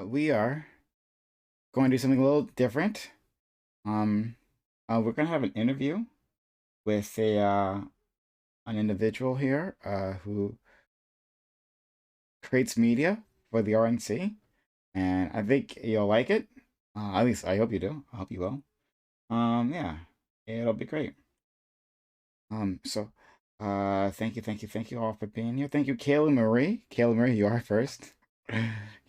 We are going to do something a little different. Um, we're going to have an interview with an individual here who creates media for the RNC, and I think you'll like it. At least I hope you do. I hope you will. Yeah, it'll be great. Thank you all for being here. Thank you, Kayla Marie. Kayla Marie, you are first.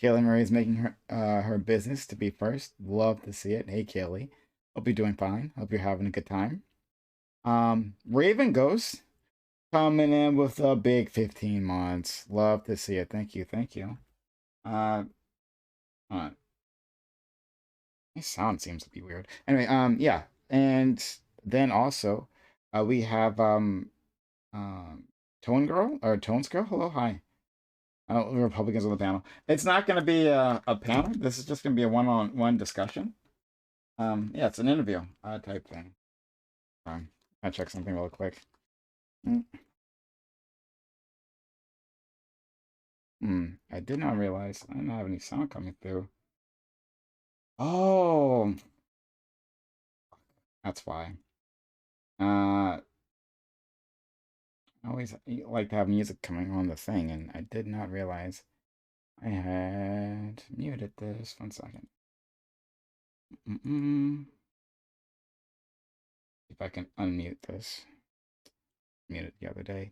Kayla Marie is making her business to be first. Love to see it. Hey, Kaylee. Hope you're doing fine. Hope you're having a good time. Raven Ghost coming in with a big 15 months. Love to see it. Thank you. Thank you. Uh, uh my sound seems to be weird. Anyway, yeah. And then also, we have um, Tone Girl or Tones Girl. Hello, hi. Oh, the Republicans on the panel. It's not going to be a panel. This is just going to be a one-on-one discussion. Yeah, it's an interview type thing. I'll check something real quick. I did not realize I didn't have any sound coming through. Oh, that's why. I always like to have music coming on the thing, and I did not realize I had muted this. 1 second. If I can unmute this. Muted the other day.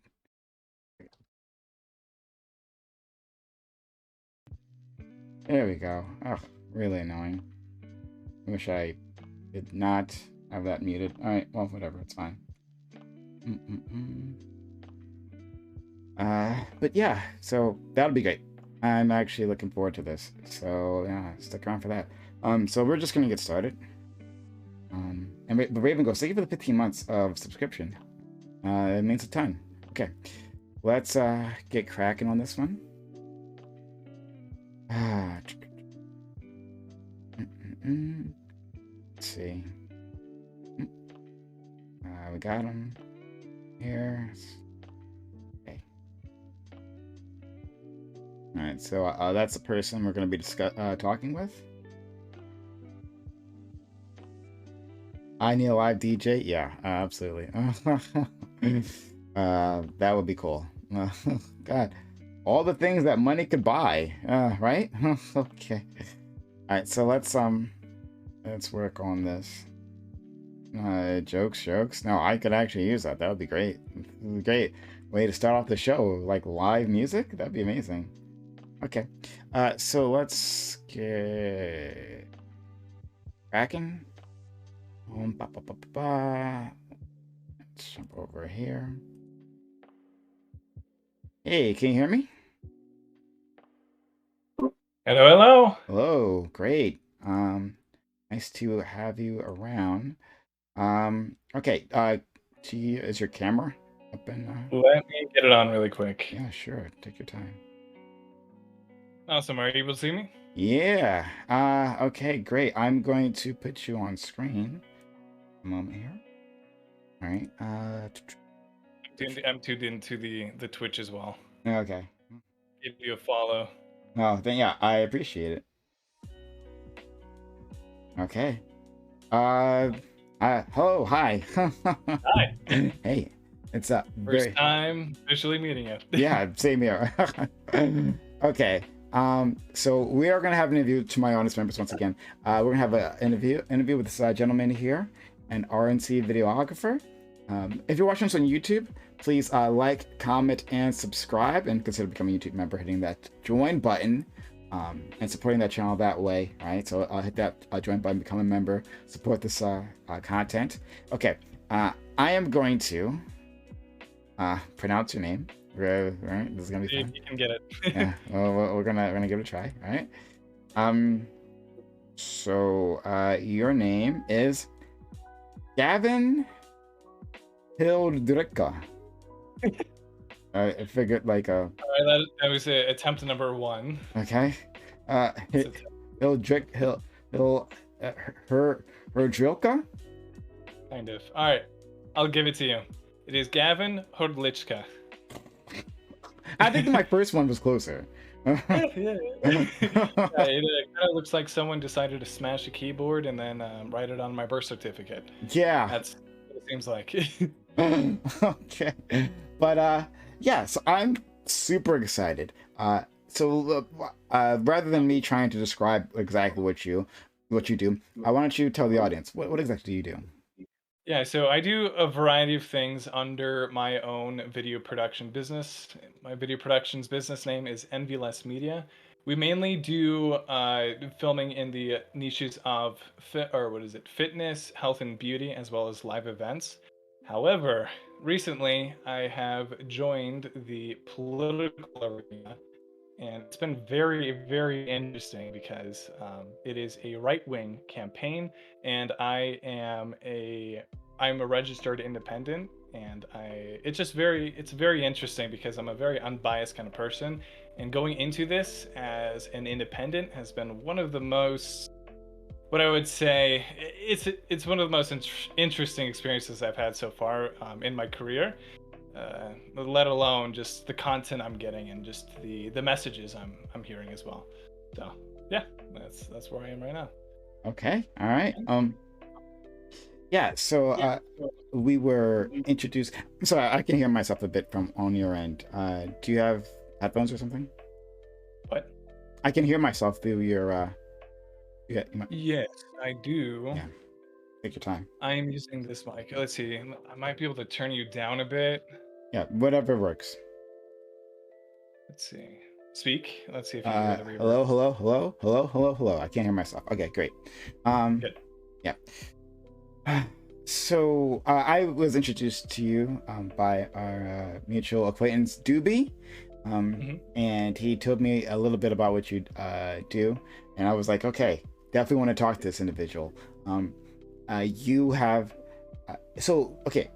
There we go. Oh, really annoying. I wish I did not have that muted. Alright, well, whatever, it's fine. But yeah, so that'll be great. I'm actually looking forward to this. So yeah, stick around for that. So we're just gonna get started. But Raven goes, thank you for the 15 months of subscription. It means a ton. Okay, let's get cracking on this one. Let's see. We got him here. Okay. All right, so that's the person we're going to be talking with. I need a live DJ. Yeah, absolutely. That would be cool. God, all the things that money could buy. Right? Okay. All right, so let's work on this. Jokes. No, I could actually use that. That would be great. Great way to start off the show, like live music. That'd be amazing. Okay, so let's get cracking. Let's jump over here. Hey, can you hear me? Hello. Hello, great. Nice to have you around. Okay, is your camera up in Let me get it on really quick. Yeah, sure. Take your time. Awesome. Are you able to see me? Yeah. Okay, great. I'm going to put you on screen. A moment here. All right. I'm tuned into the Twitch as well. Okay. Give you a follow. Oh, then yeah, I appreciate it. Okay. Hello, hi. Hi. Hey, it's First time officially meeting you. Yeah, same here. Okay. So we are gonna have an interview to my audience members once again. We're gonna have an interview with this gentleman here, an RNC videographer. If you're watching this on YouTube, please like, comment, and subscribe, and consider becoming a YouTube member, hitting that join button, and supporting that channel that way. All right, so hit that join button, become a member, support this content. Okay, I am going to pronounce your name. Right, this is gonna be fun. You can get it. Yeah, well, we're gonna give it a try. All right. So your name is Gavin Hildrika. I figured like All right, that was attempt number 1. Okay. Hildrilka. Kind of. All right, I'll give it to you. It is Gavin Hordlichka. I think my first one was closer. Yeah, yeah. Yeah, it kind of looks like someone decided to smash a keyboard and then write it on my birth certificate. Yeah. That's what it seems like. Okay. But yeah, so I'm super excited. Rather than me trying to describe exactly what you do, why don't you tell the audience what exactly do you do? Yeah, so I do a variety of things under my own video production business. My video productions business name is Envyless Media. We mainly do filming in the niches of fitness, health, and beauty, as well as live events. However, recently I have joined the political arena, and it's been very, very interesting because it is a right-wing campaign, and I'm a registered independent, and it's very interesting because I'm a very unbiased kind of person, and going into this as an independent has been one of the most, what I would say, it's one of the most interesting experiences I've had so far in my career, let alone just the content I'm getting and just the messages I'm hearing as well. So yeah, that's where I am right now. Okay. All right. Yeah, so we were introduced. Sorry, I can hear myself a bit from on your end. Do you have headphones or something? But I can hear myself through your yes, I do. yeah, take your time. I am using this mic. Let's see. I might be able to turn you down a bit. Yeah, whatever works. Let's see. Speak. Let's see if you hear the reverb. Hello, hello, hello, hello, hello, hello. I can't hear myself. Okay, great. Um, Good. yeah. So I was introduced to you by our mutual acquaintance Doobie, Hmm. and he told me a little bit about what you do, and I was like, okay, definitely want to talk to this individual. You have okay,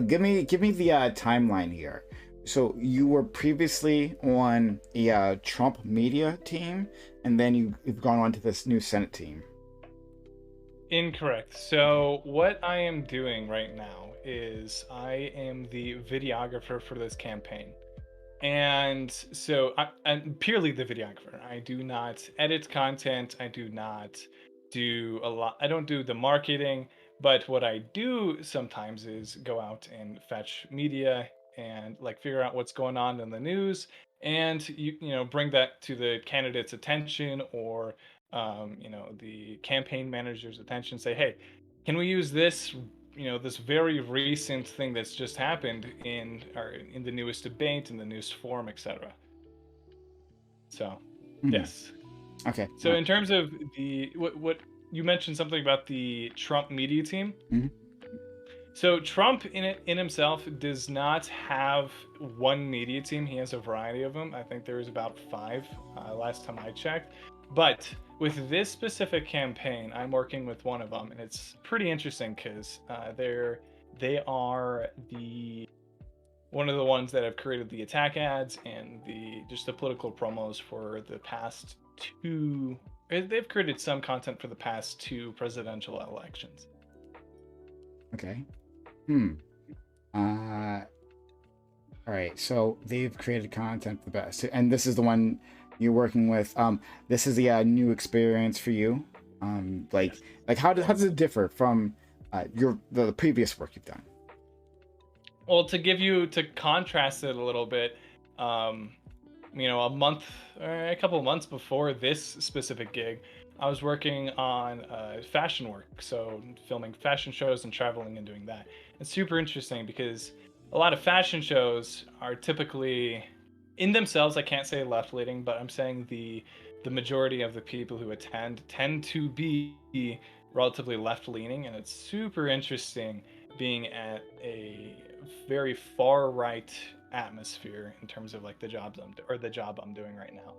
give me the timeline here. So you were previously on a Trump media team, and then you've gone on to this new Senate team. Incorrect. So what I am doing right now is I am the videographer for this campaign. And so I'm purely the videographer. I do not edit content. I do not do a lot. I don't do the marketing. But what I do sometimes is go out and fetch media and like figure out what's going on in the news, and bring that to the candidate's attention, or the campaign manager's attention. Say, hey, can we use this, this very recent thing that's just happened in the newest debate, in the newest forum, etc. So Hmm. yes. Okay. So in terms of the what you mentioned something about the Trump media team. Mhm. So Trump in himself does not have one media team. He has a variety of them. I think there's about five last time I checked. But with this specific campaign, I'm working with one of them, and it's pretty interesting because they are the one of the ones that have created the attack ads and the political promos for the past two. They've created some content for the past two presidential elections. Okay. Hmm. Uh, all right. So they've created content for the best, and this is the one you're working with. This is the new experience for you. Yes. How does it differ from the previous work you've done? Well, to contrast it a little bit, um, a couple of months before this specific gig, I was working on fashion work, so filming fashion shows and traveling and doing that. It's super interesting because a lot of fashion shows are typically, in themselves, I can't say left leaning, but I'm saying the majority of the people who attend tend to be relatively left leaning, and it's super interesting being at a very far right atmosphere in terms of like the job I'm doing right now.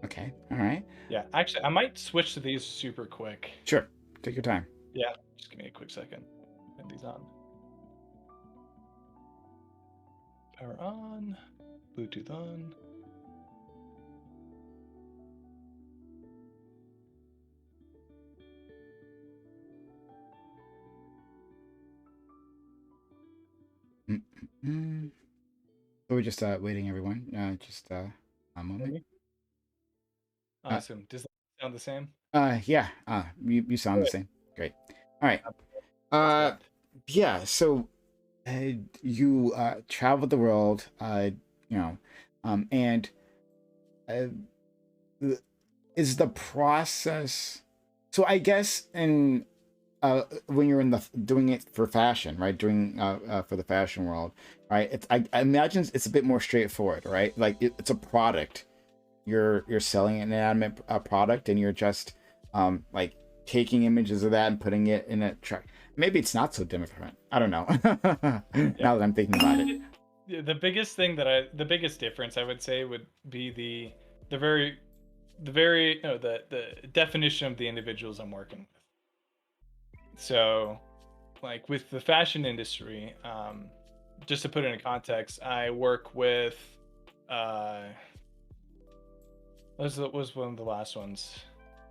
Okay. All right. Yeah, actually, I might switch to these super quick. Sure. Take your time. Yeah, just give me a quick second. Get these on. Power on. Bluetooth on. Mm-mm. So we're just waiting, everyone. Just a moment. Ready? Uh, Awesome. Does that sound the same? yeah. You sound the Good. same. Great. All right. That's Uh, good. yeah. So you traveled the world. You know, and uh, is the process. So I guess in when you're in the doing it for fashion, right? Doing for the fashion world, right? I imagine it's a bit more straightforward, right? Like it's a product. You're selling an inanimate product, and you're just like taking images of that and putting it in a track. Maybe it's not so different. I don't know. Yeah. Now that I'm thinking about it. Yeah, the biggest difference I would say would be the very no, the definition of the individuals I'm working with. So, like with the fashion industry, just to put it in context, I work with uh, what was one of the last ones.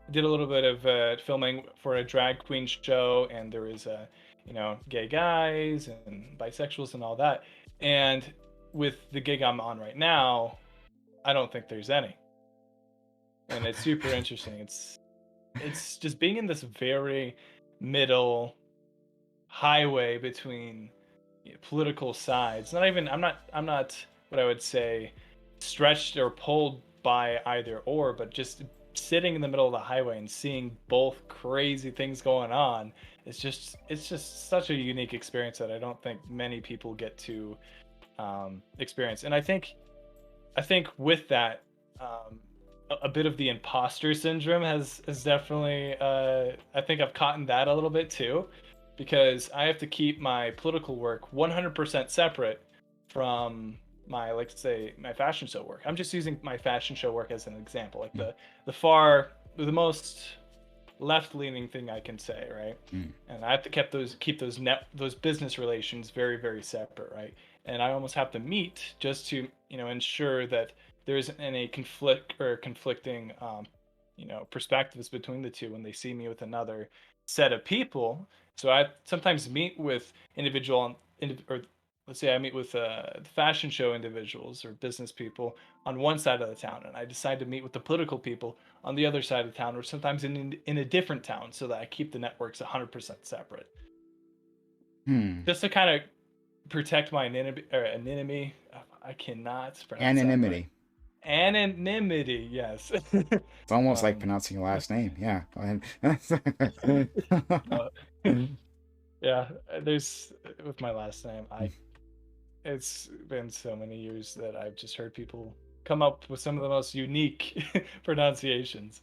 I did a little bit of filming for a drag queen show, and there was gay guys and bisexuals and all that. And with the gig I'm on right now, I don't think there's any, and it's super interesting. It's just being in this very middle highway between political sides. Not even I'm not what I would say stretched or pulled by either or, but just sitting in the middle of the highway and seeing both crazy things going on. It's just such a unique experience that I don't think many people get to experience. And I think with that, a bit of the imposter syndrome has definitely. I think I've caught in that a little bit too, because I have to keep my political work 100% separate from my, like, say, my fashion show work. I'm just using my fashion show work as an example, like Mm, the most left leaning thing I can say, right? mm, And I have to keep those business relations very very separate, right? And I almost have to meet just to ensure that there isn't any conflict or conflicting perspectives between the two when they see me with another set of people. So I sometimes meet with or let's say I meet with the fashion show individuals or business people on one side of the town, and I decide to meet with the political people on the other side of town, or sometimes in a different town, so that I keep the networks 100% separate, hmm. just to kind of protect my anonymity. I cannot pronounce that right. Anonymity. Anonymity, yes. It's almost like um, pronouncing your last name. Yeah, go uh, ahead. yeah, there's with my last name. It's been so many years that I've just heard people come up with some of the most unique pronunciations.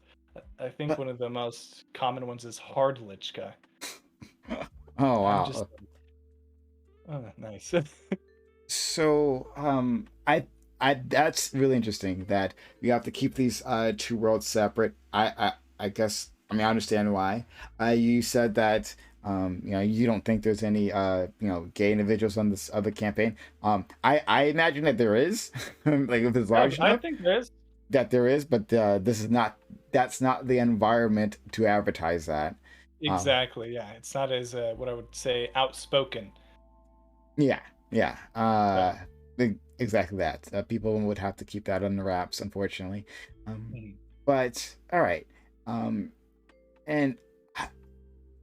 I think But one of the most common ones is Hardlichka. oh I'm just wow. oh, nice. So, I that's really interesting that you have to keep these two worlds separate. I guess I mean I understand why. You said that you don't think there's any gay individuals on this other campaign. I imagine that there is, like if it's Yeah, large I enough think there is. that there is, but this is not. That's not the environment to advertise that. Um, Exactly. Yeah, it's not as what I would say outspoken. yeah, yeah. Yeah. Exactly that. People would have to keep that under wraps, unfortunately. Um, Mhm. but all right. Um, and uh,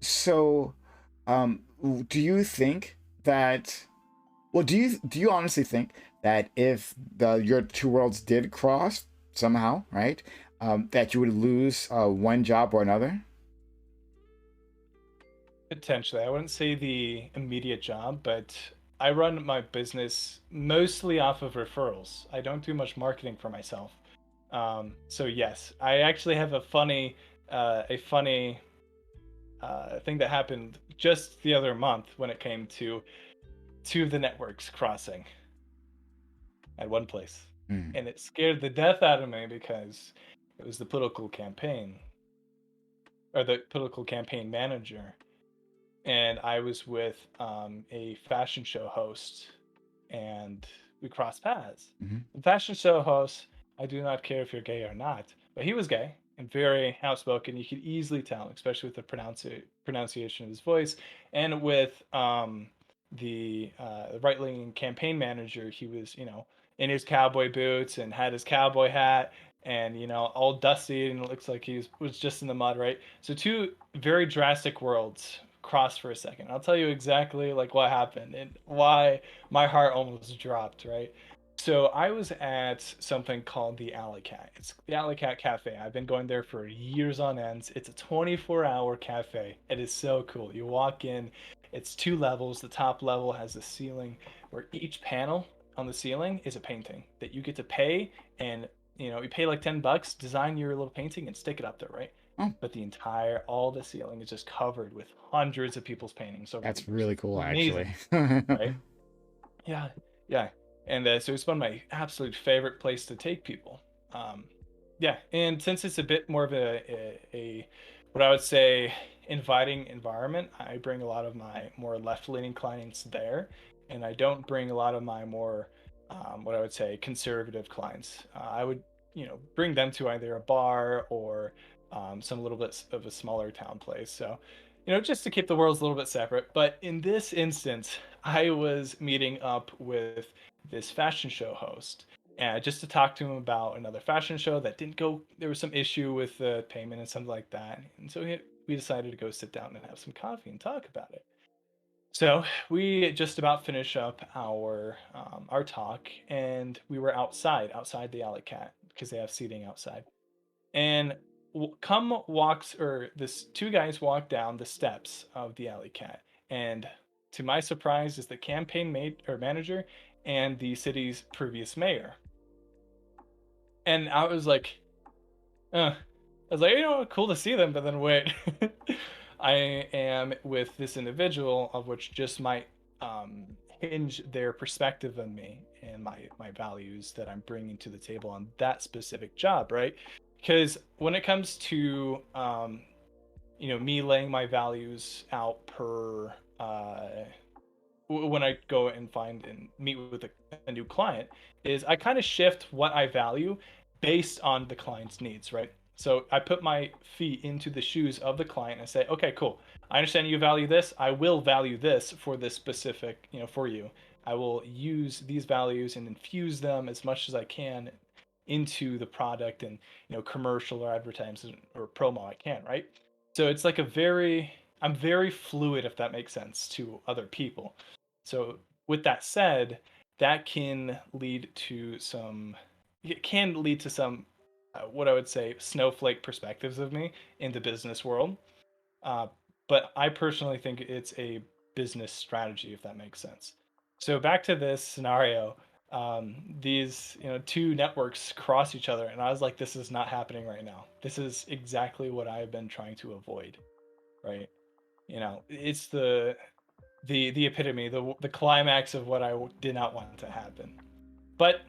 so, do you think that? Well, do you honestly think that if your two worlds did cross somehow, right, that you would lose one job or another? Potentially, I wouldn't say the immediate job, but I run my business mostly off of referrals. I don't do much marketing for myself. So yes, I actually have a funny thing that happened just the other month when it came to two of the networks crossing at one place, Hmm. and it scared the death out of me because it was the political campaign or the political campaign manager, and I was with a fashion show host, and we crossed paths. Mm-hmm. The fashion show host, I do not care if you're gay or not, but he was gay and very outspoken. You could easily tell, especially with the pronunciation of his voice, and with the right-leaning campaign manager. He was, in his cowboy boots and had his cowboy hat. and all dusty, and it looks like was just in the mud, right? So two very drastic worlds cross for a second. I'll tell you exactly like what happened and why my heart almost dropped, right? So I was at something called the Alley Cat. It's the Alley Cat Cafe. I've been going there for years on ends. It's a 24-hour cafe. It is so cool. You walk in, it's two levels. The top level has a ceiling where each panel on the ceiling is a painting that you get to pay, and you pay like $10, design your little painting and stick it up there, right? Oh, But all the ceiling is just covered with hundreds of people's paintings over the that's years. really cool, Amazing, actually. right? Yeah, yeah. And so it's one of my absolute favorite place to take people. Um, yeah, and since it's a bit more of a what I would say inviting environment, I bring a lot of my more left-leaning clients there, and I don't bring a lot of my more what I would say conservative clients. I would bring them to either a bar or some little bit of a smaller town place. So just to keep the worlds a little bit separate. But in this instance, I was meeting up with this fashion show host, just to talk to him about another fashion show that didn't go. There was some issue with the payment and something like that, and so we decided to go sit down and have some coffee and talk about it. So we just about finish up our talk, and we were outside the Alley Cat because they have seating outside. And come walks or this two guys walk down the steps of the Alley Cat, and to my surprise, is the campaign manager and the city's previous mayor. And I was like, I was like, cool to see them, but then wait, I am with this individual of which just might hinge their perspective on me and my values that I'm bringing to the table on that specific job, right? Because when it comes to me laying my values out per when I go and find and meet with a new client, is I kind of shift what I value based on the client's needs, right? So I put my feet into the shoes of the client and say, okay, cool. I understand you value this. I will value this for this specific, for you. I will use these values and infuse them as much as I can into the product and commercial or advertising or promo I can, right? So it's like I'm very fluid, if that makes sense, to other people. So with that said, that can lead to some it can lead to some what I would say snowflake perspectives of me in the business world. Uh, but I personally think it's a business strategy, if that makes sense. So back to this scenario, these two networks cross each other, and I was like, this is not happening right now. This is exactly what I've been trying to avoid, right? It's the epitome, the climax of what I did not want to happen. But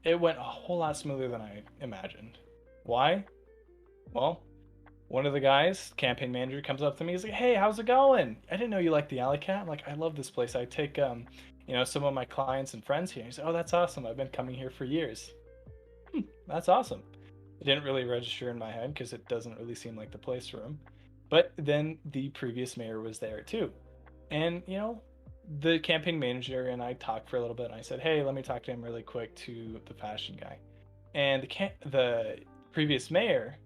it went a whole lot smoother than I imagined. Why? Well, one of the guys, campaign manager, comes up to me. He's like, "Hey, how's it going? I didn't know you liked the Alley Cat." I'm like, "I love this place. I take some of my clients and friends here." He's like, "Oh, that's awesome. I've been coming here for years." That's awesome. It didn't really register in my head because it doesn't really seem like the place for him. But then the previous mayor was there too. And, the campaign manager and I talked for a little bit. And I said, "Hey, let me talk to him really quick," to the fashion guy. And the previous mayor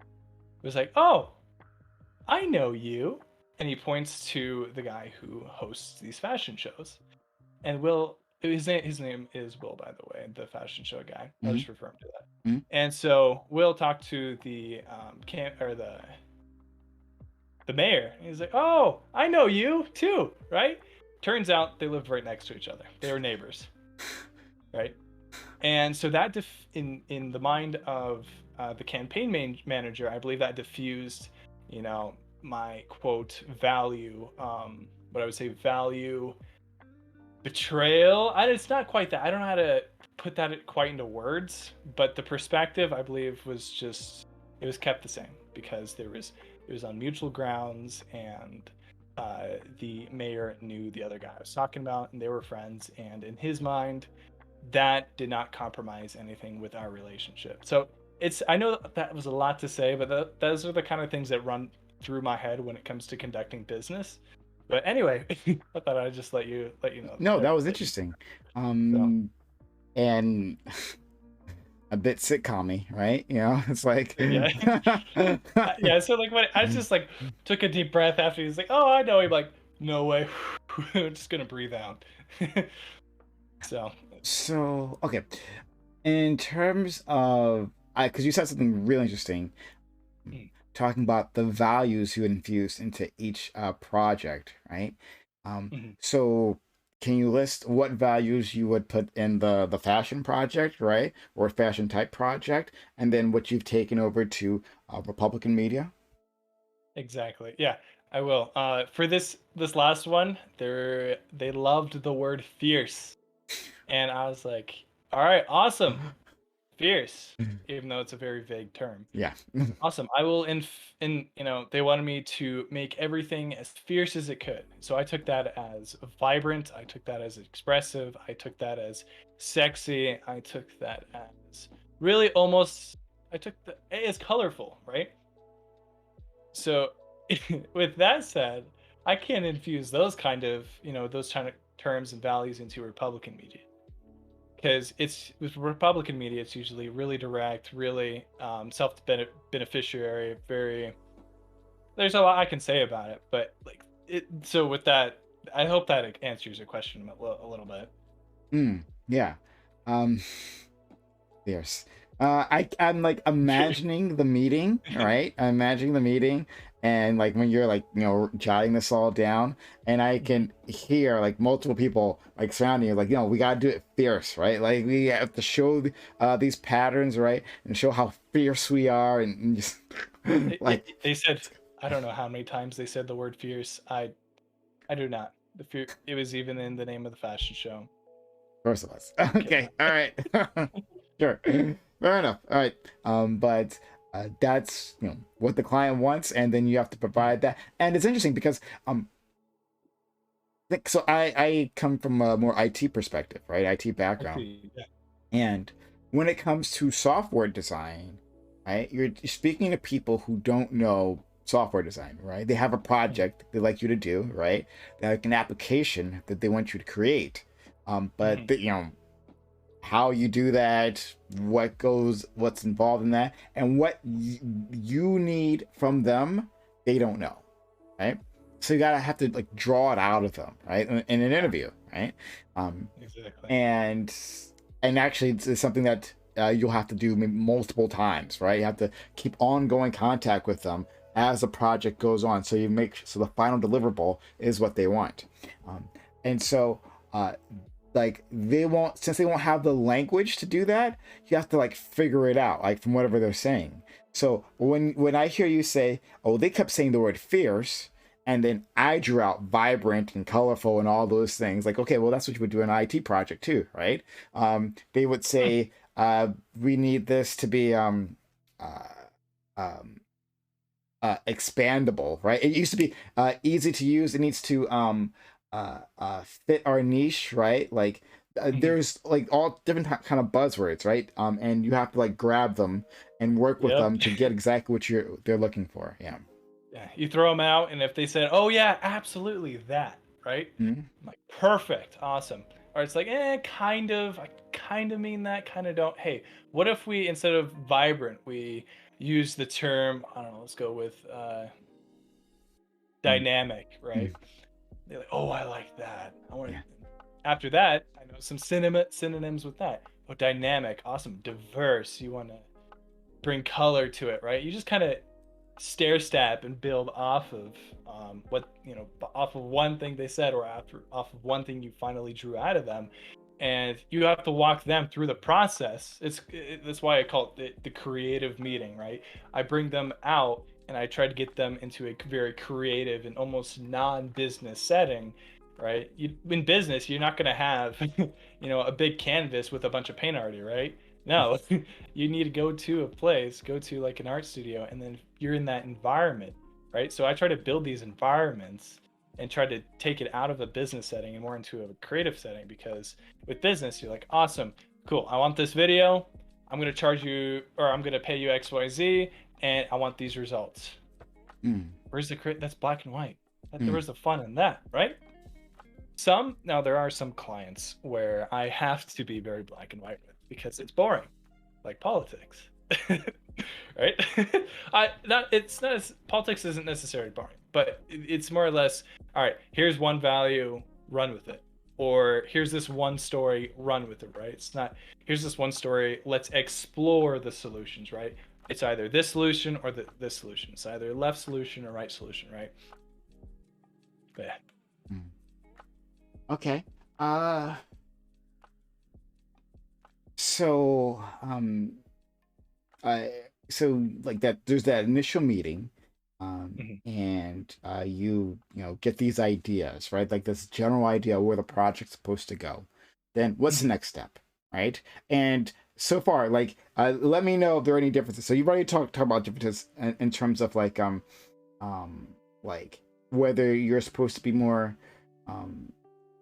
was like, "Oh, I know you." And he points to the guy who hosts these fashion shows. And his name is Will, by the way, the fashion show guy. I'll Hmm. just refer him to that. Hmm. And so Will talked to the the mayor. And he's like, "Oh, I know you too, right?" Turns out they lived right next to each other. They were neighbors, right? And so that in the mind of the campaign manager, I believe that diffused, my quote value, what I would say value betrayal. It's not quite that. I don't know how to put that quite into words, but the perspective I believe was just it was kept the same because it was on mutual grounds, and the mayor knew the other guy I was talking about, and they were friends. And in his mind, that did not compromise anything with our relationship. So I know that was a lot to say, but those are the kind of things that run through my head when it comes to conducting business. But anyway, I thought I'd just let you know No, that that, was that interesting. so And a bit sitcom-y, right? You know, it's like Yeah. Yeah, so like when I just like took a deep breath after he's like, "Oh, I know." He's like, "No way." I'm just gonna breathe out. So, So, okay. In terms of, because you said something really interesting, mm, talking about the values you infuse into each project, right? mhm. So can you list what values you would put in the fashion project, right, or fashion type project, and then what you've taken over to Republican media? Exactly. Yeah, I will. For this last one, they loved the word fierce, and I was like, "All right, awesome, fierce," even though it's a very vague term. Yeah. Awesome. I will they wanted me to make everything as fierce as it could. So I took that as vibrant, I took that as expressive, I took that as sexy, I took that as really almost I took the as colorful, right? So with that said, I can't infuse those kind of, those kind of terms and values into Republican media because it's with Republican media, it's usually really direct, really self beneficiary, very. There's a lot I can say about it, but like it. So with that, I hope that answers your question a little bit. Yeah. Um, Fierce. I'm like imagining the meeting, right? I'm imagining the meeting, and like when you're like jotting this all down, and I Mhm. can hear like multiple people like surrounding you, like we gotta do it fierce, right? Like we have to show these patterns, right, and show how fierce we are, and just like They said I don't know how many times they said the word fierce. I do not. The fear it was even in the name of the fashion show. first of us. I kid Okay, all right, sure, fair enough. All right, but. That's what the client wants, and then you have to not. provide that. And it's interesting because so I come from a more IT perspective, right? IT I background. see. Yeah. And when it comes to software design, right, you're speaking to people who don't know software design, right? They have a Mhm. project they like you to do, right? They have like an application that they want you to create. But Mhm. how you do that, what's involved in that, and what you need from them, they don't know, right? So you gotta have to like draw it out of them, right, in an Yeah. interview, right? Um, Exactly. and actually, it's something that you'll have to do multiple times, right? You have to keep ongoing contact with them as the project goes on, so you make so the final deliverable is what they want, um, and so. Like they won't since they won't have the language to do that, you have to like figure it out like from whatever they're saying. So when I hear you say, oh, they kept saying the word fierce, and then I drew out vibrant and colorful and all those things, like, okay, well, that's what you would do in an IT project too, right? They would Hmm. say, we need this to be uh, um, expandable, right? It used to be easy to use. It needs to fit our niche, right? Like Mhm. there's like all different kind of buzzwords, right? And you have to like grab them and work with Yep. them to get exactly what they're looking for. Yeah. Yeah. You throw them out, and if they said, "Oh yeah, absolutely that," right? Mhm. I'm like, "Perfect, awesome." Or it's like, kind of. I kind of mean that, kind of don't. Hey, what if we instead of vibrant, we use the term? I don't know. Let's go with mm dynamic, right? mm. They're like, "Oh, I like that." I want. Yeah. After that, I know some synonyms with that. Oh, dynamic, awesome, diverse. You want to bring color to it, right? You just kind of stair step and build off of off of one thing they said, or after off of one thing you finally drew out of them, and you have to walk them through the process. That's why I call it the creative meeting, right? I bring them out and I try to get them into a very creative and almost non-business setting, right? In business, you're not going to have a big canvas with a bunch of paint already, right? No, you need to go to a place, go to like an art studio, and then you're in that environment, right? So I try to build these environments and try to take it out of a business setting and more into a creative setting, because with business, you're like, awesome, cool, I want this video, I'm going to charge you, or I'm going to pay you XYZ, and I want these results. Mm. Where's the that's black and white. There Mm. was the fun in that, right? Now there are some clients where I have to be very black and white with because it's boring. like politics, right? I not it's not as politics isn't necessarily boring, but it's more or less all right. Here's one value, run with it, or here's this one story, run with it, right? It's not here's this one story, let's explore the solutions, right? It's either this solution or this solution. It's either left solution or right solution, right? But yeah. Hmm. Okay. Uh, so I so like that there's that initial meeting, Mhm, and you know get these ideas, right? Like this general idea of where the project's supposed to go. Then what's the mhm, next step, right? And so far, like let me know if there are any differences. So you've already talked about differences in terms of um like whether you're supposed to be more um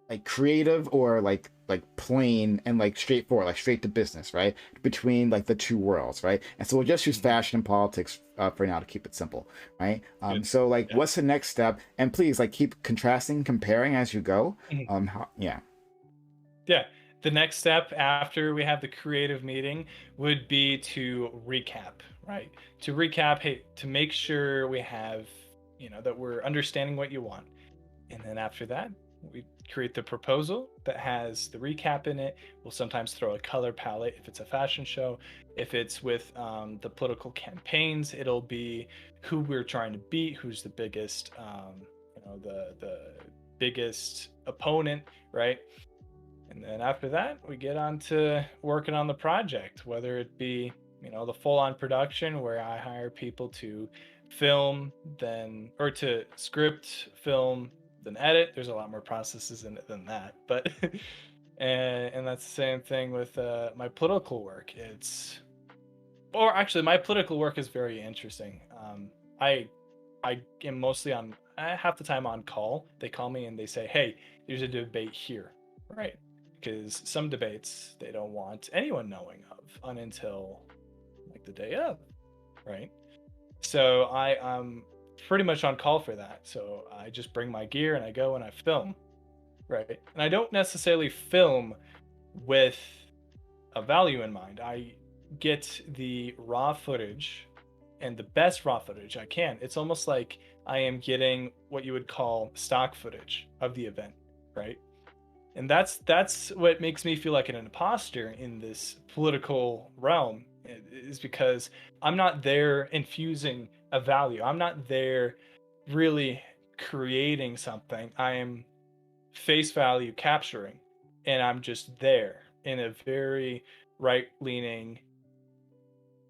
like creative or like plain and like straightforward, like straight to business, right? Between like the two worlds, right? And so we'll just use mhm. fashion and politics for now to keep it simple, right? Good. So like, Yeah. what's the next step? And please like keep contrasting, comparing as you go. Mhm. Yeah. Yeah. The next step after we have the creative meeting would be to recap, right? To recap, hey, to make sure we have, that we're understanding what you want. And then after that, we create the proposal that has the recap in it. We'll sometimes throw a color palette if it's a fashion show. If it's with the political campaigns, it'll be who we're trying to beat, who's the biggest, the biggest opponent, right? And then after that, we get on to working on the project, whether it be, the full on production where I hire people to film, then, or to script, film, then edit. There's a lot more processes in it than that. But, and that's the same thing with my political work. Or actually, my political work is very interesting. I, I am mostly on, half the time on call. They call me and they say, hey, there's a debate here, right? Because some debates they don't want anyone knowing of until like the day of, right? So I am pretty much on call for that. So I just bring my gear and I go and I film, right? And I don't necessarily film with a value in mind. I get the raw footage and the best raw footage I can. It's almost like I am getting what you would call stock footage of the event, right? And that's what makes me feel like an imposter in this political realm is because I'm not there infusing a value. I'm not there really creating something. I am face value capturing, and I'm just there in a very right leaning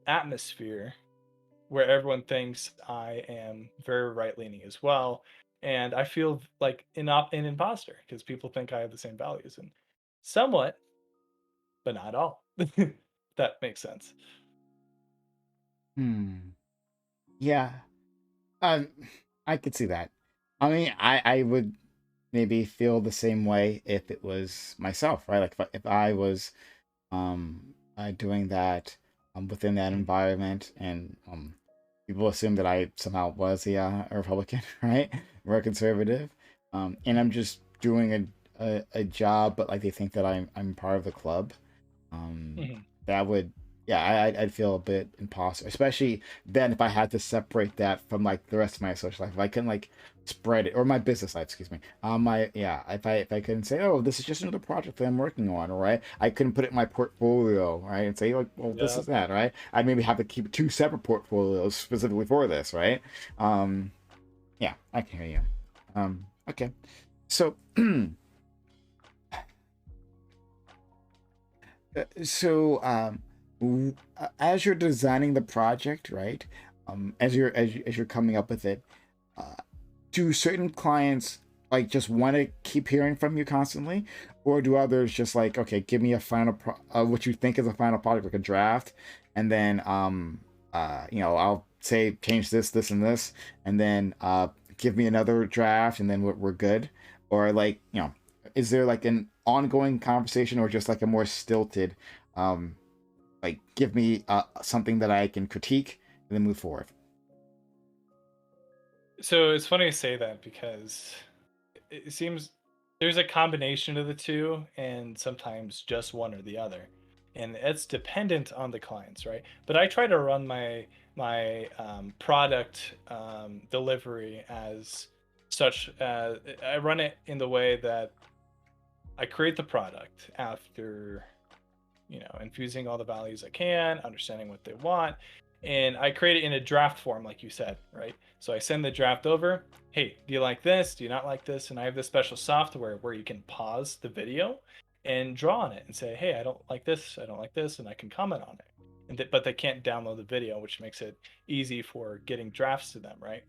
atmosphere where everyone thinks I am very right leaning as well. And I feel like an imposter because people think I have the same values and somewhat, but not all. That makes sense. Hmm. Yeah. Um, I could see that. I mean, I would maybe feel the same way if it was myself, right? Like if I was doing that within that Mhm, environment, and people assume that I somehow was a Republican, right, or a conservative, and I'm mhm, just doing a job, but like they think that I'm part of the club. mhm. That would, yeah, I'd feel a bit imposter, especially then if I had to separate that from like the rest of my social life. If I couldn't like spread it, or my business life, excuse me. My yeah, if I couldn't say, oh, this is just another project that I'm working on, right? I couldn't put it in my portfolio, right, and say like, well, this Yeah. is that, right? I'd maybe have to keep two separate portfolios specifically for this, right? Um, yeah, I can hear you. Okay, so. As you're designing the project, right? As you're coming up with it, uh, do certain clients like just want to keep hearing from you constantly, or do others just like, okay, give me a what you think is a final product, like a draft, and then I'll say change this, this, and this, and then give me another draft, and then we're good, or like is there like an ongoing conversation, or just like a more stilted, um, like give me something that I can critique and then move forward. So it's funny to say that because it seems there's a combination of the two and sometimes just one or the other. and it's dependent on the clients, right? But I try to run my product delivery as such. I run it in the way that I create the product after, infusing all the values I can, understanding what they want, and I create it in a draft form, like you said, right? So I send the draft over. Hey, do you like this? Do you not like this? And I have this special software where you can pause the video and draw on it and say, hey, I don't like this, I don't like this, and I can comment on it. But they can't download the video, which makes it easy for getting drafts to them, right?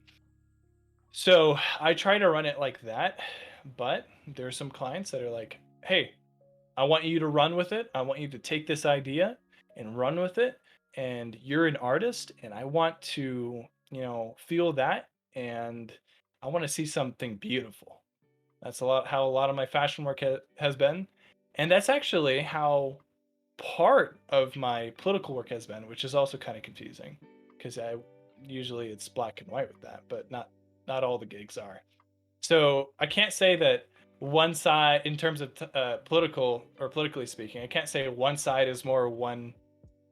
So I try to run it like that, but there's some clients that are like, hey, I want you to run with it. I want you to take this idea and run with it. And you're an artist, and I want to, feel that. And I want to see something beautiful. That's a lot how a lot of my fashion work has been. And that's actually how part of my political work has been, which is also kind of confusing because I usually it's black and white with that, but not all the gigs are. So I can't say that one side, in terms of political or politically speaking, I can't say one side is more one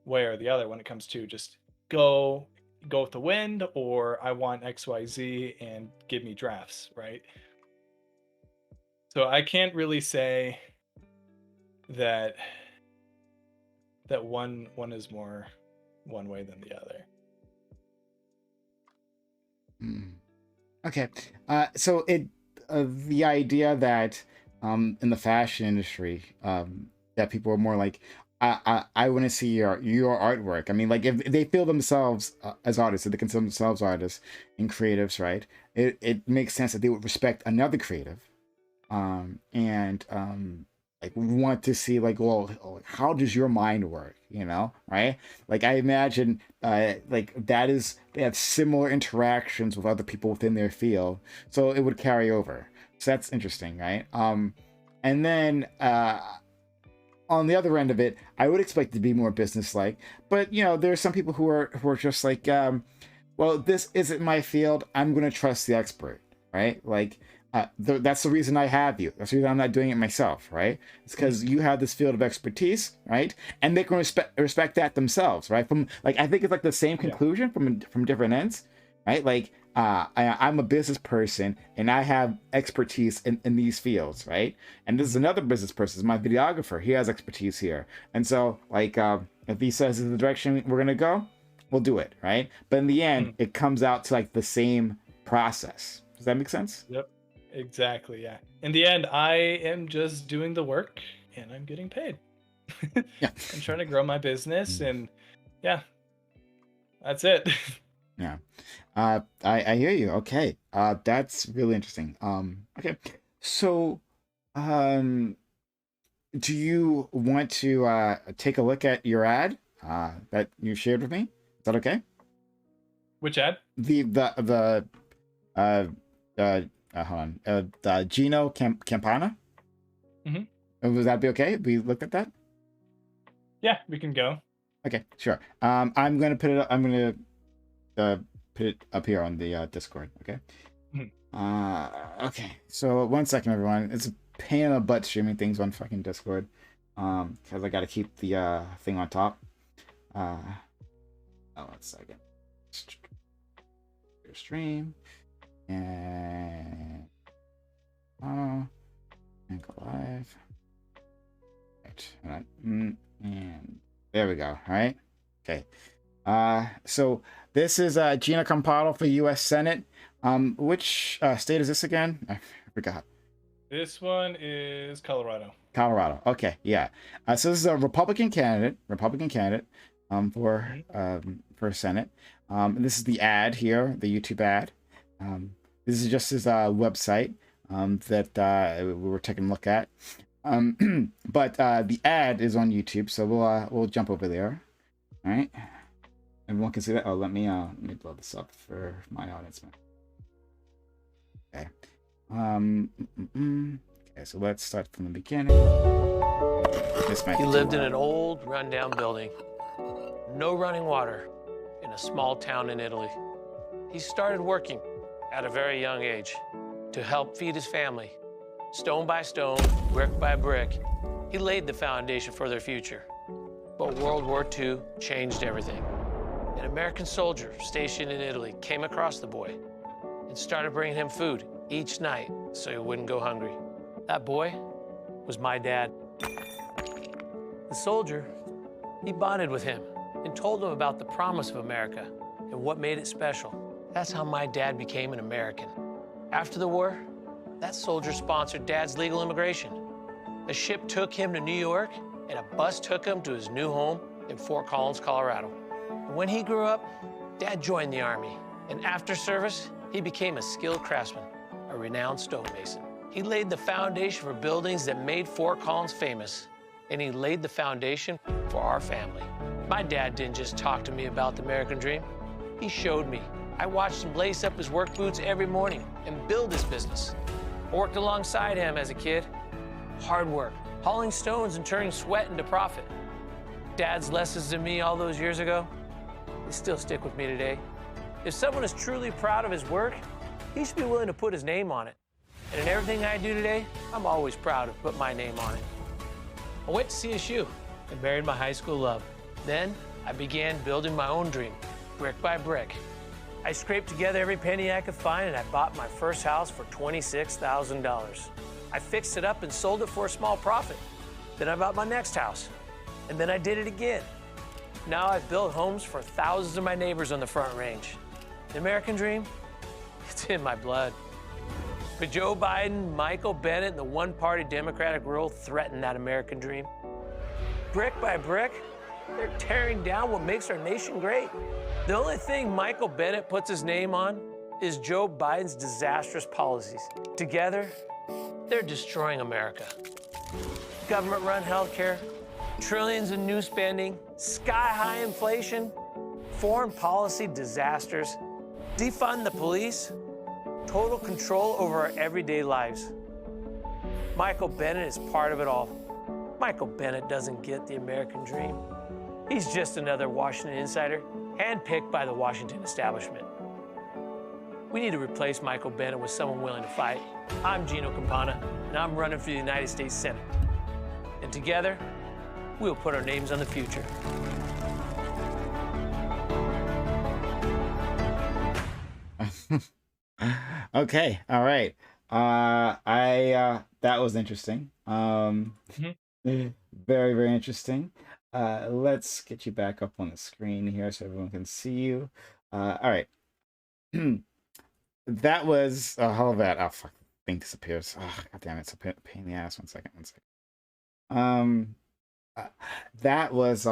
way or the other when it comes to just go with the wind, or I want XYZ and give me drafts, right? So I can't really say that one is more one way than the other. Okay. So the idea that in the fashion industry that people are more like, I want to see your artwork. I mean, like if they feel themselves as artists, if they consider themselves artists and creatives, right? It makes sense that they would respect another creative, and like want to see like, well, how does your mind work, right? Like I imagine like they have similar interactions with other people within their field, so it would carry over. So that's interesting, right? And then on the other end of it, I would expect it to be more business-like, but there's some people who are just like, well, this isn't my field, I'm going to trust the expert, right? Like that's the reason I have you. That's the reason I'm not doing it myself, right? It's because you have this field of expertise, right? And they can respect that themselves, right? From like, I think it's like the same conclusion from different ends, right? Like I'm a business person and I have expertise in these fields, right? And this is another business person, my videographer. He has expertise here, and so like if he says this is the direction we're gonna go, we'll do it, right? But in the end, it comes out to like the same process. Does that make sense? Yep. Exactly, yeah. In the end, I am just doing the work and I'm getting paid. Yeah. I'm trying to grow my business, and yeah, that's it. Yeah. I hear you. Okay. That's really interesting. Okay. So, um, do you want to take a look at your ad that you shared with me? Is that okay? Which ad? The uh hold on. The Gino Campana? Would that be okay? We looked at that? Yeah, we can go. Okay, sure. I'm gonna put it up, I'm gonna put it up here on the Discord, okay? Okay, so 1 second, everyone. It's a pain in the butt streaming things on fucking Discord, because I gotta keep the thing on top. 1 second. Stream and and go live. Right, and there we go. All right. Okay. So this is Gina Campano for U.S. Senate. Which state is this again? I forgot. This one is Colorado. Colorado. Okay, yeah. So this is a Republican candidate. For Senate. This is the ad here, the YouTube ad. This is just his website that we were taking a look at. But the ad is on YouTube, so we'll jump over there. All right. Everyone can see that. Oh, let me blow this up for my audience. Okay. Okay, so let's start from the beginning. He lived in an old, rundown building. No running water in a small town in Italy. He started working at a very young age to help feed his family. Stone by stone, brick by brick, he laid the foundation for their future. But World War II changed everything. An American soldier stationed in Italy came across the boy and started bringing him food each night so he wouldn't go hungry. That boy was my dad. The soldier, he bonded with him and told him about the promise of America and what made it special. That's how my dad became an American. After the war, that soldier sponsored Dad's legal immigration. A ship took him to New York, and a bus took him to his new home in Fort Collins, Colorado. When he grew up, Dad joined the Army, and after service, he became a skilled craftsman, a renowned stonemason. He laid the foundation for buildings that made Fort Collins famous, and he laid the foundation for our family. My dad didn't just talk to me about the American dream. He showed me. I watched him lace up his work boots every morning and build his business. I worked alongside him as a kid. Hard work, hauling stones and turning sweat into profit. Dad's lessons to me all those years ago, they still stick with me today. If someone is truly proud of his work, he should be willing to put his name on it. And in everything I do today, I'm always proud to put my name on it. I went to CSU and married my high school love. Then I began building my own dream, brick by brick. I scraped together every penny I could find, and I bought my first house for $26,000. I fixed it up and sold it for a small profit. Then I bought my next house, and then I did it again. Now I've built homes for thousands of my neighbors on the Front Range. The American dream, it's in my blood. But Joe Biden, Michael Bennet, and the one-party Democratic world threaten that American dream. Brick by brick, they're tearing down what makes our nation great. The only thing Michael Bennet puts his name on is Joe Biden's disastrous policies. Together, they're destroying America. Government-run healthcare, trillions in new spending, sky-high inflation, foreign policy disasters, defund the police, total control over our everyday lives. Michael Bennet is part of it all. Michael Bennet doesn't get the American dream. He's just another Washington insider, handpicked by the Washington establishment. We need to replace Michael Bennet with someone willing to fight. I'm Gino Campana, and I'm running for the United States Senate. And together, we'll put our names on the future. Okay, all right. That was interesting. Very, very interesting. Let's get you back up on the screen here so everyone can see you. All right. That was all of that. Oh fuck, thing disappears. Oh, God damn it, it's a pain in the ass. One second. That was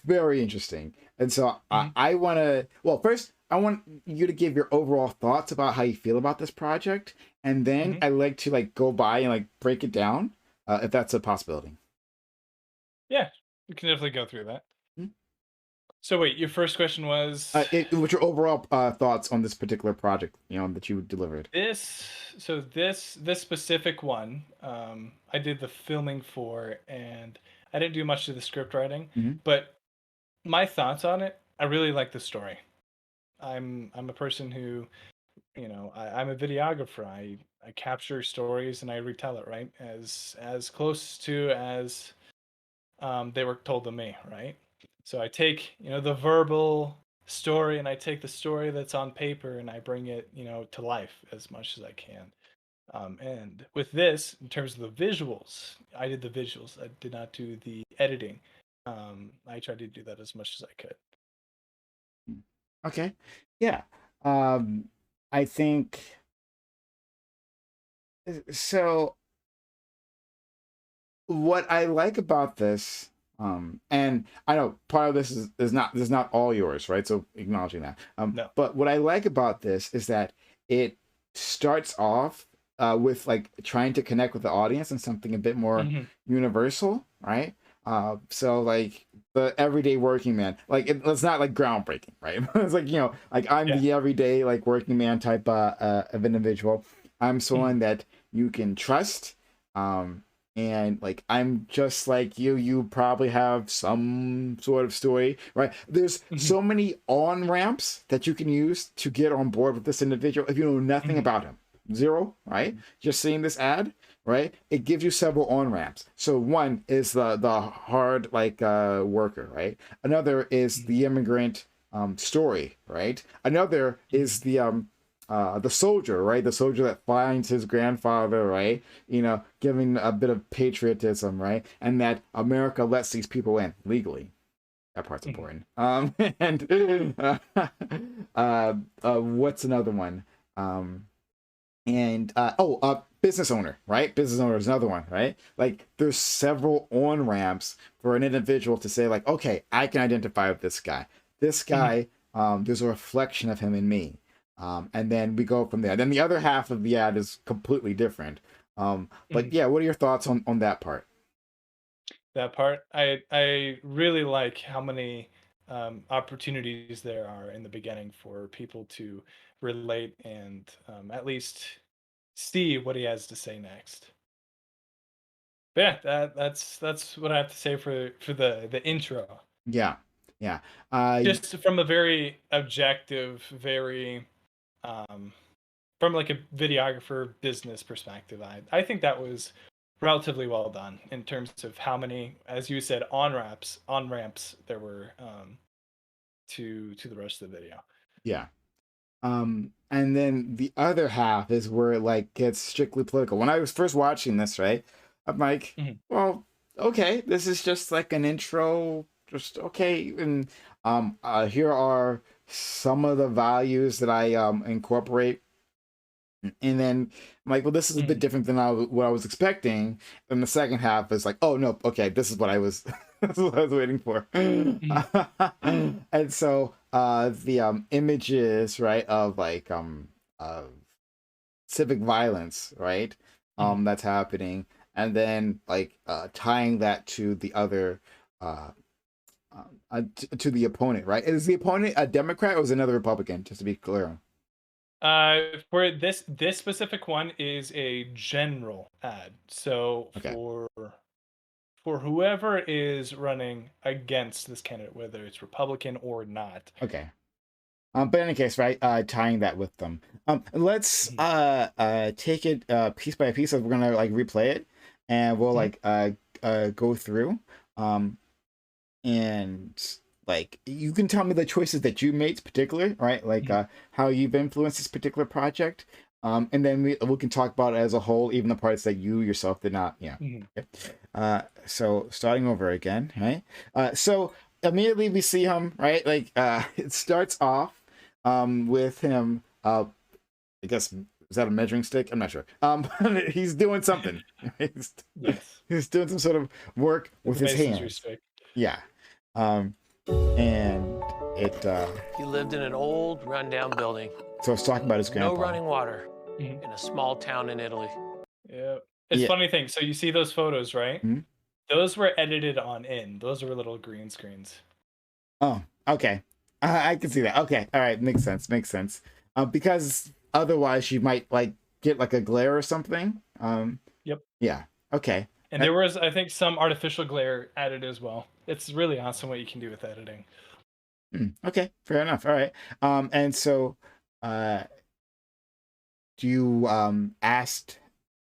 very interesting. And so I want to, well, first I want you to give your overall thoughts about how you feel about this project, and then I'd like to like go by and like break it down, if that's a possibility. Yeah, we can definitely go through that. So wait, your first question was what's your overall thoughts on this particular project, that you delivered? This specific one, I did the filming for, and I didn't do much to the script writing, but my thoughts on it, I really like the story. I'm a person who, I'm a videographer. I capture stories and I retell it, right, as close to as they were told to me, right? So I take, the verbal story, and I take the story that's on paper and I bring it, to life as much as I can. And with this, in terms of the visuals, I did the visuals. I did not do the editing. I tried to do that as much as I could. Okay. Yeah. I think so. What I like about this, and I know part of this is not all yours, right? So acknowledging that. No. But what I like about this is that it starts off with like trying to connect with the audience and something a bit more universal, right? So like the everyday working man, like it's not like groundbreaking, right? It's like, like I'm the everyday like working man type of individual. I'm someone that you can trust. And like I'm just like you probably have some sort of story, right? There's so many on ramps that you can use to get on board with this individual if you know nothing about him, zero, right? You're seeing this ad, right? It gives you several on ramps. So one is the hard like worker, right? Another is Mhm. the immigrant story, right? Another is Mhm. the soldier, right? The soldier that finds his grandfather, right? Giving a bit of patriotism, right? And that America lets these people in legally. That part's Mhm. important. And what's another one? Um, business owner, right? Business owner is another one, right? Like there's several on ramps for an individual to say, like, okay, I can identify with this guy. This Mhm. guy, there's a reflection of him in me. And then we go from there. Then the other half of the ad is completely different. But Mhm. yeah, what are your thoughts on that part? That part, I really like how many opportunities there are in the beginning for people to relate and at least see what he has to say next. But yeah, that's what I have to say for the intro. Yeah, yeah. Uh, Just from a very objective, very um, from like a videographer business perspective, I think that was relatively well done in terms of how many, as you said, on ramps there were to the rest of the video. yeah. And then the other half is where it like gets strictly political. When I was first watching this, right, I'm like, Mhm. well, okay, this is just like an intro, just okay. And here are some of the values that I incorporate. And then I'm like, well, this is a bit Mhm. different than what I was expecting. And the second half is like, oh no, okay, this is what I was this is what I was waiting for. Mhm. And so the images, right, of like civic violence, right? Mhm. That's happening. And then like tying that to the other uh to the opponent, right? Is the opponent a Democrat or is it another Republican, just to be clear? For this specific one is a general ad. So Okay. for whoever is running against this candidate, whether it's Republican or not. Okay. But in any case, right, tying that with them. Let's Mhm. take it piece by piece. So we're gonna like replay it, and we'll Mhm. like go through. Um, and like you can tell me the choices that you made, particular, right? Like Mhm. how you've influenced this particular project. And then we can talk about it as a whole, even the parts that you yourself did not. Yeah. Mhm. Okay. So starting over again, right? So immediately we see him, right? Like it starts off with him I guess is that a measuring stick? I'm not sure. He's doing something. he's, Yes. he's doing some sort of work Like with a his masonry hands. stick. Yeah. Um and it He lived in an old, rundown building. so it's talking about his No grandpa. running water Mhm. in a small town in Italy. Yeah. It's Yeah. funny thing. So you see those photos, right? Mhm. Those were edited on in. Those were little green screens. Oh, okay. I can see that. Okay. All right, makes sense. Makes sense. Because otherwise you might like get like a glare or something. Yep. Yeah. Okay. And Uh, there was, I think, some artificial glare added as well. It's really awesome what you can do with editing. okay, fair enough. All right. And so, uh, do you asked?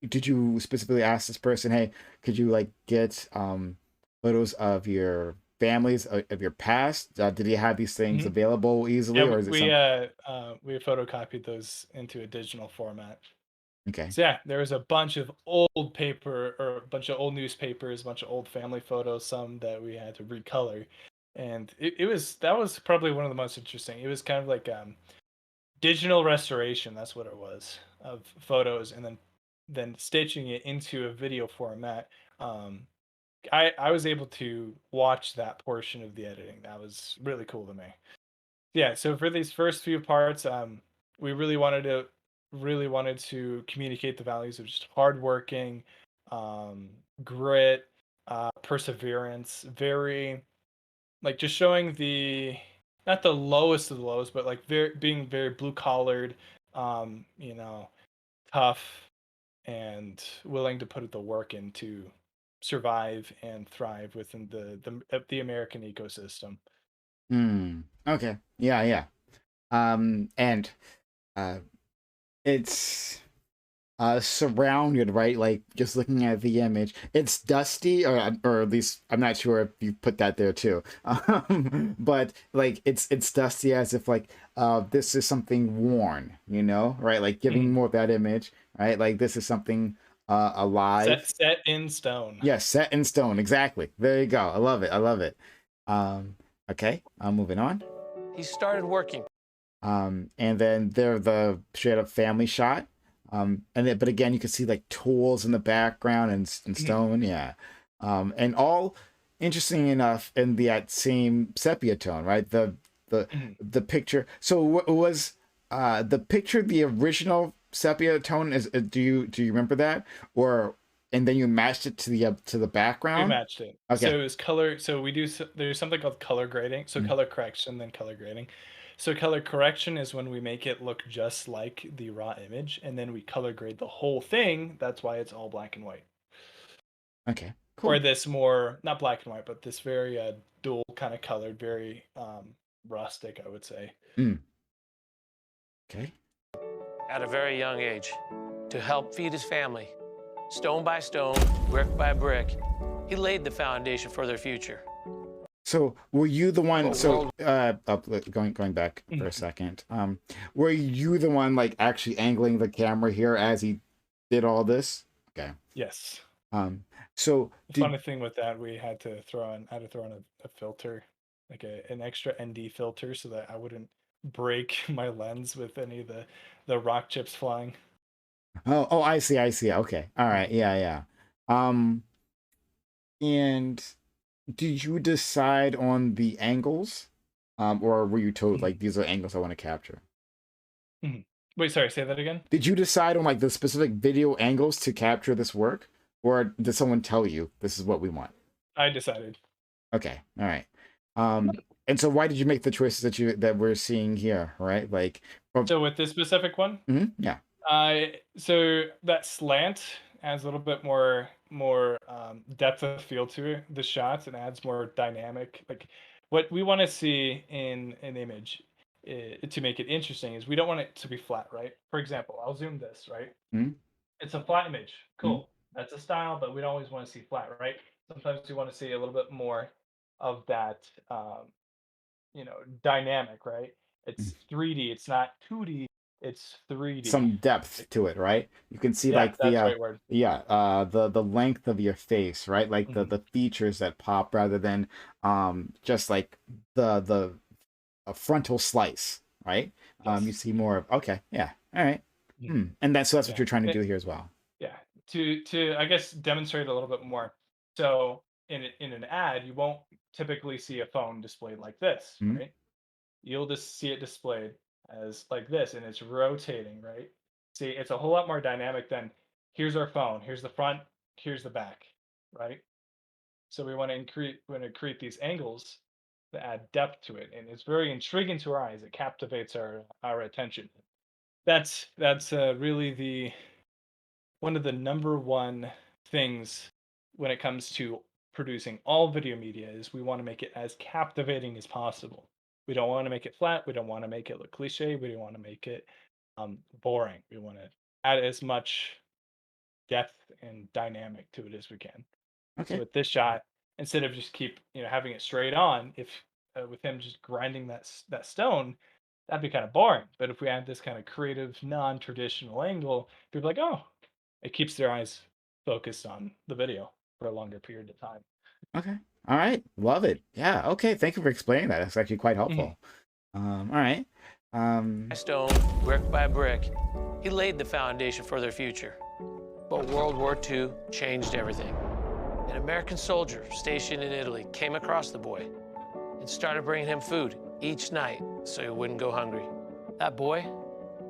Did you specifically ask this person, hey, could you like get photos of your families of your past? Did he have these things Mhm. available easily, Yeah, or is it we some? uh, uh, we photocopied those into a digital format. Okay. So yeah, there was a bunch of old paper or a bunch of old newspapers, a bunch of old family photos, some that we had to recolor. And it was that was probably one of the most interesting. It was kind of like digital restoration, that's what it was, of photos and then stitching it into a video format. Um I was able to watch that portion of the editing. That was really cool to me. Yeah, so for these first few parts, we really wanted to communicate the values of just hardworking, um, grit, perseverance. Very like just showing the not the lowest of the lows, but like being very blue collared, you know, tough and willing to put the work in to survive and thrive within the American ecosystem. Hmm. Okay. Yeah. Yeah. And uh, it's surrounded, right? Like just looking at the image, it's dusty, or at least I'm not sure if you put that there too. But like it's dusty as if like this is something worn, right? Like giving Mhm. more of that image, right? Like this is something alive. Set in stone. Yes, set in stone. Exactly. There you go. I love it. I love it. Um, okay, I'm moving on. He started working. And then there the straight up family shot. And then, but again, you can see like tools in the background and Mhm, stone. Yeah. And all interesting enough in that same sepia tone, right? The mhm. the picture. So was the picture the original sepia tone? Do you remember that, or and then you matched it to the We background? matched it. Okay. So it was color. So we do. There's something called color grading. So Mm, color correction, then color grading. So color correction is when we make it look just like the raw image, and then we color grade the whole thing. That's why it's all black and white, okay. or Cool. this more not black and white, but this very dual kind of colored, very rustic, I would say. Mm, okay. At a very young age to help feed his family. Stone by stone, brick by brick, he laid the foundation for their future. So were you the one? But So world going back for a Mhm. second. Were you the one like actually angling the camera here as he did all this? Okay. Yes. Um. So The did funny thing with that, we had to throw in, I had to throw in a filter, like an extra ND filter, so that I wouldn't break my lens with any of the rock chips flying. oh, I see, I see. Okay. All right. Mhm. Yeah, yeah. Um. And did you decide on the angles, or were you told Mhm. like these are angles I want to capture? Mhm. Wait, sorry, say that again. Did you decide on like the specific video angles to capture this work, or did someone tell you this is what we want? I decided. Okay, all right. And so why did you make the choices that we're seeing here, right? Like, from, So with this specific one, yeah. so that slant adds a little bit more depth of field to the shots and adds more dynamic. Like what we want to see in an image to make it interesting is we don't want it to be flat, right? For example, I'll zoom this, right? Mm, It's a flat image. mm, Cool. That's a style, but we don't always want to see flat, right? Sometimes we want to see a little bit more of that dynamic, right? mm. It's 3D, it's not 2D, it's 3D. Some depth to it, right? You can see Yeah, like the that's the right word. yeah, the length of your face, right? Like the Mhm. the features that pop rather than just like the a frontal slice, right? You Yes. see more of okay, yeah, all right. Mhm. Hmm. And that's what Yeah. you're trying to do here as well. Yeah. To I guess demonstrate a little bit more. So in an ad, you won't typically see a phone displayed like this, Mm, right? You'll just see it displayed as like this, and it's rotating, right? See, it's a whole lot more dynamic than here's our phone, here's the front, here's the back, right? So we want to create these angles that add depth to it, and it's very intriguing to our eyes. It captivates our attention. That's really the one of the number one things when it comes to producing all video media is we want to make it as captivating as possible. We don't want to make it flat. We don't want to make it look cliche. We don't want to make it boring. We want to add as much depth and dynamic to it as we can. So okay. with this shot, instead of just keep having it straight on, if with him just grinding that stone, that'd be kind of boring. But if we add this kind of creative, non-traditional angle, people are like, oh, it keeps their eyes focused on the video for a longer period of time. Okay. All right. Love it. Yeah. Okay. Thank you for explaining that. That's actually quite Mhm. helpful. All right. by stone, brick by brick, he laid the foundation for their future. But World War II changed everything. An American soldier stationed in Italy came across the boy and started bringing him food each night so he wouldn't go hungry. That boy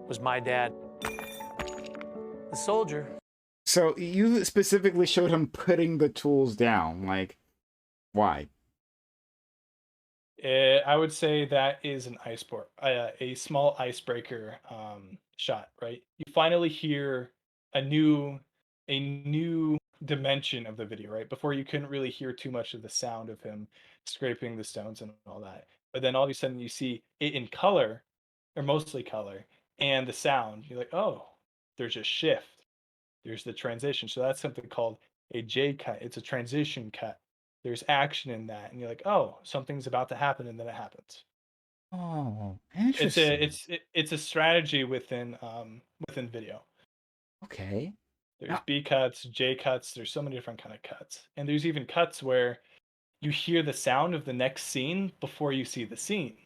was my dad. The soldier. So you specifically showed him putting the tools down. Like, why? I would say that is an a small icebreaker shot, right? You finally hear a new a new dimension of the video, right? Before you couldn't really hear too much of the sound of him scraping the stones and all that. But then all of a sudden you see it in color, or mostly color, and the sound. You're like, oh, there's a shift. There's the transition. So that's something called a J cut. It's a transition cut. There's action in that, and you're like, oh, something's about to happen, and then it happens. Oh, It's a interesting. it's a strategy within video. Okay. There's Now, B cuts, J cuts. There's so many different kind of cuts, and there's even cuts where you hear the sound of the next scene before you see the scene,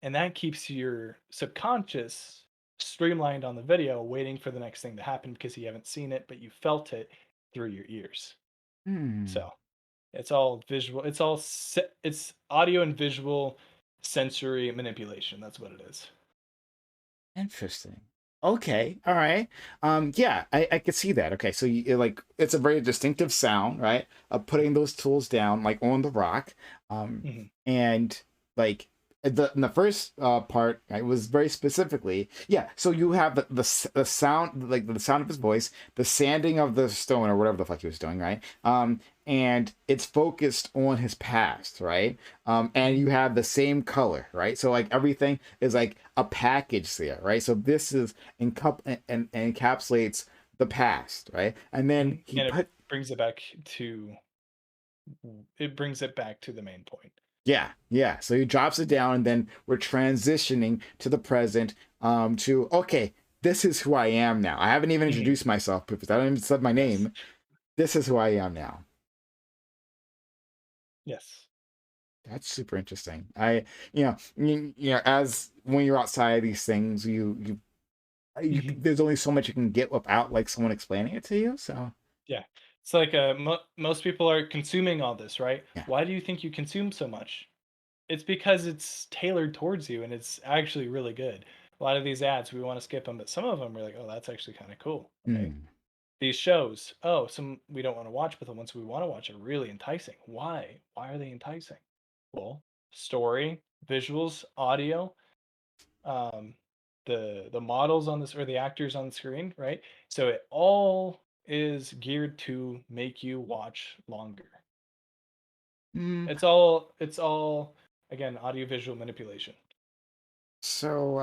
and that keeps your subconscious streamlined on the video, waiting for the next thing to happen because you haven't seen it, but you felt it through your ears. hmm. So it's all visual. It's audio and visual sensory manipulation. That's what it is. Interesting. Okay. All right. Yeah, I could see that. Okay. So like it's a very distinctive sound, right? Of putting those tools down like on the rock. Mhm. And like in the first part, right, was very specifically, yeah. So you have the sound, like the sound of his voice, the sanding of the stone or whatever the fuck he was doing, right? And it's focused on his past, right? And you have the same color, right? So like everything is like a package there, right? So this is and encapsulates the past, right? And then he And put brings it back to it brings it back to the main point. yeah, yeah. So he drops it down, and then we're transitioning to the present. To okay, this is who I am now. I haven't even Mhm. introduced myself because I don't even said my Yes. name. This is who I am now. Yes. That's super interesting. As when you're outside these things, Mhm. there's only so much you can get without like someone explaining it to you. So Yeah. It's like most people are consuming all this, right? yeah. Why do you think you consume so much? It's because it's tailored towards you and it's actually really good. A lot of these ads, we want to skip them, but some of them we're like, oh, that's actually kind of cool. Okay. Hmm. These shows, oh, some we don't want to watch, but the ones we want to watch are really enticing. Why? Why are they enticing? Well, story, visuals, audio, um, the models on this or the actors on the screen, right? So it all is geared to make you watch longer. Mm, It's all again audiovisual manipulation. so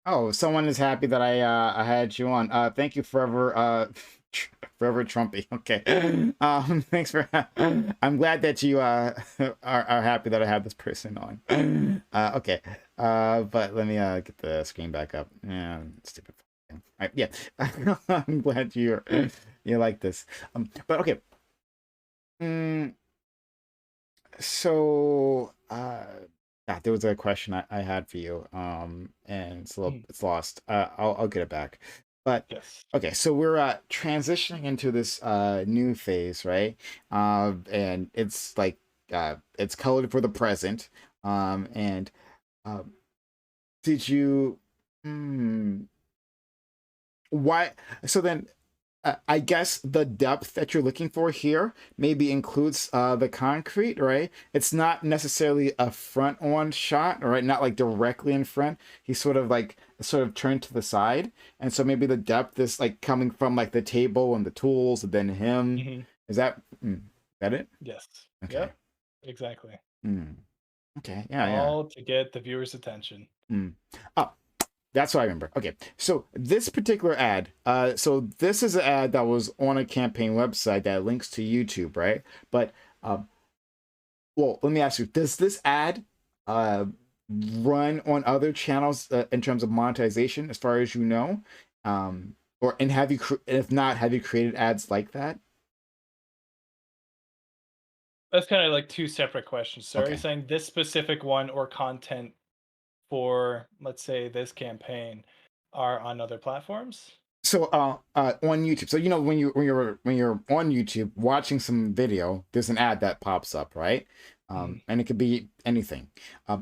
oh, someone is happy that I had you on. Thank you, forever forever Trumpy. Okay. Thanks for I'm glad that you are happy that I have this person on. Okay. But let me get the screen back up. Yeah, stupid thing. All right, yeah. I'm glad you like this. But okay. Mm, so yeah, there was a question I had for you. And Mhm. it's lost. I'll get it back. But Yes. okay, so we're transitioning into this new phase, right? And it's like it's colored for the present. And um did you hmm, why so then I guess the depth that you're looking for here maybe includes the concrete, right? It's not necessarily a front on shot, right? Not like directly in front. He's sort of turned to the side, and so maybe the depth is like coming from like the table and the tools, and then him. Hmm. Is that it? Yes. Okay. Yep. Exactly. Mm. Okay. Yeah. Yeah. All to get the viewer's attention. Mm. Oh, that's what I remember. Okay, so this particular ad, so this is an ad that was on a campaign website that links to YouTube, right? But, um, well, let me ask you: does this ad, uh, run on other channels in terms of monetization, as far as you know? Or and have you, if not, have you created ads like that? That's kind of like two separate questions. So are you Okay. saying this specific one or content for, let's say, this campaign are on other platforms? So on YouTube. So when you're on YouTube watching some video, there's an ad that pops up, right? Mhm. And it could be anything.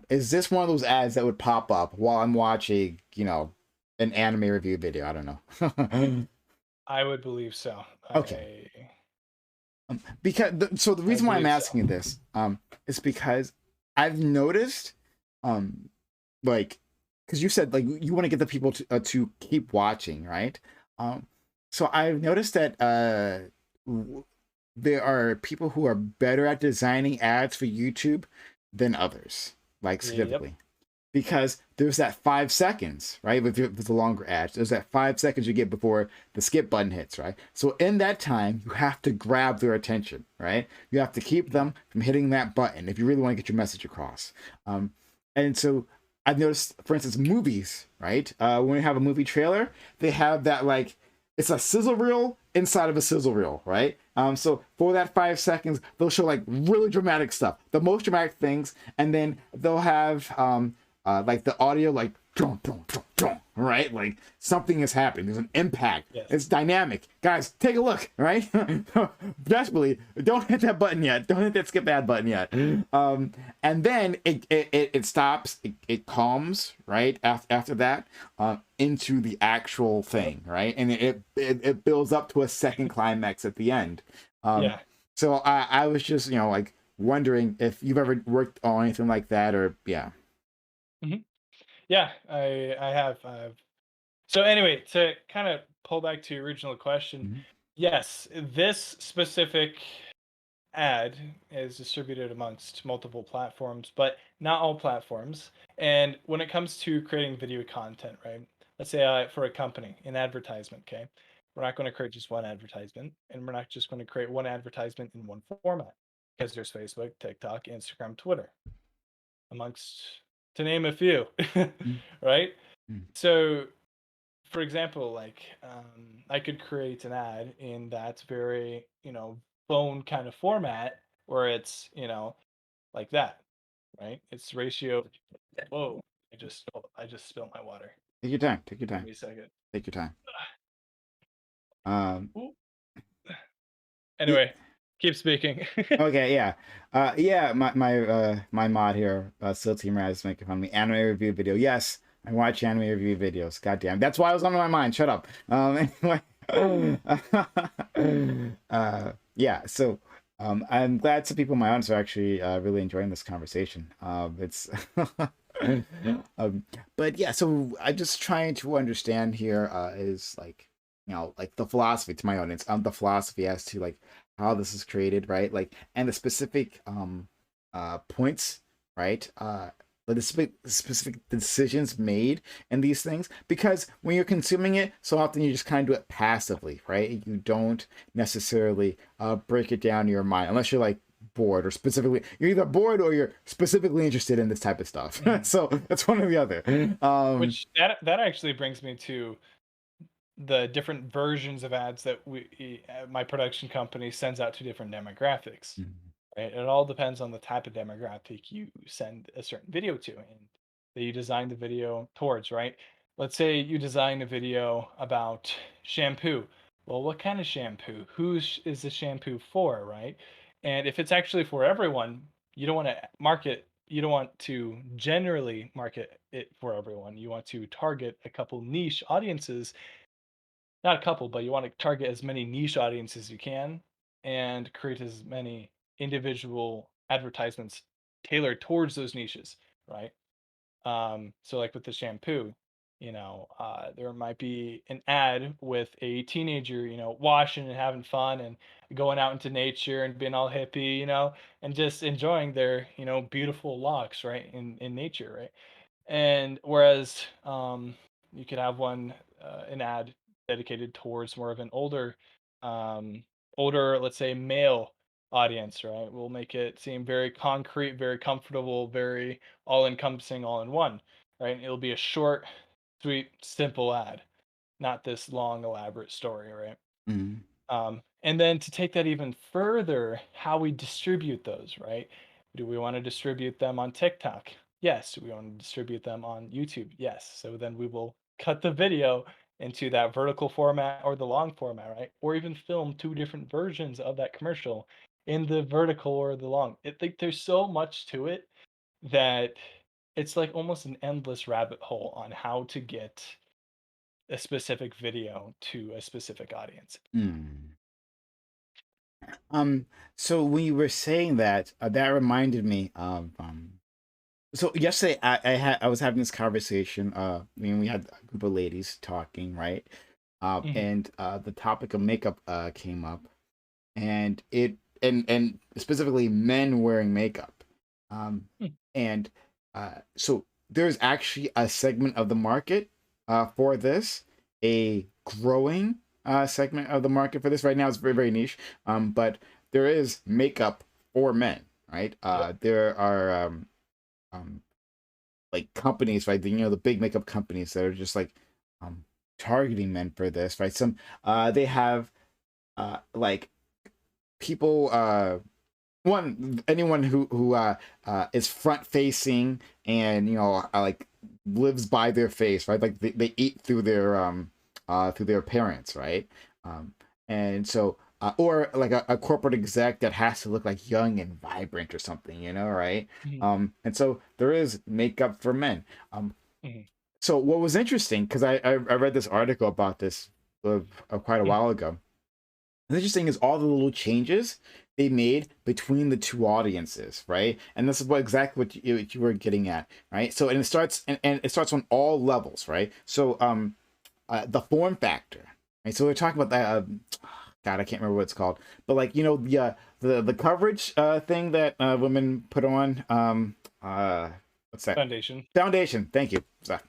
Is this one of those ads that would pop up while I'm watching, an anime review video? I don't know. I would believe so. Okay. I Because so the I reason why I'm believe so. asking you this is because I've noticed um like because you said like you want to get the people to keep watching, right? um so I've noticed that there are people who are better at designing ads for YouTube than others, like Yep. significantly. because there's that 5 seconds, right? With the longer ads, there's that 5 seconds you get before the skip button hits, right? So in that time, you have to grab their attention, right? You have to keep them from hitting that button if you really want to get your message across. And so I've noticed, for instance, movies, right? When you have a movie trailer, they have that like it's a sizzle reel inside of a sizzle reel, right? So for that 5 seconds, they'll show like really dramatic stuff, the most dramatic things, and then they'll have like the audio, like dum, dum, dum, dum, right? Like something is happening. There's an impact. Yes. It's dynamic. Guys, take a look, right? Desperately, don't hit that button yet. Don't hit that skip ad button yet. And then it stops. It calms, right? After that, into the actual thing, right? And it builds up to a second climax at the end. Yeah. So I was just, like wondering if you've ever worked on anything like that, or yeah. Mm-hmm. Yeah, I have. So anyway, to kind of pull back to your original question, yes, this specific ad is distributed amongst multiple platforms, but not all platforms. And when it comes to creating video content, right? Let's say for a company, an advertisement, okay? We're not going to create just one advertisement, and we're not just going to create one advertisement in one format, because there's Facebook, TikTok, Instagram, Twitter, amongst to name a few, right? So, for example, like I could create an ad in that very, phone kind of format where it's, like that, right? It's ratio. Whoa! I just spilled my water. Take your time. Take your time. Give me a second. Take your time. Ooh. Anyway, keep speaking. Okay, yeah. Yeah, my mod here, Still Team Raz, making fun of me. Anime review video. Yes, I watch anime review videos. Goddamn. That's why it was on my mind. Shut up. Anyway. Yeah, so I'm glad some people in my audience are actually really enjoying this conversation. It's but yeah, so I'm just trying to understand here is like like the philosophy to my audience, the philosophy as to like how this is created, right? Like, and the specific points, right? The specific decisions made in these things, because when you're consuming it, so often you just kind of do it passively, right? You don't necessarily break it down in your mind unless you're like bored, or specifically you're either bored or you're specifically interested in this type of stuff. So that's one or the other. Which that actually brings me to the different versions of ads that my production company sends out to different demographics. Right? It all depends on the type of demographic you send a certain video to and that you design the video towards, right? Let's say you design a video about shampoo. Well, what kind of shampoo? Is the shampoo for, right? And if it's actually for everyone, you don't want to you don't want to generally market it for everyone. You want to target a couple niche audiences, not a couple, but you want to target as many niche audiences as you can and create as many individual advertisements tailored towards those niches, right? So like with the shampoo, there might be an ad with a teenager, washing and having fun and going out into nature and being all hippie, and just enjoying their, beautiful locks, right, in nature, right? And whereas you could have an ad dedicated towards more of an older, let's say, male audience, right? We'll make it seem very concrete, very comfortable, very all-encompassing, all in one, right? And it'll be a short, sweet, simple ad, not this long, elaborate story, right? And then to take that even further, how we distribute those, right? Do we want to distribute them on TikTok? Yes. Do we want to distribute them on YouTube? Yes. So then we will cut the video into that vertical format or the long format, right? Or even film two different versions of that commercial in the vertical or the long. There's so much to it that it's like almost an endless rabbit hole on how to get a specific video to a specific audience. So when you were saying that, that reminded me of so yesterday I was having this conversation. We had a group of ladies talking, right? And the topic of makeup came up, and and specifically men wearing makeup. And so there's actually a segment of the market for this, a growing segment of the market for this. Right now, it's very, very niche. But there is makeup for men, right? Yep. There are um, like companies, right? The big makeup companies that are just like um, targeting men for this, right? Some they have like people one anyone who is front facing and like lives by their face, right? Like they eat through their appearance, right? um and so or like a corporate exec that has to look like young and vibrant or something, right? Mhm. And so there is makeup for men. um Mhm. so what was interesting, because I read this article about this quite a Mhm. while ago. What's interesting is all the little changes they made between the two audiences, right? And this is exactly what you were getting at, right? So and it starts on all levels, right? So the form factor, right? So we're talking about that. God, I can't remember what it's called, but like the coverage thing that women put on. What's that? Foundation. Foundation. Thank you. So,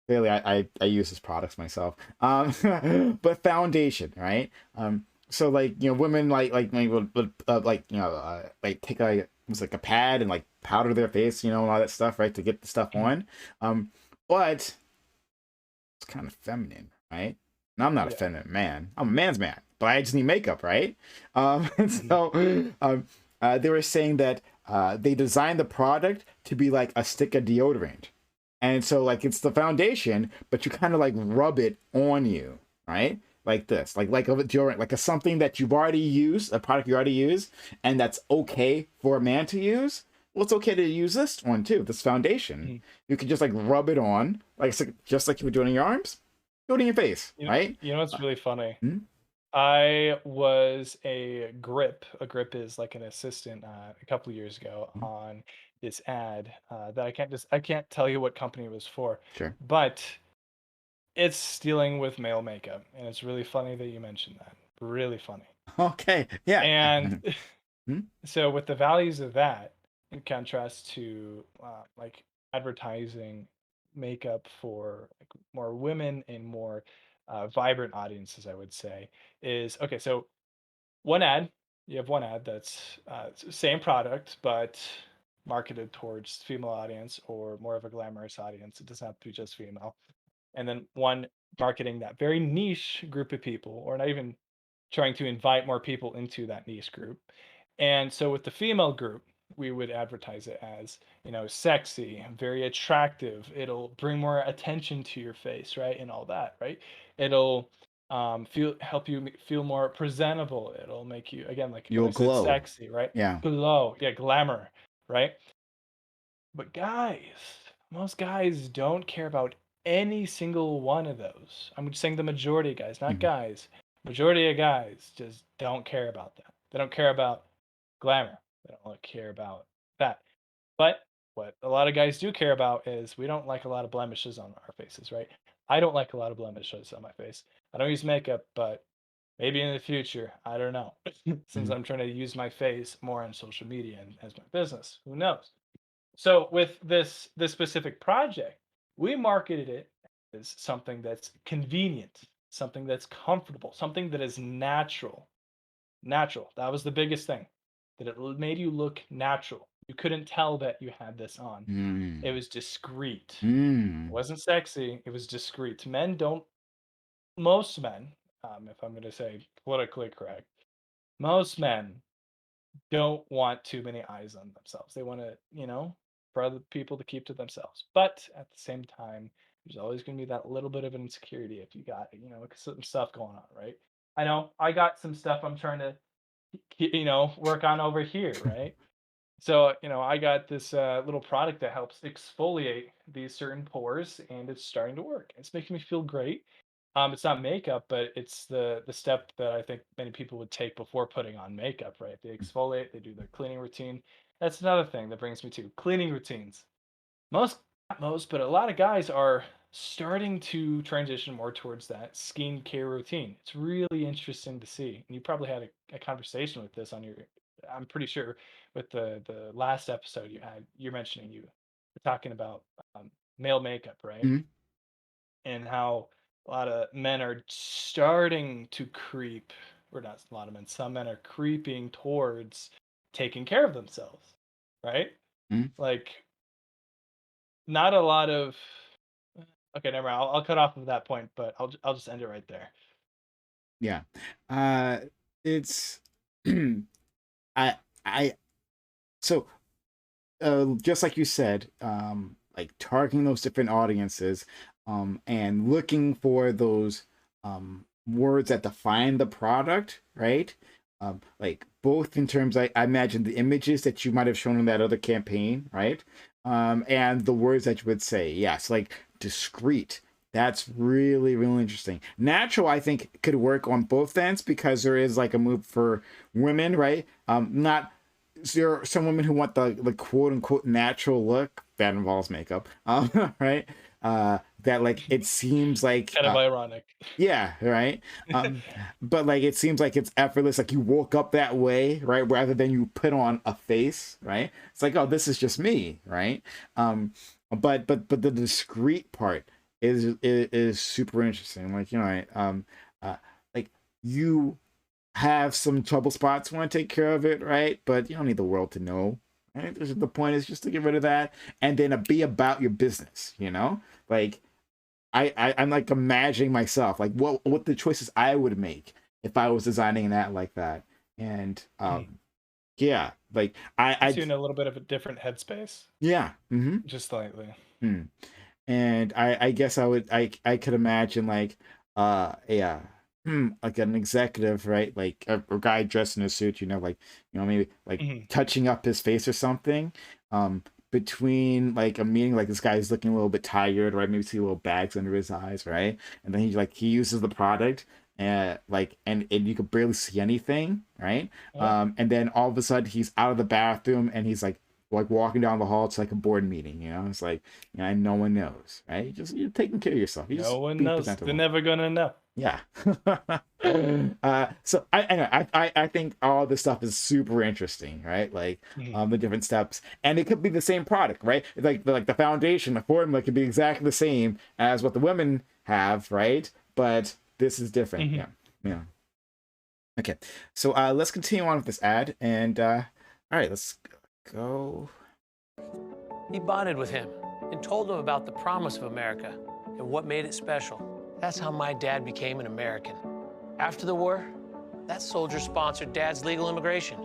clearly, I use his products myself. But foundation, right? So like women like maybe would like like take a it was like a pad and like powder their face, and all that stuff, right, to get the stuff Mhm. on. But it's kind of feminine, right? And I'm not a Yeah. feminine man. I'm a man's man, but I just need makeup, right? And Mhm. so they were saying that they designed the product to be like a stick of deodorant. And so like it's the foundation, but you kind of like rub it on you, right? Like this, like a deodorant, like a something that you've already used, a product you already use, and that's okay for a man to use. Well, it's okay to use this one too, this foundation. Mhm. You can just like rub it on, like just like you were doing in your arms, do it in your face, You know, right? you know what's really funny? Hmm? I was a grip. A grip is like an assistant a couple of years ago Hmm? on this ad that I can't tell you what company it was for, Sure. but it's dealing with male makeup, and it's really funny that you mentioned that. Really funny. Okay. Yeah. And Hmm? so with the values of that, in contrast to like advertising makeup for like more women and more vibrant audiences, I would say, is okay. So one ad, you have one ad that's same product but marketed towards female audience or more of a glamorous audience. It doesn't have to be just female. And then one marketing that very niche group of people, or not even trying to invite more people into that niche group. And so with the female group, we would advertise it as, sexy, very attractive. It'll bring more attention to your face, right? And all that, right? It'll help you feel more presentable. It'll make you, again, like when You'll I said glow. sexy, right? Yeah. Glow, yeah, glamour, right? But guys, most guys don't care about any single one of those. I'm just saying the majority of guys, not Hmm. guys. Majority of guys just don't care about that. They don't care about glamour. They don't really care about that. But what a lot of guys do care about is we don't like a lot of blemishes on our faces, right? I don't like a lot of blemishes on my face. I don't use makeup, but maybe in the future, I don't know. Since Hmm. I'm trying to use my face more on social media and as my business, who knows? So with this specific project, we marketed it as something that's convenient, something that's comfortable, something that is natural. Natural. That was the biggest thing. That it made you look natural. You couldn't tell that you had this on. It Mm. was discreet. It Mm. wasn't sexy. It was discreet. Men don't. Most men, if I'm going to say politically correct, most men don't want too many eyes on themselves. They want to, for other people to keep to themselves. But at the same time, there's always going to be that little bit of an insecurity if you got, some stuff going on, right? I know I got some stuff I'm trying to, work on over here, right? So, I got this little product that helps exfoliate these certain pores, and it's starting to work. It's making me feel great. It's not makeup, but it's the step that I think many people would take before putting on makeup, right? They exfoliate, they do their cleaning routine. That's another thing that brings me to cleaning routines. Most, not most, but a lot of guys are starting to transition more towards that skincare routine. It's really interesting to see. And you probably had a conversation with this on your, I'm pretty sure, with the last episode you had. You're mentioning you were talking about male makeup, right? Mhm. And how a lot of men are starting to creep, or not a lot of men, some men are creeping towards taking care of themselves, right? Mhm. Like, not a lot of. Okay, never mind. I'll cut off of that point, but I'll just end it right there. Yeah. Uh, it's I I so just like you said, like targeting those different audiences, and looking for those words that define the product, right? Like both in terms, I imagine the images that you might have shown in that other campaign, right? And the words that you would say, yes, like discreet. That's really, really interesting. Natural, I think, could work on both ends because there is like a move for women, right? Not there are some women who want the quote unquote natural look that involves makeup, right? That like it seems like Kind of ironic. yeah, right. Um, but like it seems like it's effortless, like you woke up that way, right? Rather than you put on a face, right? It's like, oh, this is just me, right? Um, but the discreet part is super interesting. Like, you know, uh, like you have some trouble spots, want to take care of it, right? But you don't need the world to know. Right? The point is just to get rid of that and then be about your business, you know? Like I'm like imagining myself, like what the choices I would make if I was designing an ad like that. And Mhm. yeah, like Puts I you in a little bit of a different headspace, yeah. Mm-hmm. just slightly. Hmm. And I guess I could imagine like yeah, like an executive, right, like a guy dressed in a suit, you know, like, you know, maybe like Mhm. touching up his face or something, between like a meeting, like this guy's looking a little bit tired, right, maybe see little bags under his eyes, right, and then he uses the product and like and you could barely see anything, right, Yeah. and then all of a sudden he's out of the bathroom and he's like walking down the hall to like a board meeting, you know, it's like, you know, and no one knows, right? You're taking care of yourself. You No just one be knows. They're presentable. never gonna know. Yeah. So I think all this stuff is super interesting, right? Like Mhm. the different steps, and it could be the same product, right? Like the foundation, the formula could be exactly the same as what the women have, right? But this is different. Mhm. Yeah. Yeah. Okay. So let's continue on with this ad, and all right, let's go. He bonded with him and told him about the promise of America and what made it special. That's how my dad became an American. After the war, that soldier sponsored Dad's legal immigration.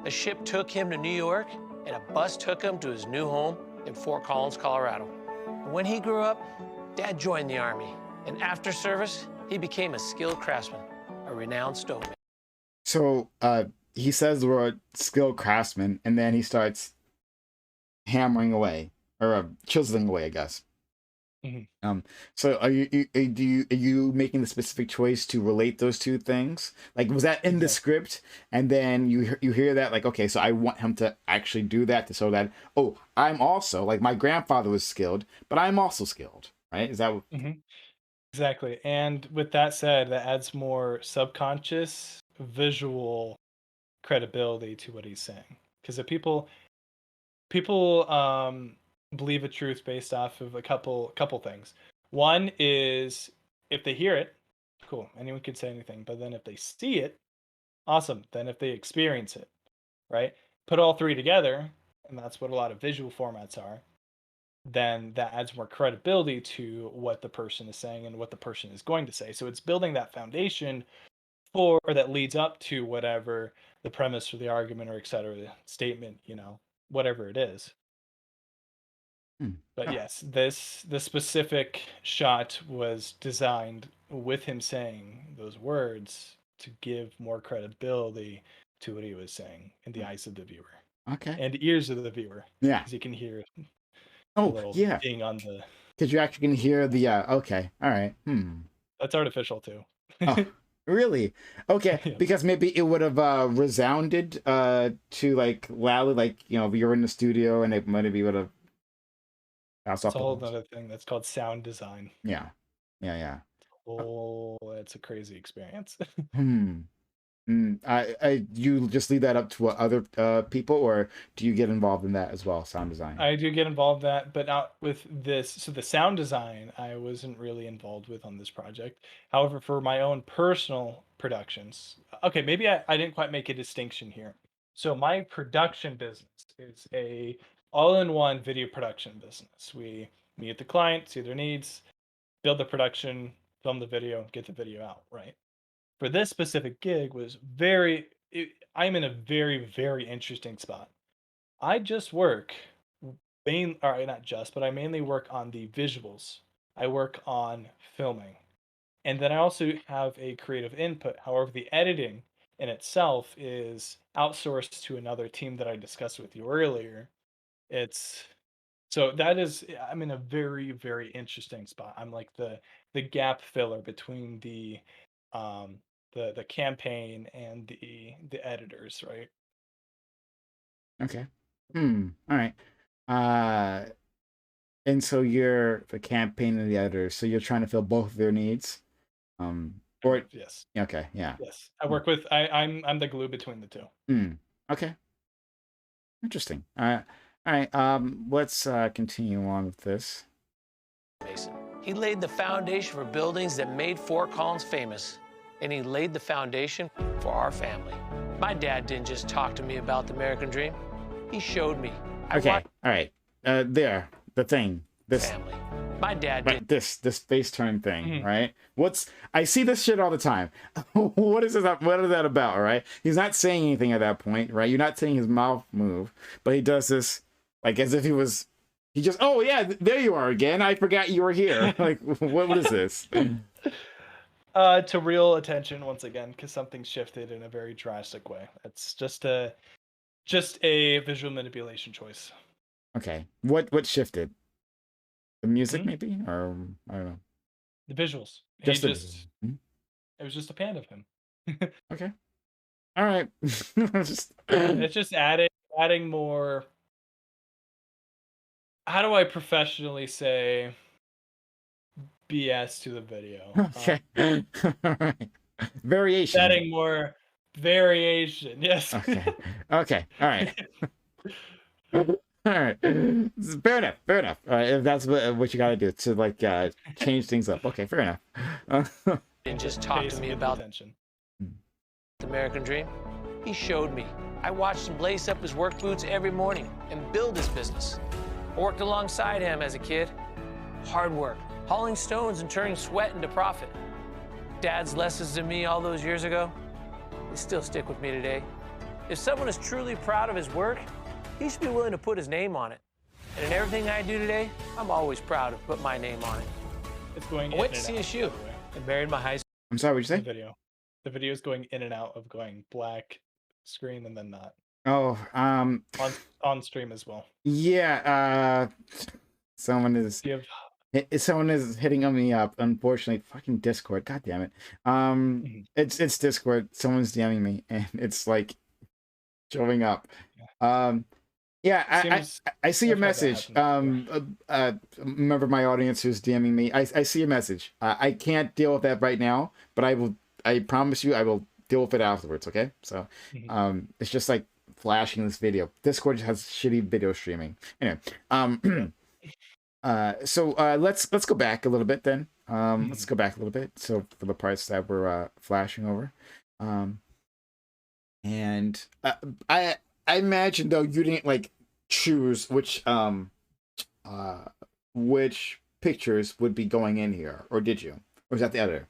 A ship took him to New York, and a bus took him to his new home in Fort Collins, Colorado. And when he grew up, Dad joined the Army, and after service, he became a skilled craftsman, a renowned stoneman. So he says the word skilled craftsman, and then he starts hammering away or chiseling away, I guess. Mhm. So are you making the specific choice to relate those two things? Like, was that in the Exactly. script, and then you hear that, like, okay, so I want him to actually do that to show that, oh, I'm also like my grandfather was skilled, but I'm also skilled, right? Is that Mhm. Exactly. And with that said, that adds more subconscious visual credibility to what he's saying. Because if people believe a truth based off of a couple things. One is if they hear it, cool, anyone could say anything. But then if they see it, awesome. Then if they experience it, right? Put all three together, and that's what a lot of visual formats are, then that adds more credibility to what the person is saying and what the person is going to say. So it's building that foundation for or that leads up to whatever the premise or the argument or et cetera, the statement, whatever it is. hmm. But Ah, yes, this specific shot was designed with him saying those words to give more credibility to what he was saying in the eyes of the viewer okay, and ears of the viewer, yeah. because you can hear the Oh little yeah, ding on the. because you actually can hear the okay, all right, hmm. That's artificial too. Oh, really? Okay, Yep. because maybe it would have resounded to like loudly, like, you know, if you're in the studio and it might have would have bounced It's off a the whole walls. other thing that's called sound design. Yeah, yeah, yeah. Oh, it's a crazy experience. Hmm. You just leave that up to other people, or do you get involved in that as well, sound design? I do get involved in that, but not with this. So the sound design, I wasn't really involved with on this project. However, for my own personal productions, okay, maybe I didn't quite make a distinction here. So my production business is a all-in-one video production business. We meet the client, see their needs, build the production, film the video, get the video out, right? For this specific gig was I'm in a very, very interesting spot. I just work all right, not just, but I mainly work on the visuals. I work on filming. And then I also have a creative input. However, the editing in itself is outsourced to another team that I discussed with you earlier. It's so that is I'm in a very, very interesting spot. I'm like the gap filler between um the campaign and the editors, right? Okay. All right. Uh, and so you're the campaign and the editor, so you're trying to fill both of their needs. Or Yes. okay, yeah. Yes. I work with I'm the glue between the two. Okay. Interesting. All right. Let's continue on with this. Mason. He laid the foundation for buildings that made Fort Collins famous, and he laid the foundation for our family. My dad didn't just talk to me about the American dream. He showed me. Okay. All right. There. The thing. This. Family. My dad Right, did. this face turn thing, right? I see this shit all the time. What is that about, right? He's not saying anything at that point, right? You're not seeing his mouth move, but he does this like as if he just, oh yeah, there you are again. I forgot you were here. Like, what is this? To real attention once again, because something shifted in a very drastic way. It's just a visual manipulation choice. Okay. What shifted? The music maybe? Or I don't know. The visuals. Just It was just a pan of him. Okay. All right. It's just adding more. How do I professionally say BS to the video? Okay. All right. Variation. Adding more variation. Yes. Okay. Okay. All right. All right. Fair enough. Fair enough. If that's what you got to do to like change things up. Okay. Fair enough. Didn't just talk to me about attention. The American dream. He showed me. I watched him lace up his work boots every morning and build his business. I worked alongside him as a kid. Hard work, hauling stones and turning sweat into profit. Dad's lessons to me all those years ago, they still stick with me today. If someone is truly proud of his work, he should be willing to put his name on it. And in everything I do today, I'm always proud to put my name on it. It's going. I went to CSU and married my high school. I'm sorry, what'd you say? The video is going in and out of going black screen and then not. Oh, on stream as well. Yeah, someone is hitting on me up. Unfortunately, fucking Discord. God damn it. It's Discord. Someone's DMing me, and it's like showing up. Yeah, I see your message. Remember my audience who's DMing me. I see your message. I can't deal with that right now, but I will. I promise you, I will deal with it afterwards. Okay, so it's just like flashing this video. Discord just has shitty video streaming. Anyway, so let's go back a little bit then. Let's go back a little bit. So for the parts that we're flashing over, and I imagine though you didn't like choose which pictures would be going in here, or did you? Or was that the editor?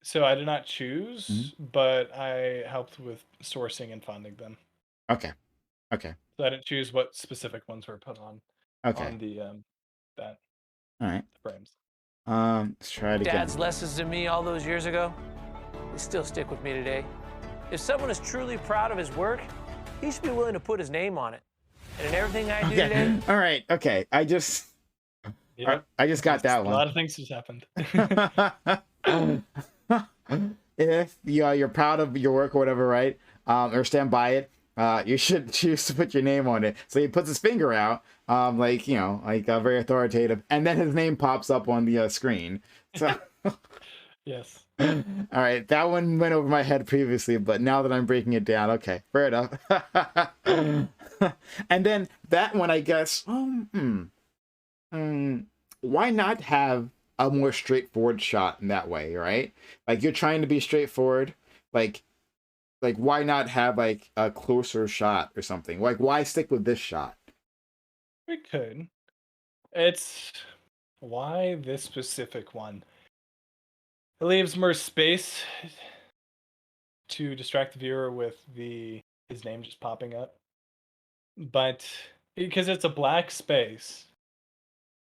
So I did not choose, but I helped with sourcing and funding them. Okay. Okay. So I didn't choose what specific ones were put on. Okay. On the that. All right. The frames. Let's try it again. Dad's lessons to me all those years ago, they still stick with me today. If someone is truly proud of his work, he should be willing to put his name on it. And in everything I do today. All right. Okay. I just got that one. A lot of things just happened. If you're proud of your work or whatever, right? Or stand by it, you should choose to put your name on it. So he puts his finger out, like very authoritative, and then his name pops up on the screen. So Yes. All right, that one went over my head previously, but now that I'm breaking it down, okay, fair enough. And then that one, I guess, why not have a more straightforward shot in that way, right? Like you're trying to be straightforward, like why not have like a closer shot or something? Like why stick with this shot? We could. It's why this specific one? It leaves more space to distract the viewer with his name just popping up. But because it's a black space,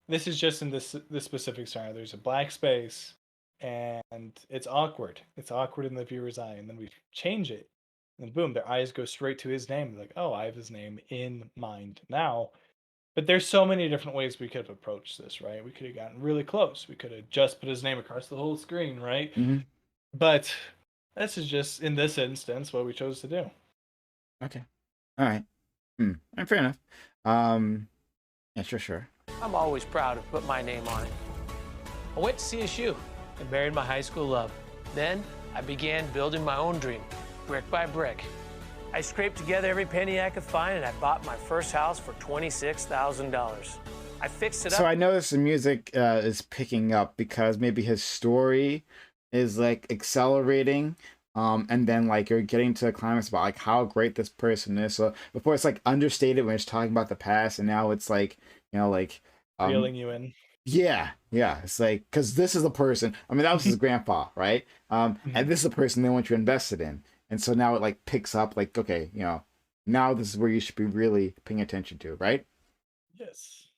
this is just in this specific scenario. There's a black space, and it's awkward. It's awkward in the viewer's eye, and then we change it, and boom, their eyes go straight to his name. Like, oh, I have his name in mind now. But there's so many different ways we could have approached this, right? We could have gotten really close. We could have just put his name across the whole screen, right? Mm-hmm. But this is just in this instance what we chose to do. Okay, all right, fair enough. Yeah, sure. I'm always proud to put my name on it. I went to CSU and married my high school love. Then I began building my own dream, brick by brick. I scraped together every penny I could find, and I bought my first house for $26,000. I fixed it up. So I noticed the music is picking up because maybe his story is like accelerating, and then like you're getting to a climax about like how great this person is. So before it's like understated when it's talking about the past, and now it's like like Reeling you in. Yeah, it's like because this is the person. I mean, that was his grandpa, right? And this is the person they want you invested in. And so now it like picks up like, okay, now this is where you should be really paying attention to, right? Yes.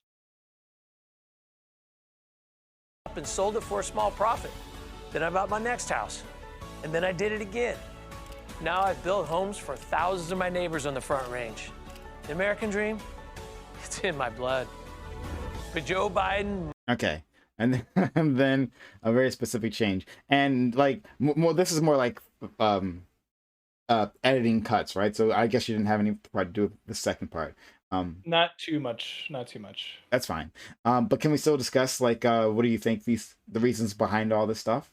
And sold it for a small profit. Then I bought my next house. And then I did it again. Now I've built homes for thousands of my neighbors on the Front Range. The American dream, it's in my blood. But Joe Biden. Okay. And then a very specific change. And like more this is more like editing cuts, right? So I guess you didn't have any part to do with the second part. Not too much. That's fine. But can we still discuss like what do you think the reasons behind all this stuff?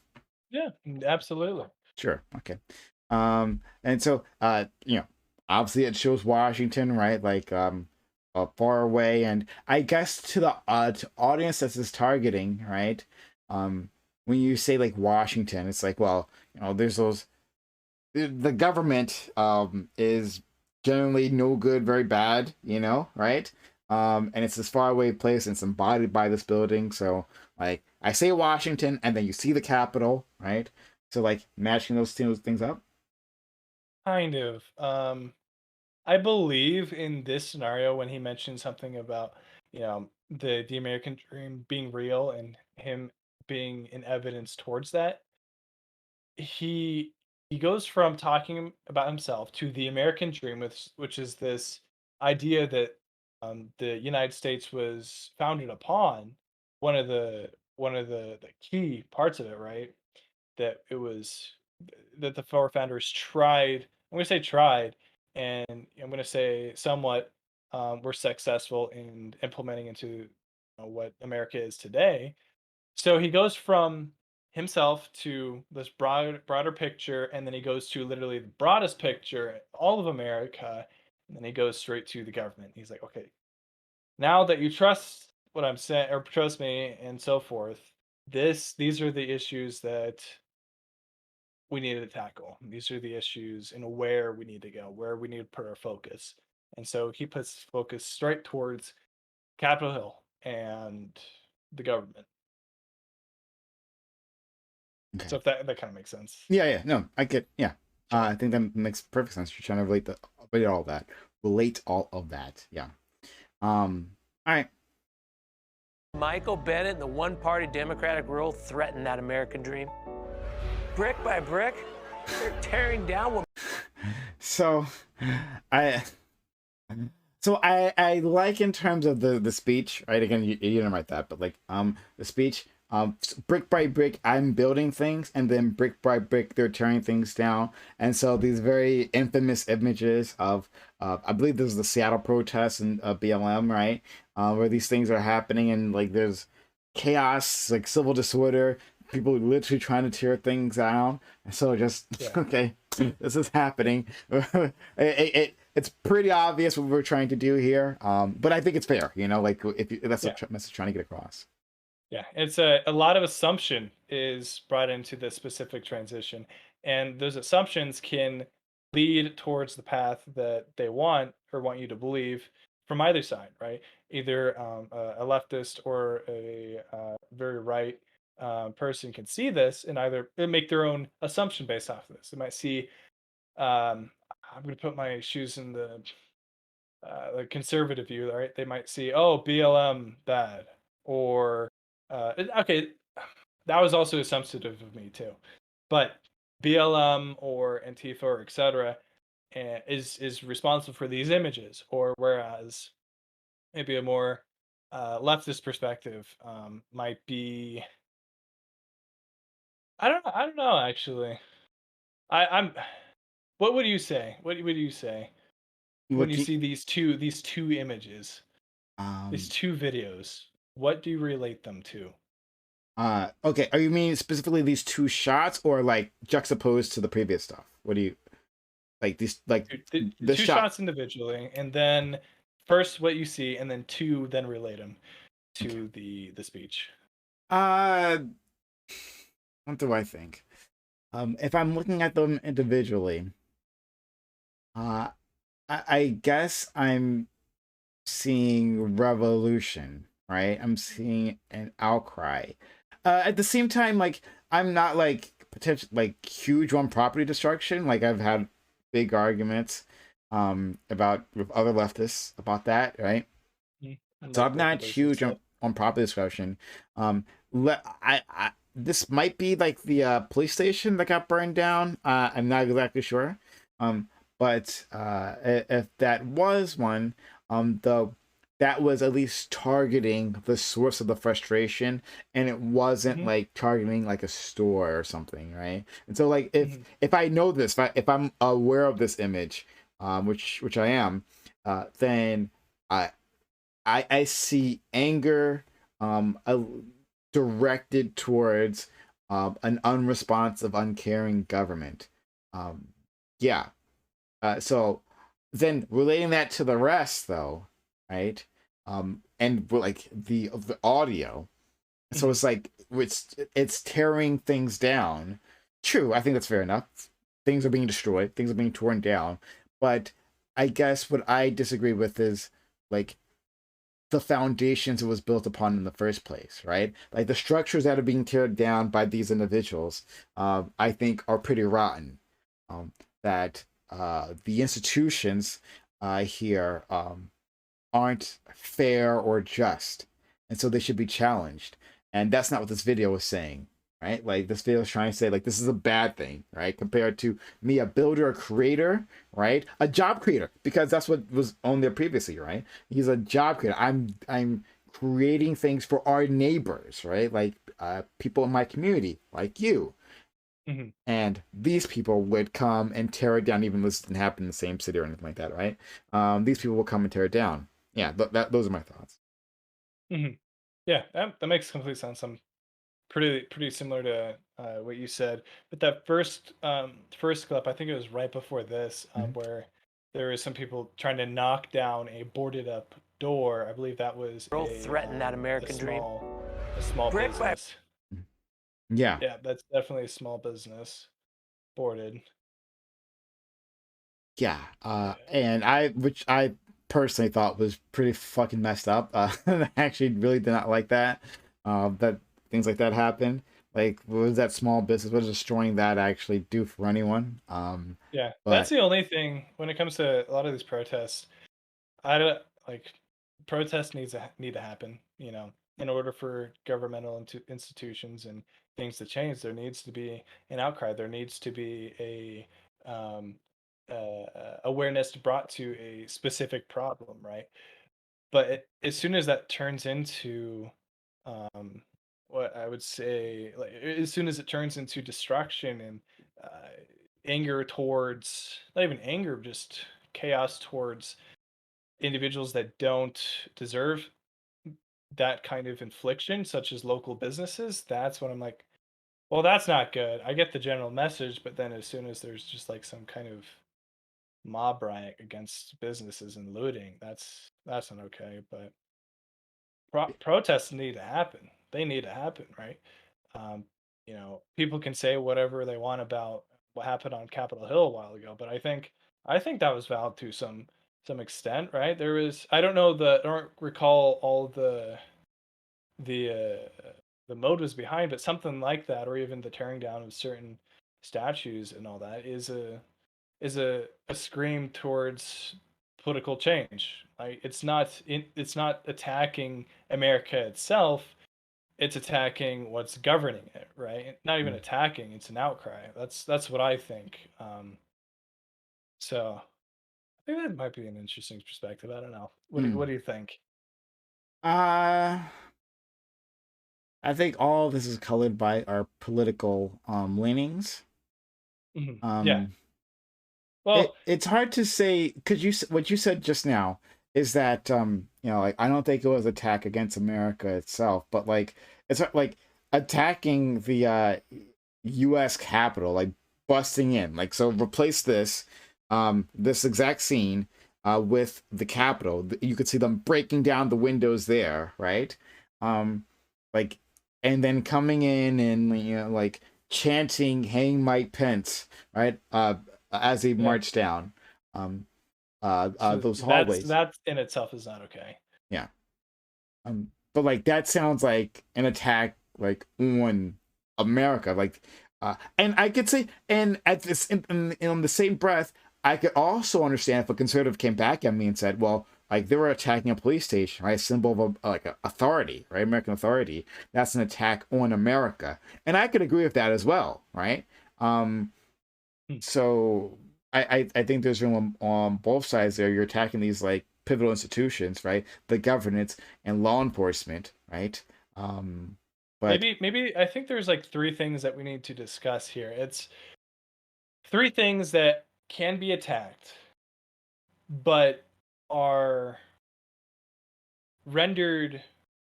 Yeah, absolutely. Sure. Okay. And so obviously it shows Washington, right? Like far away, and I guess to the to audience that is targeting, right? When you say like Washington, it's like, well, there's those the government is generally no good, very bad, right? And it's this far away place, and it's embodied by this building. So like I say Washington, and then you see the Capitol, right? So like matching those two things up. Kind of. I believe in this scenario when he mentioned something about the American dream being real and him being in evidence towards that. He goes from talking about himself to the American dream, which is this idea that the United States was founded upon. One of the key parts of it, right? That it was that the four founders tried. I'm going to say tried, and I'm going to say somewhat were successful in implementing into what America is today. So he goes from himself to this broader picture, and then he goes to literally the broadest picture, all of America, and then he goes straight to the government. He's like, okay, now that you trust what I'm saying or trust me and so forth, these are the issues that we need to tackle. These are the issues and where we need to go, where we need to put our focus. And so he puts focus straight towards Capitol Hill and the government. Okay. So if that kind of makes sense. Yeah. No, I get. Yeah, I think that makes perfect sense. You're trying to relate all of that. Yeah. All right. Michael Bennett and the one-party Democratic rule threaten that American dream. Brick by brick, they're tearing down what. So, I like in terms of the speech, right? Again, you didn't write that, but like the speech, brick by brick, I'm building things, and then brick by brick, they're tearing things down. And so these very infamous images of I believe this is the Seattle protests and BLM, right? Where these things are happening, and like there's chaos, like civil disorder, people literally trying to tear things down. And so just Yeah. okay, this is happening. It's pretty obvious what we're trying to do here. But I think it's fair, like if that's the Yeah. message trying to get across. Yeah, it's a lot of assumption is brought into the specific transition, and those assumptions can lead towards the path that they want or want you to believe from either side, right? Either a leftist or a very right person can see this and either make their own assumption based off of this. They might see, I'm going to put my shoes in the conservative view, right? They might see, oh, BLM bad, or okay, that was also assumptive of me too. But BLM or Antifa or etc. Is responsible for these images, or whereas maybe a more leftist perspective might be, I don't know actually. I'm. What would you say? What would you say when What you the see these two images, these um two videos? What do you relate them to? okay, are you meaning specifically these two shots or like juxtaposed to the previous stuff? What do you like these like The the two shot? shots individually, and then first what you see, and then two, then relate them Okay. to the speech. Uh what do I think? If I'm looking at them individually, uh I guess I'm seeing revolution, right? I'm seeing an outcry. At the same time, like I'm not like potential like huge on property destruction. Like I've had big arguments about with other leftists about that, right? And So like I'm local not huge business. on property destruction. I this might be like the police station that got burned down. I'm not exactly sure. Um, but if that was one, though, that was at least targeting the source of the frustration, and it wasn't Hmm. like targeting like a store or something, right? And so like Hmm. if I know this, if I'm aware of this image, which I am, then I I see anger directed towards an unresponsive, uncaring government. Um, yeah. So then relating that to the rest, though, right? And like the audio, so Hmm. it's like it's tearing things down. True, I think that's fair enough. Things are being destroyed, things are being torn down, but I guess what I disagree with is like the foundations it was built upon in the first place, right? Like the structures that are being teared down by these individuals, I think are pretty rotten. Um, that the institutions here aren't fair or just, and so they should be challenged. And that's not what this video is saying, right? Like this video is trying to say like this is a bad thing, right? Compared to me, a builder, a creator, right? A job creator, because that's what was on there previously, right? He's a job creator. I'm creating things for our neighbors, right? Like people in my community, like you. Hmm. And these people would come and tear it down, even though this didn't happen in the same city or anything like that, right? These people will come and tear it down. Yeah, those are my thoughts. Hmm. Yeah, that makes complete sense. I'm pretty similar to what you said. But that first clip, I think it was right before this, Mhm. where there was some people trying to knock down a boarded up door. I believe that was World threaten that a American dream. small Brick by business. Yeah, Yeah, that's definitely a small business boarded. yeah. Yeah. And which I personally thought was pretty fucking messed up. I actually really did not like that. That things like that happen. Like, what was that small business? What does destroying that actually do for anyone? Yeah, that's But the only thing when it comes to a lot of these protests. I don't like protests need to happen. In order for governmental institutions and things to change, there needs to be an outcry. There needs to be awareness brought to a specific problem, right? But as soon as that turns into um, what I would say, like as soon as it turns into destruction and uh, anger towards, not even anger, just chaos towards individuals that don't deserve that kind of infliction, such as local businesses, that's when I'm like, Well, that's not good. I get the general message, but then as soon as there's just like some kind of mob riot against businesses and looting, that's not okay. But protests need to happen. They need to happen, right? Um, people can say whatever they want about what happened on Capitol Hill a while ago, but I think that was valid to some extent, right? There was I don't recall all the the motives behind, but something like that, or even the tearing down of certain statues and all that is a scream towards political change. Like it's not attacking America itself. It's attacking what's governing it, right? Not even attacking. It's an outcry. That's what I think. So I think that might be an interesting perspective. I don't know. What Mm. do you think? Uh, I think all of this is colored by our political leanings. Yeah. Um, Well. it's hard to say because what you said just now is that like I don't think it was attack against America itself, but like it's like attacking the U.S. Capitol, like busting in, like so replace this exact scene with the Capitol. You could see them breaking down the windows there, right? Um, like and then coming in and like chanting "Hang Mike Pence," right? As they Yeah. march down um, So those that's hallways. that in itself is not okay. Yeah. But like that sounds like an attack like on America. Like, and I could say, and at this in the same breath, I could also understand if a conservative came back at me and said, well, like they were attacking a police station, right? A symbol of like a authority, right? American authority. That's an attack on America, and I could agree with that as well, right? Um, Hmm. so I think there's room on both sides there. You're attacking these like pivotal institutions, right? The governance and law enforcement, right? Um, but Maybe I think there's like three things that we need to discuss here. It's three things that can be attacked, but are rendered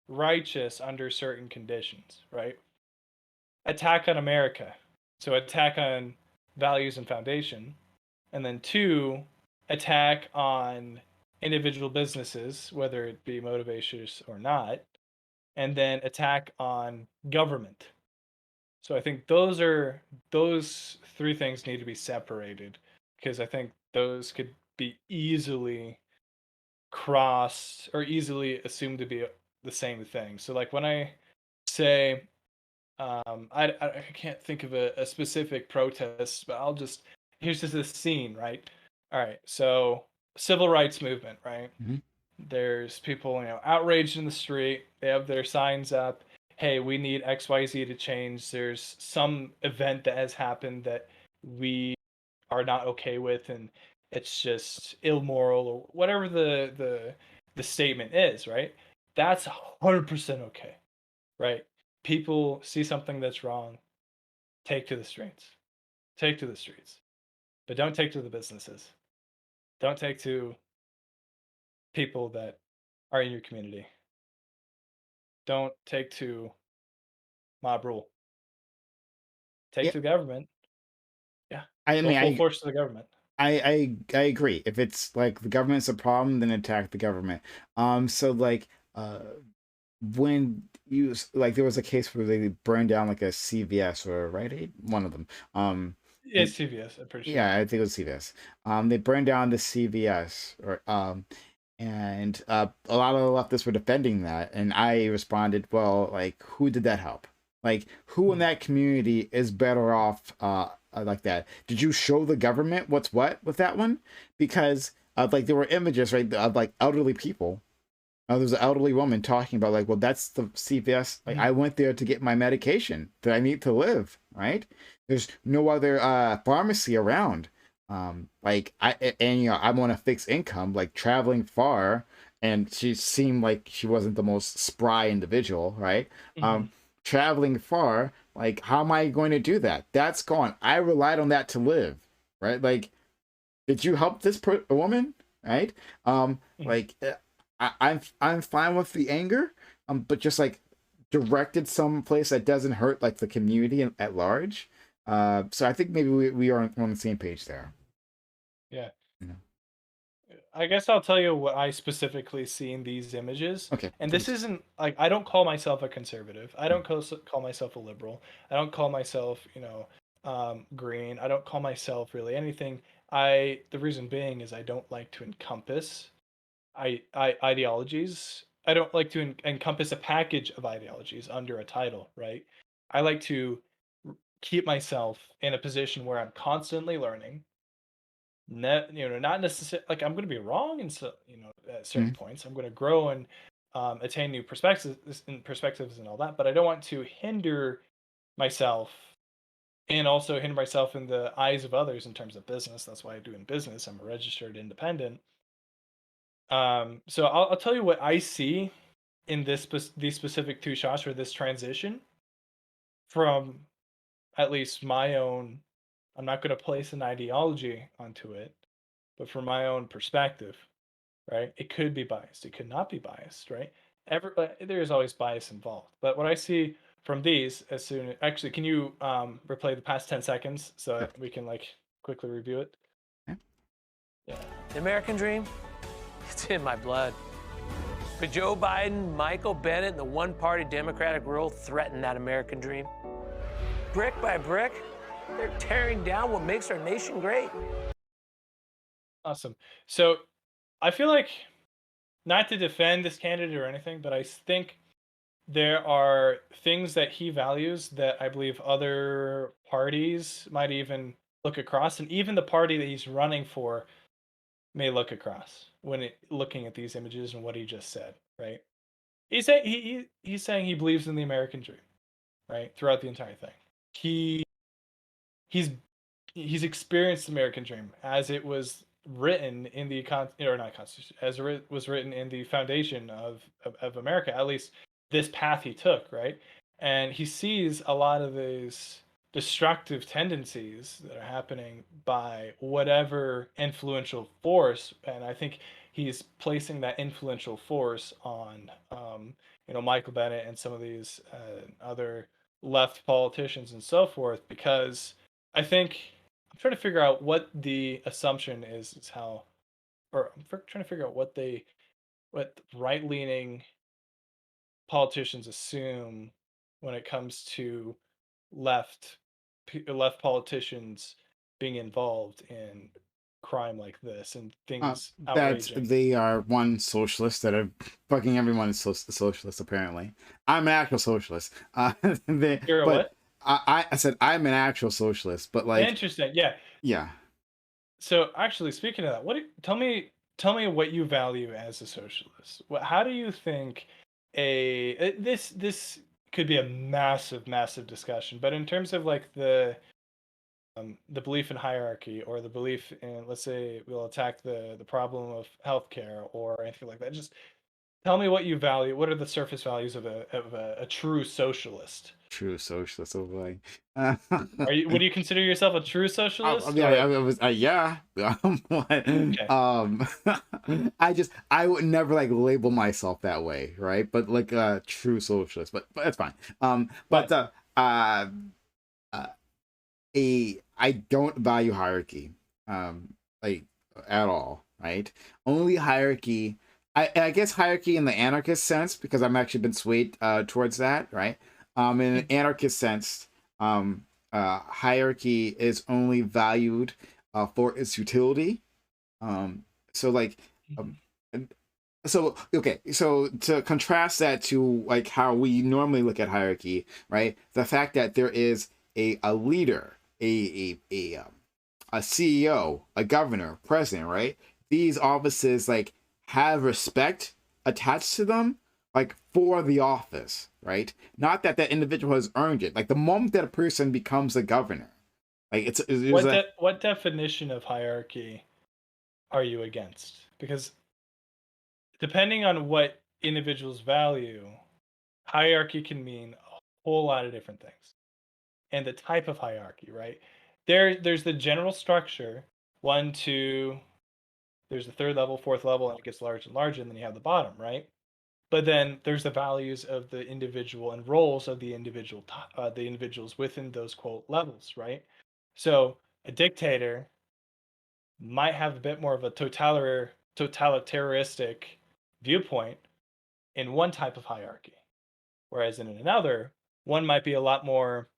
righteous under certain conditions, right? Attack on America. So attack on values and foundation. And then two, attack on individual businesses, whether it be motivations or not. And then attack on government. So I think those three things need to be separated because I think those could be easily crossed or easily assumed to be the same thing. So like when I say I can't think of a specific protest, but here's just this scene, right? All right, so civil rights movement, right? Mhm. There's people, outraged in the street. They have their signs up. Hey, we need XYZ to change. There's some event that has happened that we are not okay with, and it's just immoral or whatever the statement is, right? That's 100% okay, right? People see something that's wrong, take to the streets. Take to the streets. But don't take to the businesses. Don't take to people that are in your community. Don't take to mob rule. Take yeah, to the government. Yeah. I Go mean, full force to the government. I agree. If it's like the government's a problem, then attack the government. So like when like there was a case where they burned down like a CVS or Rite Aid, one of them. And It's CVS, I'm pretty sure. yeah, I think it was CVS. They burned down the CVS, or and a lot of the leftists were defending that, and I responded, well, like who did that help? Like who in Mhm. that community is better off like that? Did you show the government what's what with that one? Because like there were images, right, of like elderly people. There's an elderly woman talking about like, well, that's the CVS. Like, I Mhm. went there to get my medication that I need to live. Right? There's no other pharmacy around. Like and I'm on a fixed income, like traveling far, and she seemed like she wasn't the most spry individual, right? Um, Mhm. traveling far, like how am I going to do that? That's gone. I relied on that to live, right? Like did you help this woman, right? Mhm. Like I'm fine with the anger, but just like directed someplace that doesn't hurt like the community at large. So I think maybe we are on the same page there. Yeah. You know? I guess I'll tell you what I specifically see in these images. Okay, And this please. isn't like I don't call myself a conservative. I don't call myself a liberal. I don't call myself, green. I don't call myself really anything. The reason being is I don't like to encompass ideologies. I don't like to encompass a package of ideologies under a title, right? I like to keep myself in a position where I'm constantly learning, not necessarily like I'm going to be wrong in at certain Mhm. points. I'm going to grow and attain new perspectives and all that, but I don't want to hinder myself and also hinder myself in the eyes of others in terms of business. That's why I do in business. I'm a registered independent. So I'll tell you what I see in these specific two shots or this transition from at least my own. I'm not going to place an ideology onto it, but from my own perspective, right? It could be biased. It could not be biased, right? There is always bias involved. But what I see from these, actually, can you replay the past 10 seconds so Sure. that we can like quickly review it? Yeah. Yeah. The American dream, it's in my blood. But Joe Biden, Michael Bennett, and the one-party Democratic world threaten that American dream. Brick by brick, they're tearing down what makes our nation great. Awesome. So I feel like not to defend this candidate or anything, but I think there are things that he values that I believe other parties might even look across, and even the party that he's running for may look across when looking at these images and what he just said. Right? He's saying he believes in the American dream. Right? Throughout the entire thing, he he's he's experienced the American dream as it was written in the or not constitution, as it was written in the foundation of America. At least this path he took, right? And he sees a lot of these destructive tendencies that are happening by whatever influential force, and I think he's placing that influential force on Michael Bennett and some of these other left politicians and so forth, because I think I'm trying to figure out what the assumption is how, or trying to figure out what right leaning politicians assume when it comes to left left politicians being involved in crime like this and things That outraging. they are one socialist that are fucking everyone is socialist apparently. I'm an actual socialist. You're a But what? I said I'm an actual socialist, but like Interesting. Yeah. yeah. So actually, speaking of that, tell me what you value as a socialist. How do you think this could be a massive discussion, but in terms of like the belief in hierarchy or the belief in, let's say we'll attack the problem of healthcare or anything like that. Just tell me what you value. What are the surface values of a true socialist? True socialist, oh boy. Would you consider yourself a true I socialist mean, or I was, yeah. okay? I would never like label myself that way, right? But like a true socialist, but that's fine. Fine. Uh, I don't value hierarchy, like at all, right? Only hierarchy. I guess hierarchy in the anarchist sense because I'm actually been swayed towards that, right? In an anarchist sense, hierarchy is only valued for its utility. So like, um, and- so okay, so to contrast that to like how we normally look at hierarchy, right? The fact that there is a leader, a CEO, a governor, president, right? These offices like have respect attached to them, like for the office, right? Not that that individual has earned it. Like the moment that a person becomes a governor, like there's a What definition of hierarchy are you against? Because depending on what individuals value, hierarchy can mean a whole lot of different things. And the type of hierarchy, right? There's the general structure, one, two, there's the third level, fourth level, and it gets larger and larger, and then you have the bottom, right? but then there's the values of the individual and roles of the individuals within those quote levels, right? So a dictator might have a bit more of a totalitarianistic viewpoint in one type of hierarchy, whereas in another, one might be a lot more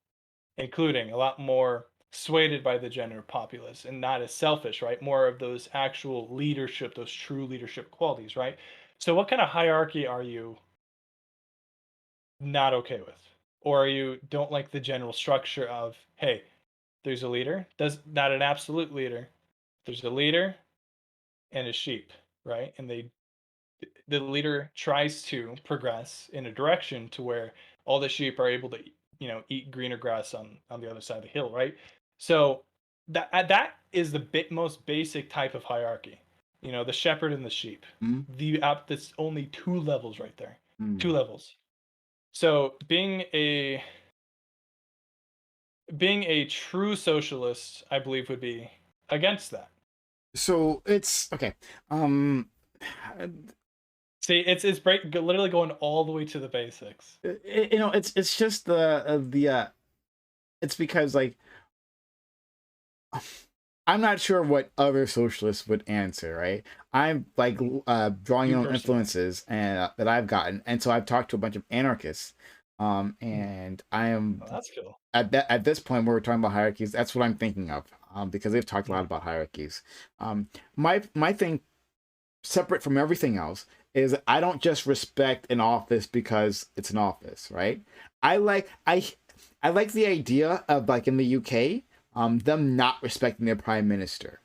including, a lot more swayed by the general populace and not as selfish, right? More of those actual leadership, those true leadership qualities, right? So, what kind of hierarchy are you not okay with? Or you don't like the general structure of, hey, there's a leader, does not an absolute leader. There's a leader and a sheep, right? And the leader tries to progress in a direction to where all the sheep are able to eat greener grass on the other side of the hill, right? So that is the most basic type of hierarchy, the shepherd and the sheep. Mm. That's only two levels right there. Mm. Two levels. So being a true socialist, I believe, would be against that. So it's okay. See, it's literally going all the way to the basics. It's just it's because like I'm not sure what other socialists would answer, right? I'm like drawing on influences and that I've gotten, and so I've talked to a bunch of anarchists, and I am that's cool. At this point where we're talking about hierarchies. That's what I'm thinking of, because they've talked a lot about hierarchies. My thing, separate from everything else, is I don't just respect an office because it's an office, right? I like the idea of, like, in the UK, them not respecting their prime minister.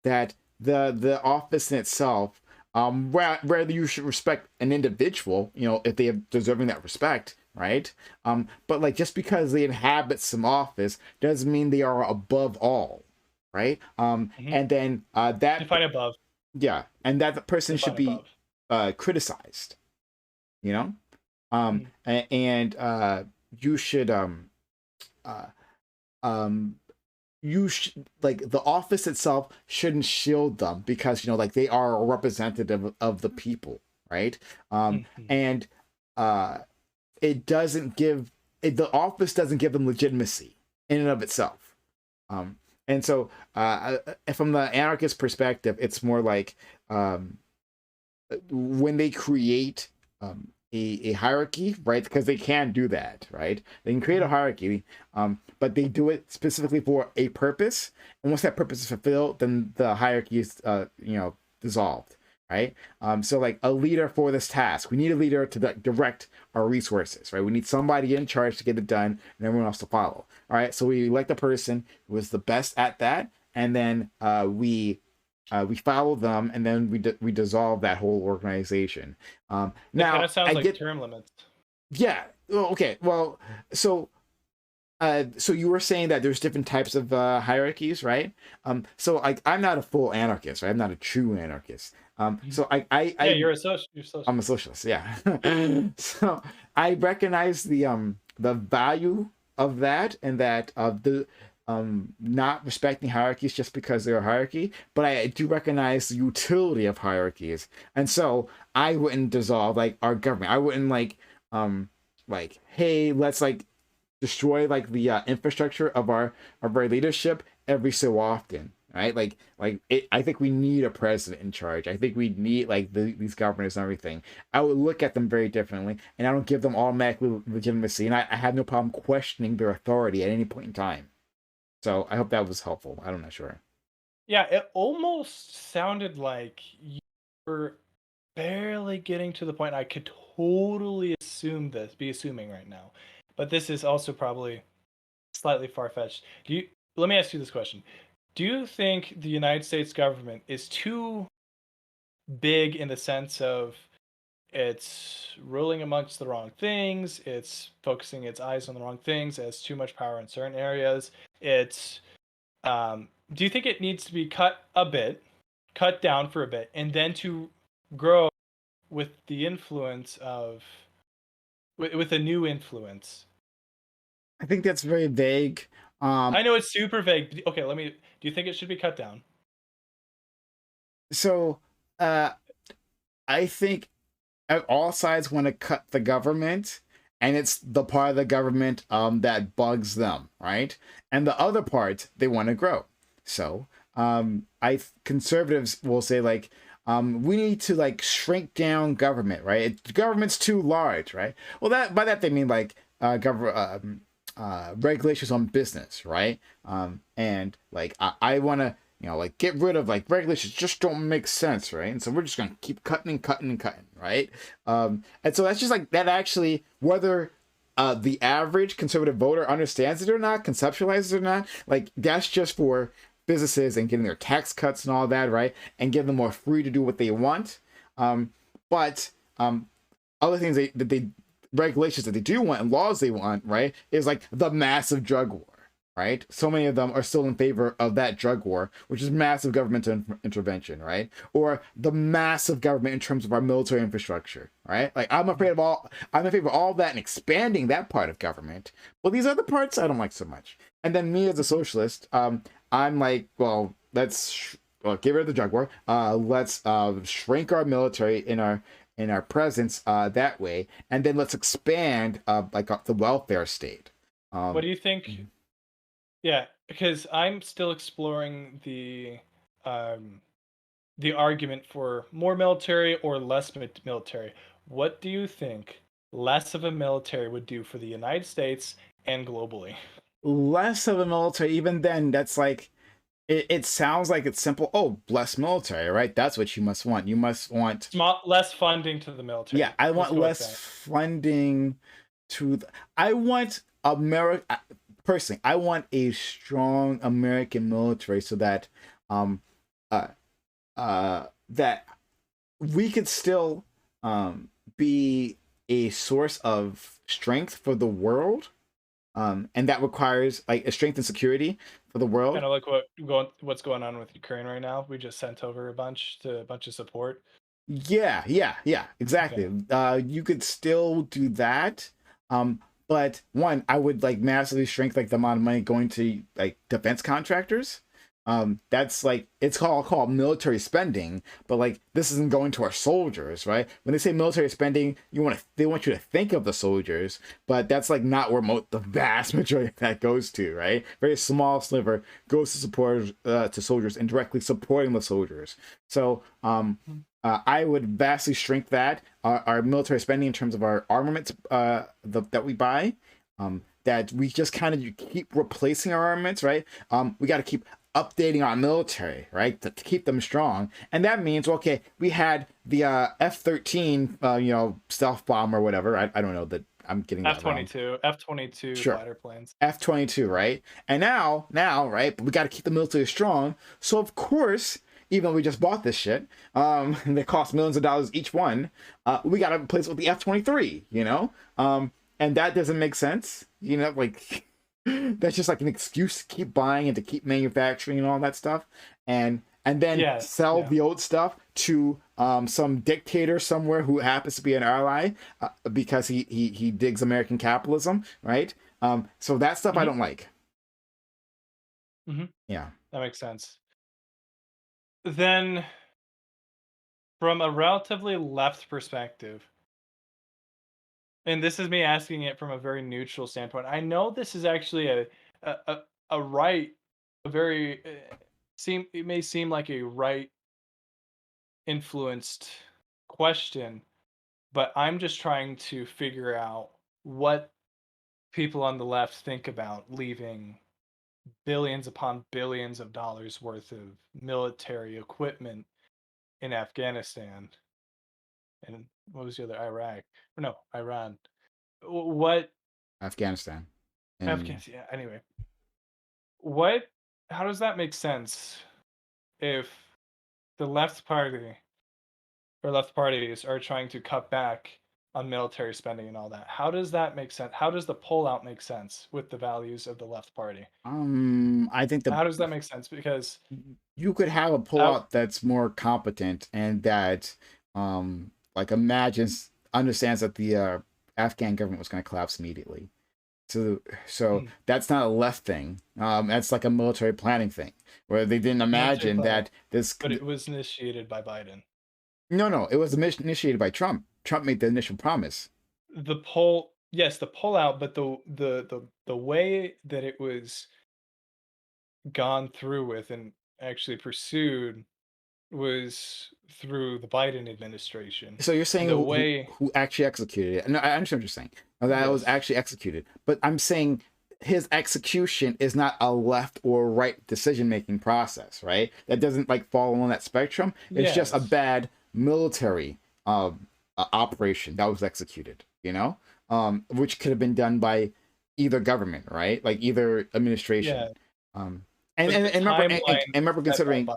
That the office in itself, whether you should respect an individual, if they are deserving that respect, right? But like, just because they inhabit some office doesn't mean they are above all, right? And then that define above. Yeah, and that the person should be criticized, and you should you should, like, the office itself shouldn't shield them, because like, they are a representative of the people, right? And it doesn't give the office doesn't give them legitimacy in and of itself. And so from the anarchist perspective, it's more like, when they create a hierarchy, right? Because they can do that, right? They can create a hierarchy, but they do it specifically for a purpose. And once that purpose is fulfilled, then the hierarchy is, dissolved, right? So, like, a leader for this task, we need a leader to direct our resources, right? We need somebody in charge to get it done, and everyone else to follow. All right, so we elect a person who is the best at that, and then we follow them, and then we dissolve that whole organization. Now, it kind of sounds like term limits. Yeah. Well, okay. Well, so you were saying that there's different types of hierarchies, right? So, like, I'm not a full anarchist, right? I'm not a true anarchist. So you're a socialist. I'm a socialist, yeah. So I recognize the value of that, and that of the not respecting hierarchies just because they're a hierarchy, but I do recognize the utility of hierarchies. And so I wouldn't dissolve, like, our government. I wouldn't like, hey, let's, like, destroy, like, the infrastructure of our leadership every so often, right? I think we need a president in charge. I think we need, like, these governors and everything. I would look at them very differently, and I don't give them automatic legitimacy, and I have no problem questioning their authority at any point in time. So I hope that was helpful. I'm not sure. Yeah, it almost sounded like you were barely getting to the point I could totally be assuming right now. But this is also probably slightly far-fetched. Let me ask you this question. Do you think the United States government is too big in the sense of it's ruling amongst the wrong things, it's focusing its eyes on the wrong things, it has too much power in certain areas, it's do you think it needs to be cut down for a bit, and then to grow with the influence of with a new influence? I think that's very vague. I know it's super vague. Okay, do you think it should be cut down? So I think all sides want to cut the government, and it's the part of the government that bugs them, right? And the other part they want to grow. So conservatives will say like, we need to like shrink down government, right? Government's too large, right? Well, that by that they mean like regulations on business, right? And like I want to, like get rid of like regulations just don't make sense, right? And so we're just gonna keep cutting and cutting and cutting, right? And so that's just like that actually, whether the average conservative voter understands it or not, conceptualizes it or not, like that's just for businesses and getting their tax cuts and all that, right? And give them more free to do what they want. But other things that they regulations that they do want and laws they want, right, is like the massive drug war, right? So many of them are still in favor of that drug war, which is massive governmental intervention, right? Or the massive government in terms of our military infrastructure, right? Like I'm in favor of all that and expanding that part of government. But these other parts I don't like so much. And then me as a socialist, I'm like, well, let's get rid of the drug war. Let's shrink our military in our presence that way, and then let's expand the welfare state. What do you think? Yeah, because I'm still exploring the argument for more military or less military. What do you think less of a military would do for the United States and globally? Less of a military, even then, that's like it sounds like it's simple. Oh, less military, right? That's what you must want. You must want less funding to the military. Yeah, I want less funding to. I want America. Personally, I want a strong American military so that that we could still be a source of strength for the world. And that requires like a strength and security for the world. Kind of like what's going on with Ukraine right now. We just sent over a bunch of support. Yeah, exactly. Okay. You could still do that. But one, I would like massively shrink like the amount of money going to like defense contractors. That's like it's called military spending, but like this isn't going to our soldiers, right? When they say military spending, they want you to think of the soldiers, but that's like not where the vast majority of that goes to, right? Very small sliver goes to support to soldiers and directly supporting the soldiers. So I would vastly shrink that our military spending in terms of our armaments that we buy. That we just kind of keep replacing our armaments, right? We got to keep updating our military, right, to keep them strong. And that means, okay, we had the F-13 stealth bomb or whatever. I don't know that I'm getting that wrong. F-22 sure. fighter planes. F-22, right? And now, right, but we got to keep the military strong. So of course, even though we just bought this shit, and they cost millions of dollars each one, we got to replace it with the F-23, and that doesn't make sense, like that's just like an excuse to keep buying and to keep manufacturing and all that stuff, and then sell the old stuff to some dictator somewhere who happens to be an ally because he digs American capitalism, right? So that stuff I don't like. Mm-hmm. Yeah, that makes sense. Then, from a relatively left perspective, and this is me asking it from a very neutral standpoint. I know this is actually a right, a very it may seem like a right influenced question, but I'm just trying to figure out what people on the left think about leaving billions upon billions of dollars worth of military equipment in Afghanistan. And what was the other? Iraq? Or no, Iran. What? Afghanistan. Afghanistan. Yeah. Anyway, how does that make sense if the left party or left parties are trying to cut back on military spending and all that? How does that make sense? How does the pullout make sense with the values of the left party? I think how does that make sense? Because you could have a pullout that's more competent and that like understands that the Afghan government was going to collapse immediately. So that's not a left thing. That's like a military planning thing where they didn't imagine that this. But it was initiated by Biden. No, it was initiated by Trump. Trump made the initial promise. The pull, yes, the pullout, but the way that it was gone through with and actually pursued was through the Biden administration. So you're saying The way, who actually executed it? No, I understand what you're saying. That it was yes, actually executed, but I'm saying his execution is not a left or right decision making process, right? That doesn't like fall on that spectrum. It's just a yes, bad military operation that was executed. Which could have been done by either government, right? Like either administration. yeah, Um, and, but and, the and remember and, and timeline remember set by considering Biden.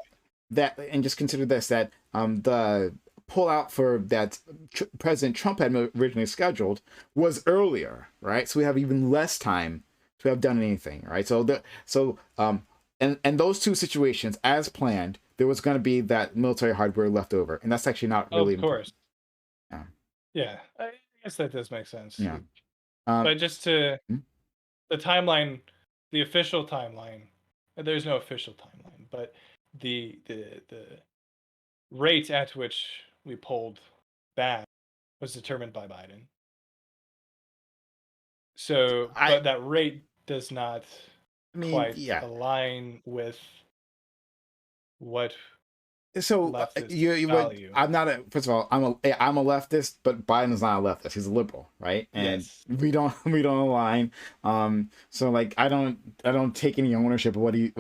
that, and just consider this, that the pullout for that President Trump had originally scheduled was earlier, right? So we have even less time to have done anything, right? And those two situations, as planned, there was going to be that military hardware left over, and that's actually not really Of important. course, Yeah, yeah, I guess that does make sense. yeah. Um, But just to hmm? the timeline, the official timeline, there's no official timeline, but the rate at which we pulled back was determined by Biden. So, I, but that rate does not I mean, quite yeah. align with what So leftist you would. value. I'm not a. First of all, I'm a leftist, but Biden's not a leftist. He's a liberal, right? And Yes. we don't align. So like I don't take any ownership of what he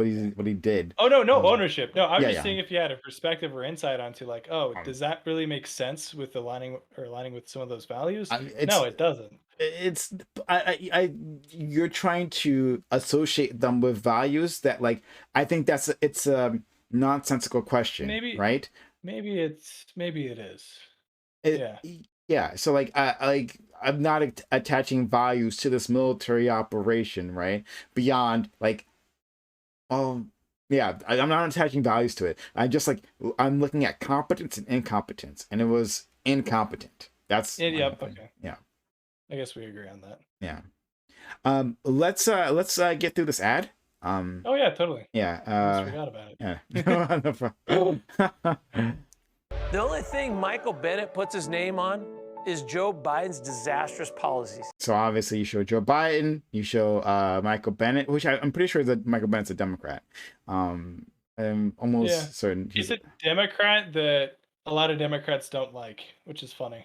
did. Oh no, ownership. No, I'm Yeah, just yeah. seeing if you had a perspective or insight onto like, oh, Um, does that really make sense with aligning with some of those values? it's No, it doesn't. it's I you're trying to associate them with values that like I think it's a nonsensical question, Maybe right? maybe it is. it, Yeah. yeah, so like I'm not attaching values to this military operation, right? Beyond like, oh yeah, I'm not attaching values to it. I'm looking at competence and incompetence, and it was incompetent. That's my whole Yep. thing. Okay. Yeah, I guess we agree on that. yeah. Let's get through this ad. Oh yeah, totally. Yeah, Almost forgot about it. yeah. No problem. The only thing Michael Bennett puts his name on is Joe Biden's disastrous policies. So obviously you show Joe Biden, you show Michael Bennett, which I'm pretty sure that Michael Bennett's a Democrat. I'm Yeah. almost certain He's a Democrat that a lot of Democrats don't like, which is funny.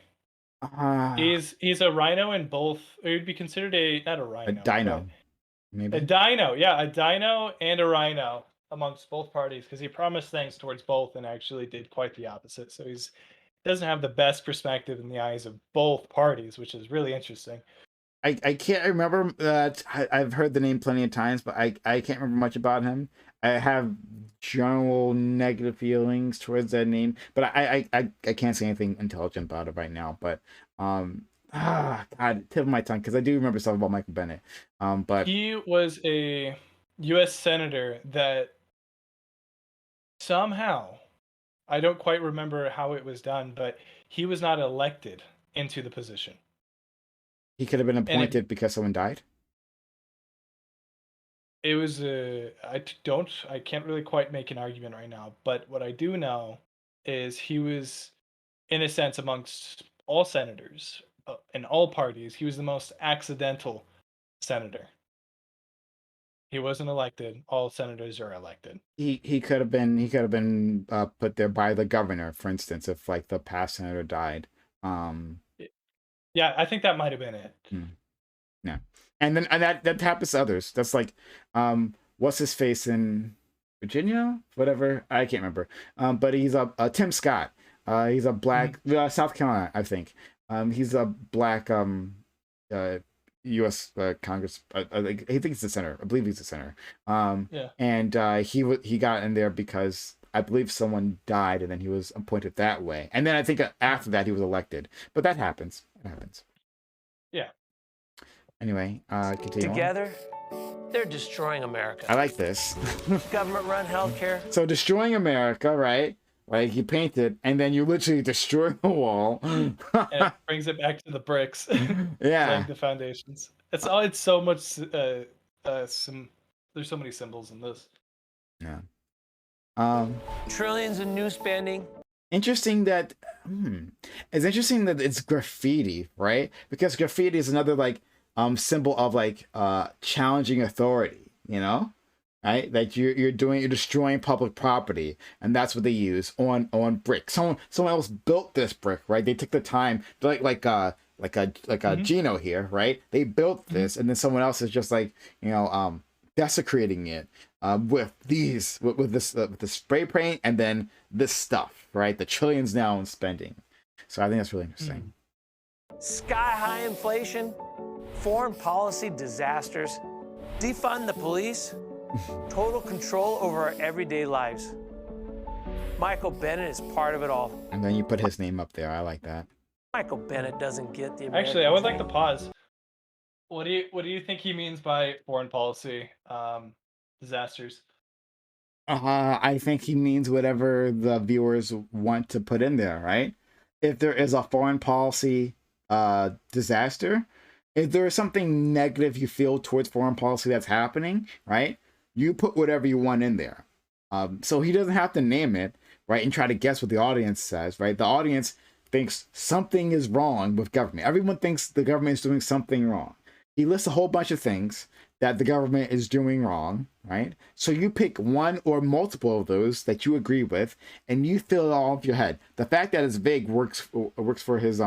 uh, He's a rhino in both, or he'd be considered not a a rhino, but dino, a maybe. dino. Yeah, a dino and a rhino amongst both parties because he promised things towards both and actually did quite the opposite. So he's doesn't have the best perspective in the eyes of both parties, which is really interesting. I can't remember that. I've heard the name plenty of times, but I can't remember much about him. I have general negative feelings towards that name, but I can't say anything intelligent about it right now. But God, tip of my tongue, because I do remember stuff about Michael Bennett. But He was a U.S. senator that somehow, I don't quite remember how it was done, but he was not elected into the position. he could have been And appointed because someone died. it was I can't really quite make an argument right now, but what I do know is he was, in a sense, amongst all senators in all parties, he was the most accidental senator. He wasn't elected. All senators are elected. He could have been put there by the governor, for instance, if like the past senator died. Um, Yeah, I think that might have been it. yeah, and that happens to others. That's like, what's his face in Virginia, whatever, I can't remember. But he's a Tim Scott. He's a black South Carolina, I think. He's a black U.S. Congress. I think he's the senator. I believe he's the senator. Yeah. And he got in there because I believe someone died, and then he was appointed that way. And then I think after that he was elected. But that happens. It happens. Yeah. Anyway, continue. Together, they're destroying America. I like this. Government-run healthcare. So destroying America, right? Like you painted, and then you literally destroy the wall. And it brings it back to the bricks. Yeah. Like the foundations. It's so much there's so many symbols in this. Yeah. Trillions in new spending. Interesting that it's interesting that it's graffiti, right? Because graffiti is another like symbol of like challenging authority, you know? Right? Like you're destroying public property, and that's what they use on brick. Someone else built this brick, right? They took the time, like a Hmm. Gino here, right? They built Hmm. this, and then someone else is just like desecrating it with the spray paint and then this stuff, right? The trillions now in spending. So I think that's really interesting. Sky high inflation, foreign policy disasters, defund the police, total control over our everyday lives. Michael Bennett is part of it all. And then you put his name up there. I like that. Michael Bennett doesn't get the American Actually, I would like to dream. pause. What do you think he means by foreign policy disasters? I think he means whatever the viewers want to put in there, right? If there is a foreign policy disaster, if there is something negative you feel towards foreign policy that's happening, right? You put whatever you want in there. So he doesn't have to name it, right? And try to guess what the audience says, right? The audience thinks something is wrong with government. Everyone thinks the government is doing something wrong. He lists a whole bunch of things that the government is doing wrong, right? So you pick one or multiple of those that you agree with, and you fill it all up your head. The fact that it's vague works for his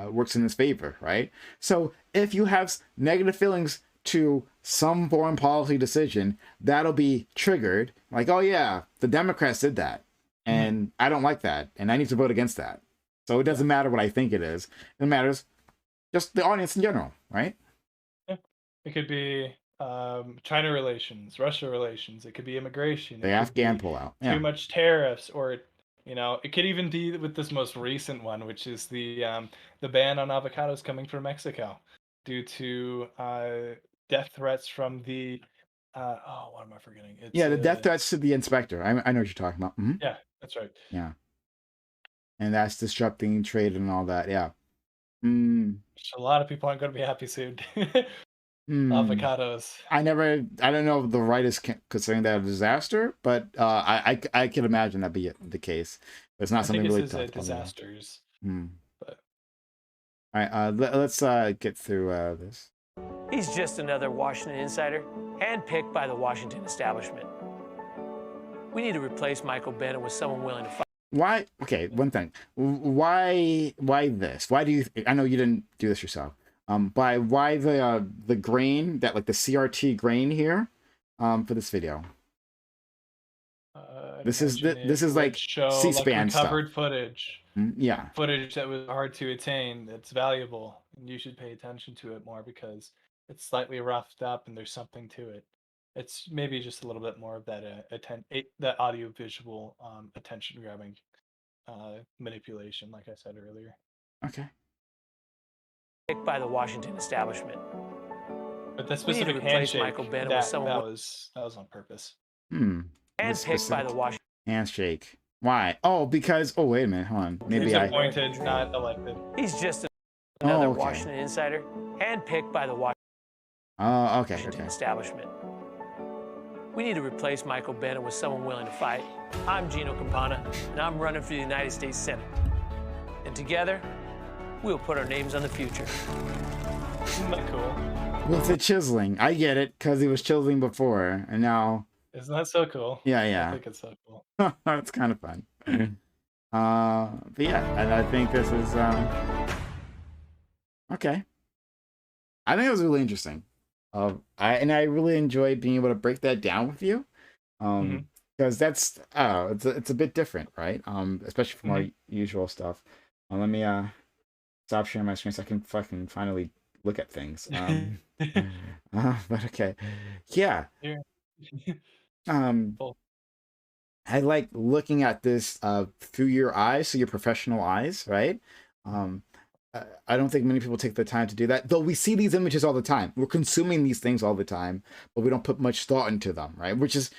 works in his favor, right? So if you have negative feelings to some foreign policy decision, that'll be triggered. Like, oh yeah, the Democrats did that, Hmm. and I don't like that, and I need to vote against that. So it Yeah. doesn't matter what I think it is. It matters just the audience in general, right? Yeah. It could be China relations, Russia relations. It could be immigration. The It could Afghan be pullout. too Yeah. much tariffs, or it could even be with this most recent one, which is the ban on avocados coming from Mexico due to death threats from the oh, what am I forgetting? It's Yeah, the death threats to the inspector. I know what you're talking about. yeah, that's right. Yeah. And that's disrupting trade and all that. Yeah. Mm, Which a lot of people aren't going to be happy soon. mm. Avocados. I don't know if the right is considering that a disaster, but I can imagine that be the case. It's not I think something it really says talked about a lot. disasters, Hmm. but All right, let's get through this. He's just another Washington insider, handpicked by the Washington establishment. We need to replace Michael Bennett with someone willing to fight. Why? Okay, one thing. Why this? Why do you? I know you didn't do this yourself. Why the grain that like the CRT grain here, for this video? I'd This is imagine this it is would like show like C-SPAN stuff. recovered footage, Yeah. footage that was hard to attain. That's valuable, and you should pay attention to it more because it's slightly roughed up and there's something to it. It's maybe just a little bit more of that that audio visual attention grabbing manipulation, like I said earlier. Okay. Picked by the Washington establishment. But that We need to specific replace handshake, Michael Bennett with that someone that was on purpose. Hmm. This handpicked by the specific Washington. handshake. Why? Oh, because wait a minute. Hold on. He's Maybe I. appointed, not elected. He's just another Oh, okay. Washington insider, handpicked by the Oh, okay. Washington Okay. establishment. We need to replace Michael Bennett with someone willing to fight. I'm Gino Campana, and I'm running for the United States Senate. And together, we'll put our names on the future. Isn't that cool? Well, it's a chiseling. I get it because he was chiseling before, and now. Isn't that so cool? Yeah, I yeah. think it's so cool. It's kind of fun. But yeah, and I think this is okay. I think it was really interesting. I really enjoyed being able to break that down with you. Mhm. Because that's it's a bit different, right? Especially from our usual stuff. Let me stop sharing my screen so I can fucking finally look at things. But okay, yeah. Here. Um, Cool. I like looking at this through your eyes, so your professional eyes, right? Um, I don't think many people take the time to do that. Though we see these images all the time. We're consuming these things all the time, but we don't put much thought into them, right? Which is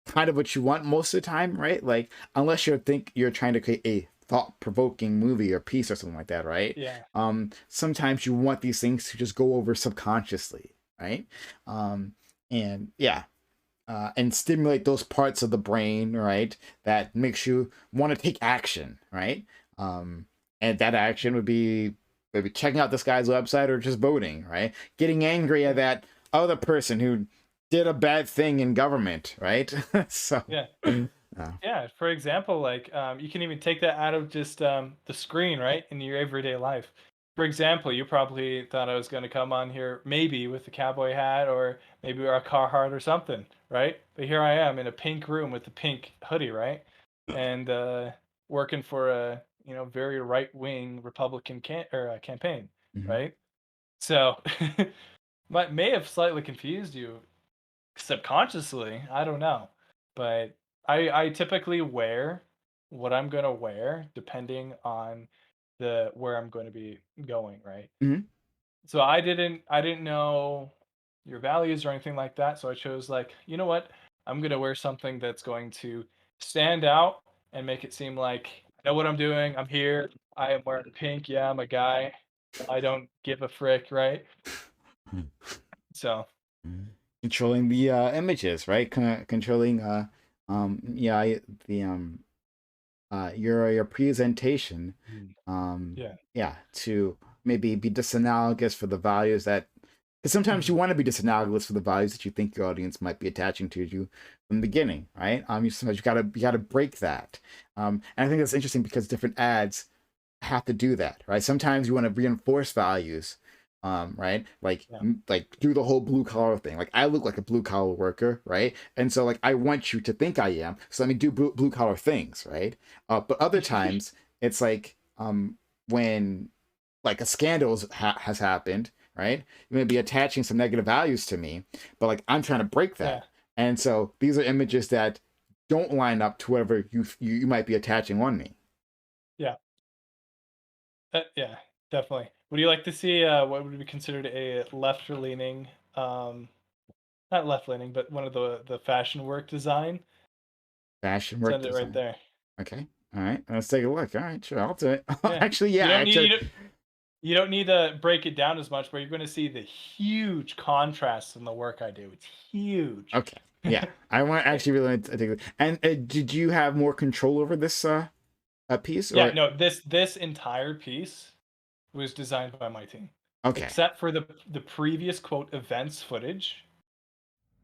kind of what you want most of the time, right? Like unless you're trying to create a thought-provoking movie or piece or something like that, right? Yeah. Sometimes you want these things to just go over subconsciously, right? And yeah, and stimulate those parts of the brain, right, that makes you want to take action, right? And that action would be maybe checking out this guy's website or just voting, right? Getting angry at that other person who did a bad thing in government, right? So, Yeah. uh, Yeah, for example, like you can even take that out of just the screen, right, in your everyday life. For example, you probably thought I was going to come on here maybe with a cowboy hat or maybe a Carhartt or something, right? But here I am in a pink room with a pink hoodie, right, and working for a very right wing Republican campaign, mhm. right? So may have slightly confused you subconsciously, I don't know, but I typically wear what I'm gonna wear depending on the where I'm going to be going, right? Mhm. So I didn't know your values or anything like that, so I chose like, you know what? I'm gonna wear something that's going to stand out and make it seem like I know what I'm doing. I'm here. I am wearing pink. Yeah, I'm a guy. I don't give a frick, right? So Controlling the images, right? Controlling yeah, the your presentation, mm, um yeah. yeah, to maybe be disanalogous for the values that, because sometimes you Mhm. want to be disanalogous for the values that you think your audience might be attaching to you from the beginning, right? Sometimes you gotta break that. And I think that's interesting because different ads have to do that, right? Sometimes you want to reinforce values, right? Like Yeah. like do the whole blue collar thing. Like I look like a blue collar worker, right? And so like I want you to think I am. So let me do blue collar things, right? But other times it's like when like a scandal has happened, right? You may be attaching some negative values to me, but like I'm trying to break Yeah. that. And so these are images that don't line up to whatever you might be attaching on me. Yeah. Yeah, definitely. Would you like to see what would be considered a left-leaning, um, not left-leaning, but one of the fashion work design? Fashion work Send it right design. there. Okay. All right. Let's take a look. All right. Sure. I'll do it. Yeah. Actually, You yeah. don't need Actually, you don't need to break it down as much, but you're going to see the huge contrast in the work I do. It's huge. okay. Yeah. I want Eh, actually really to take it. And did you have more control over this piece yeah, or? no, this entire piece was designed by my team, Okay. except for the previous quote events footage.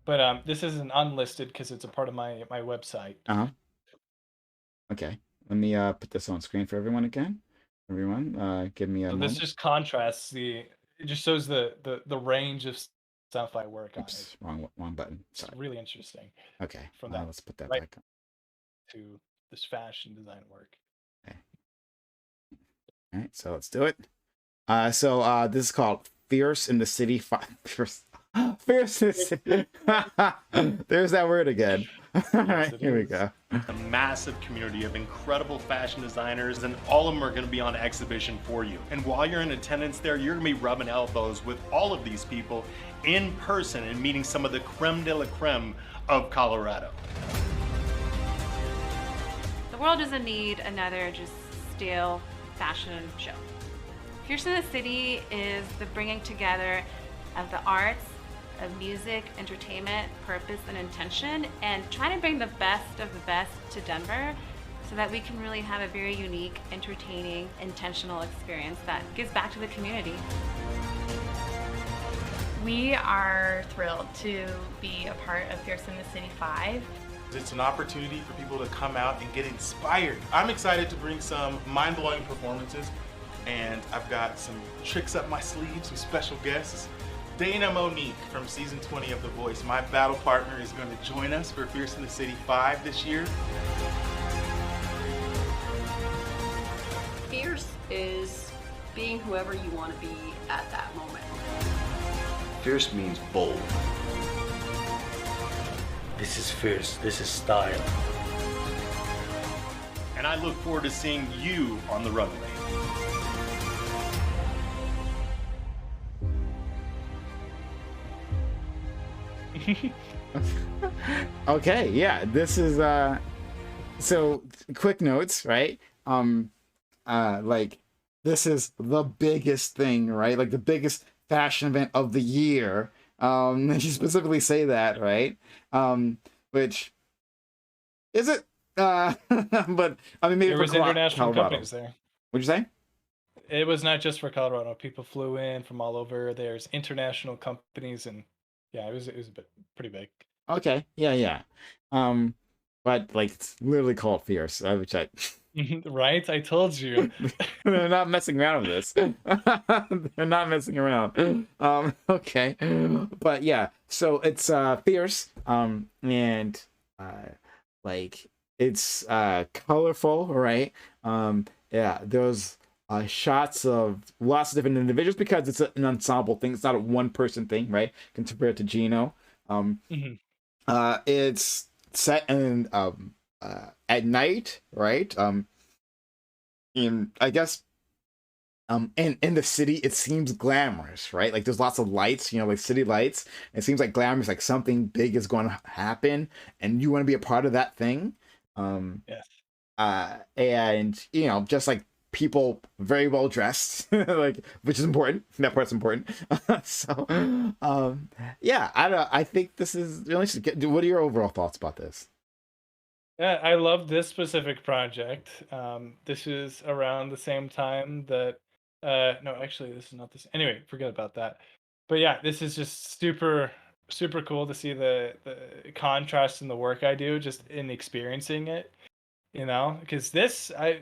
But this isn't unlisted because it's a part of my website. Uh-huh. Okay. Let me put this on screen for everyone again. Everyone, give me a So this moment. just contrasts it just shows the range of stuff I work on. Oops, wrong button. It's Sorry. really interesting Okay. from that Let's put that right back on. to this fashion design work. Okay. All right. So let's do it. This is called Fierce in the City. Fierce. Fierce in the City. There's that word again. All Yes, right, it here we is. go. A massive community of incredible fashion designers, and all of them are going to be on exhibition for you. And while you're in attendance there, you're going to be rubbing elbows with all of these people in person and meeting some of the creme de la creme of Colorado. The world doesn't need another just stale fashion show. Fierce in the City is the bringing together of the arts, of music, entertainment, purpose, and intention, and trying to bring the best of the best to Denver so that we can really have a very unique, entertaining, intentional experience that gives back to the community. We are thrilled to be a part of Fierce in the City 5. It's an opportunity for people to come out and get inspired. I'm excited to bring some mind-blowing performances, and I've got some tricks up my sleeve, some special guests. Dana Monique from season 20 of The Voice, my battle partner, is going to join us for Fierce in the City 5 this year. Fierce is being whoever you want to be at that moment. Fierce means bold. This is fierce, this is style. And I look forward to seeing you on the runway. Okay, yeah, this is so quick notes, right? Like this is the biggest thing, right? Like the biggest fashion event of the year, She specifically say that, right? Which is it? But I mean, maybe There for was international Colorado. companies there. What'd you say? It was not just for Colorado. People flew in from all over. There's international companies, and yeah, it was a bit pretty big. Okay, yeah, yeah. Um, but like it's literally called Fierce, which I Right? I told you. they're not messing around with this. They're not messing around. Okay, but yeah, so it's Fierce, and like it's colorful, right? Yeah, there's shots of lots of different individuals because it's an ensemble thing. It's not a one person thing, right? Compared to Gino. Um, Mhm. it's set in at night, right? In I guess in the city it seems glamorous, right? Like there's lots of lights, like city lights. It seems like glamorous, like something big is going to happen, and you want to be a part of that thing. Um, Yes. and just like people very well dressed, like which is important. That part's important. So, yeah, I think this is really interesting. What are your overall thoughts about this? Yeah, I love this specific project. This is around the same time that no, actually this is not this. Anyway, forget about that. But yeah, this is just super cool to see the contrast in the work I do just in experiencing it, because this I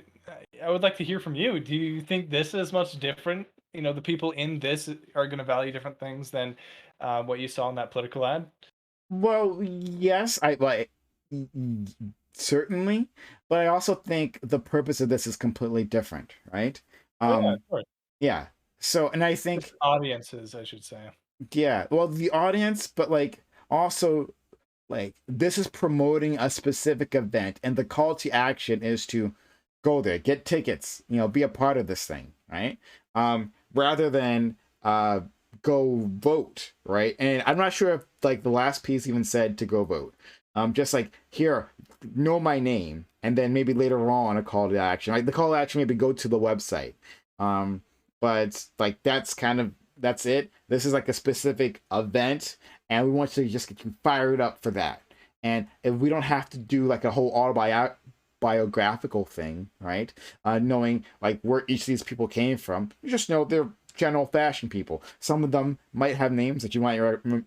would like to hear from you. Do you think this is much different? The people in this are going to value different things than what you saw in that political ad? Well, yes, I like certainly, but I also think the purpose of this is completely different, right? Oh yeah, of Um, course. yeah. So, and I Just think, audiences, I should say. yeah, well, the audience, but like also like this is promoting a specific event, and the call to action is to go there, get tickets, be a part of this thing, right? Rather than go vote, right? And I'm not sure if like the last piece even said to go vote. Just like here, know my name, and then maybe later on a call to action. Like the call to action, maybe go to the website. Um, but like that's it. This is like a specific event, and we want you to just get you fired up for that. And if we don't have to do like a whole biographical thing, right? Knowing like where each of these people came from, you just know they're general fashion people. Some of them might have names that you might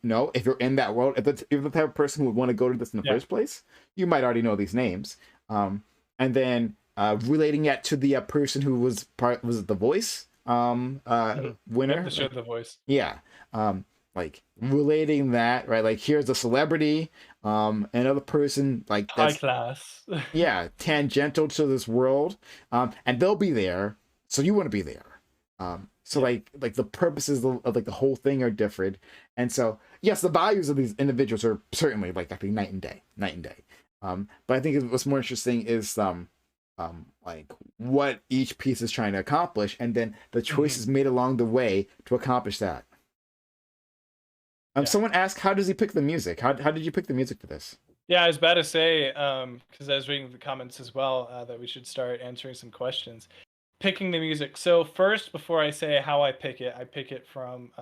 know if you're in that world. If you're the type of person who would want to go to this in the Yeah. first place, you might already know these names. And then relating it to the person who was it The Voice Mhm. Yep, winner? the show The Voice. Yeah. Like relating that, right? Like here's a celebrity, another person like High that's class. yeah, tangential to this world. And they'll be there, so you want to be there. So Yeah. like the purposes of like the whole thing are different. And so yes, the values of these individuals are certainly like I think night and day. Night and day. But I think what's more interesting is like what each piece is trying to accomplish, and then the Mhm. choices made along the way to accomplish that. Yeah. Someone asked, how does he pick the music? How did you pick the music for this? Yeah, I was about to say, because I was reading the comments as well, that we should start answering some questions. Picking the music. So first, before I say how I pick it from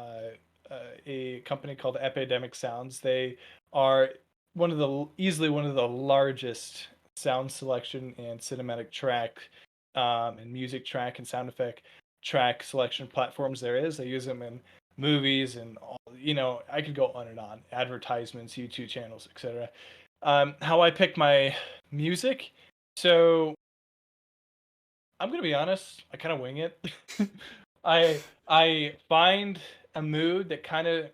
a company called Epidemic Sounds. They are easily one of the largest sound selection and cinematic track, and music track and sound effect track selection platforms there is. They use them in movies and all, I could go on and on. Advertisements, YouTube channels, etc. How I pick my music. So I'm gonna be honest. I kind of wing it. I find a mood that kind of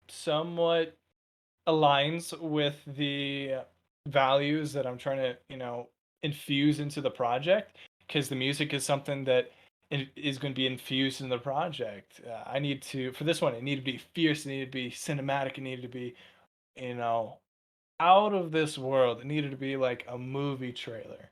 somewhat aligns with the values that I'm trying to, infuse into the project. Because the music is something that is going to be infused in the project. I need to for this one. It needed to be fierce. It needed to be cinematic. It needed to be, you know, out of this world. It needed to be like a movie trailer,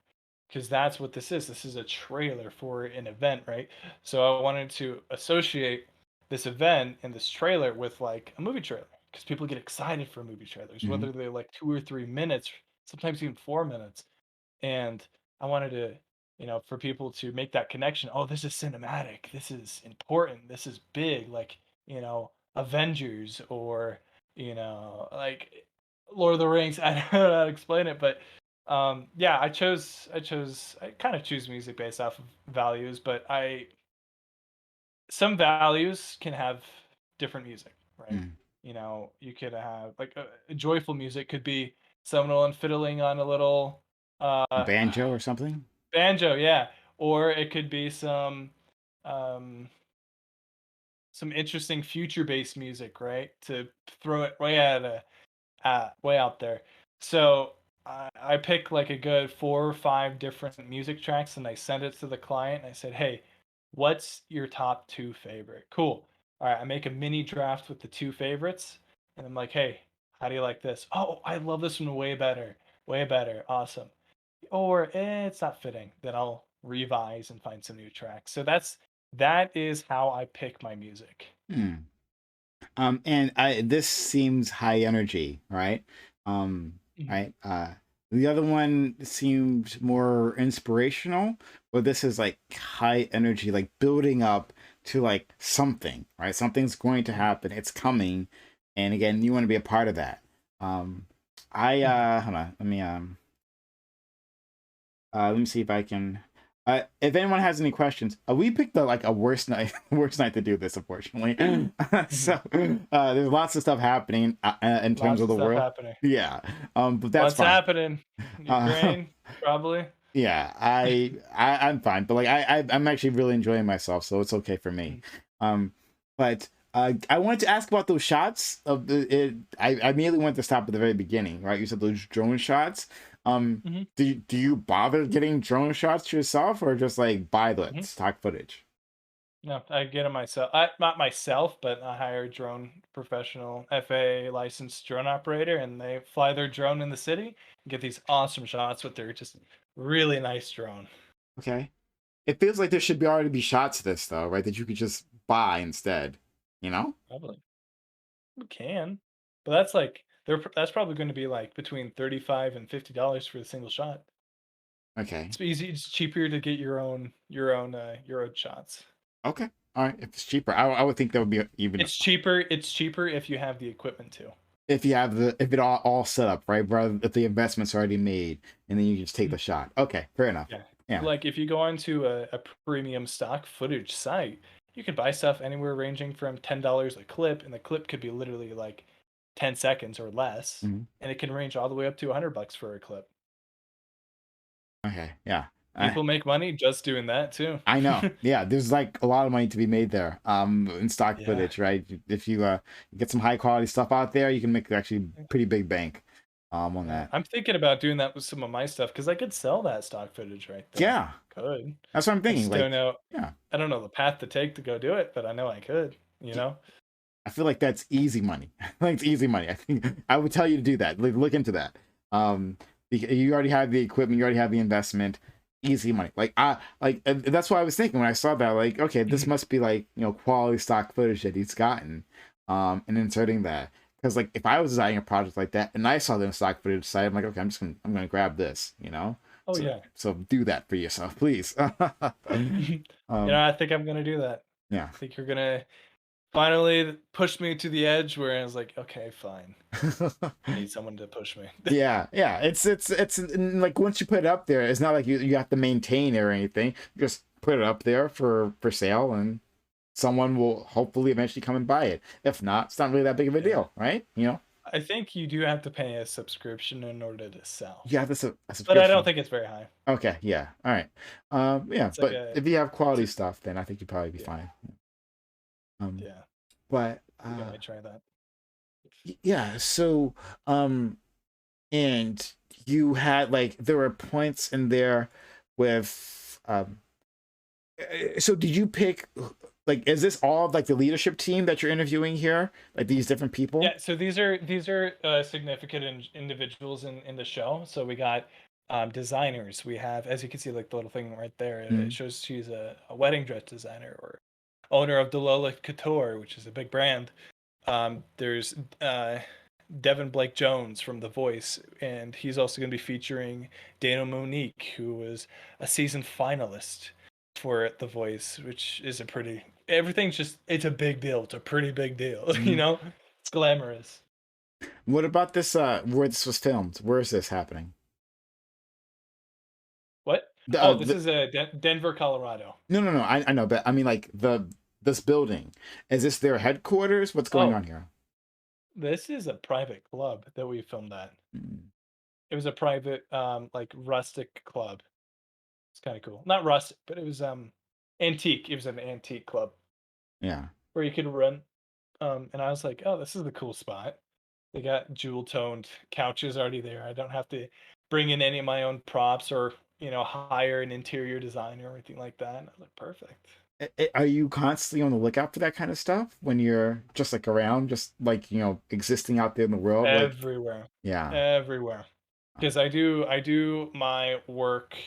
because that's what this is. This is a trailer for an event, right? So I wanted to associate this event and this trailer with like a movie trailer, because people get excited for movie trailers, Mm-hmm. whether they're like 2 or 3 minutes, sometimes even 4 minutes. And I wanted to, for people to make that connection. Oh, this is cinematic. This is important. This is big. Like, Avengers or like Lord of the Rings. I don't know how to explain it, but yeah, I kind of choose music based off of values, but I some values can have different music, right? Mm. You could have like a joyful music could be someone fiddling on a little uh Banjo or something? banjo, yeah, or it could be um some interesting future based music, right? To throw it way out there. So I pick like a good 4 or 5 different music tracks and I send it to the client. And I said, hey, what's your top 2 favorite? Cool. All right, I make a mini draft with the 2 favorites, and I'm like, hey, how do you like this? Oh, I love this one way better. Way better. Awesome. Or it's not fitting. Then I'll revise and find some new tracks. So that is how I pick my music. Hmm. And this seems high energy, right? Mhm. Right. The other one seems more inspirational, but this is like high energy, like building up to like something, right? Something's going to Mhm. happen. It's coming, and again, you want to be a part of that. Um, I Mhm. hold on. Let me see if I can. If anyone has any questions, we picked like a worst night, worst night to do this, unfortunately. So Mhm. there's lots of stuff happening in terms Lots of of the stuff world. happening. Yeah, but that's What's fine. happening? Uh, Ukraine, probably. yeah, I'm fine, but like I'm actually really enjoying myself, so it's okay for me. Mm. Um, but I wanted to ask about those shots of the. I immediately wanted to stop at the very beginning, right? You said those drone shots. Mhm. Do you bother getting drone shots yourself, or just like buy the Mhm. stock footage? No, I get it myself. Not myself, but I hire a drone professional, FAA licensed drone operator, and they fly their drone in the city and get these awesome shots with their just really nice drone. Okay, it feels like there should be already be shots of this though, right? That you could just buy instead. You know? Probably we can, but that's probably going to be like between $35 and $50 for a single shot. Okay. It's easy. It's cheaper to get your own shots. Okay. All right. If it's cheaper, I would think that would be even It's cheaper. It's cheaper if you have the equipment too. if you have if it all set up right, rather if the investment's already made and then you just take the Mhm. shot. Okay, fair enough. Yeah. Yeah. Like if you go onto a premium stock footage site, you can buy stuff anywhere ranging from $10 a clip, and the clip could be literally like 10 seconds or less, Mhm. and it can range all the way up to $100 for a clip. Okay. Yeah. I People make money just doing that too. I know. Yeah, there's like a lot of money to be made there. In stock Yeah. footage, right? If you get some high quality stuff out there, you can make actually pretty big bank on Yeah. that. I'm thinking about doing that with some of my stuff because I could sell that stock footage right there. Yeah. Could. That's what I'm I thinking. just don't Like, know. yeah. I don't know the path to take to go do it, but I know I could, you know? I feel like that's easy money. Like it's easy money. I think I would tell you to do that. Like, look into that. Because you already have the equipment, you already have the investment. Easy money. Like that's what I was thinking when I saw that. Like, okay, this Mhm. must be like quality stock footage that he's gotten, and inserting that. Because like if I was designing a project like that and I saw the stock footage site, I'm like, okay, I'm gonna grab this. Oh So yeah. do that for yourself, please. um, I think I'm gonna do that. yeah. I think you're gonna finally push me to the edge where I was like, okay, fine. I need someone to push me. Yeah. It's like once you put it up there, it's not like you have to maintain it or anything. You just put it up there for sale, and someone will hopefully eventually come and buy it. If not, it's not really that big of a Yeah. deal, right? I think you do have to pay a subscription in order to sell, You have this a but I don't subscription. think it's very high. Okay, yeah, all right. Yeah, It's like but if you have it's quality a stuff, then I think you'd probably be yeah, fine. Um, yeah. but I think I might try that. yeah, so and you had like there were points in there with so did you pick like is this all of like the leadership team that you're interviewing here, like these different people? Yeah, so these are significant individuals in the show. So we got designers. We have, as you can see, like the little thing right there. It Mm-hmm. shows she's a wedding dress designer or owner of Delola Couture, which is a big brand. There's Devin Blake Jones from The Voice, and he's also going to be featuring Dana Monique, who was a season finalist for The Voice, which is a pretty. Everything's just it's a big deal. It's a pretty big deal, Mm-hmm. It's glamorous. What about this? Where this was filmed? Where is this happening? What? Oh, this is Denver, Colorado. No, no, no. I know, but I mean, like this building. Is this their headquarters? What's going Oh, on here? this is a private club that we filmed at. Mm. It was a private, like rustic club. It's kind of cool. Not rustic, but it was antique. It was an antique club Yeah. where you could run. And I was like, oh, this is a cool spot. They got jewel toned couches already there. I don't have to bring in any of my own props or hire an interior designer or anything like that. And I was like, perfect. Are you constantly on the lookout for that kind of stuff when you're just like around, just like existing out there in the world? Like, Everywhere, yeah. everywhere. Because I do my work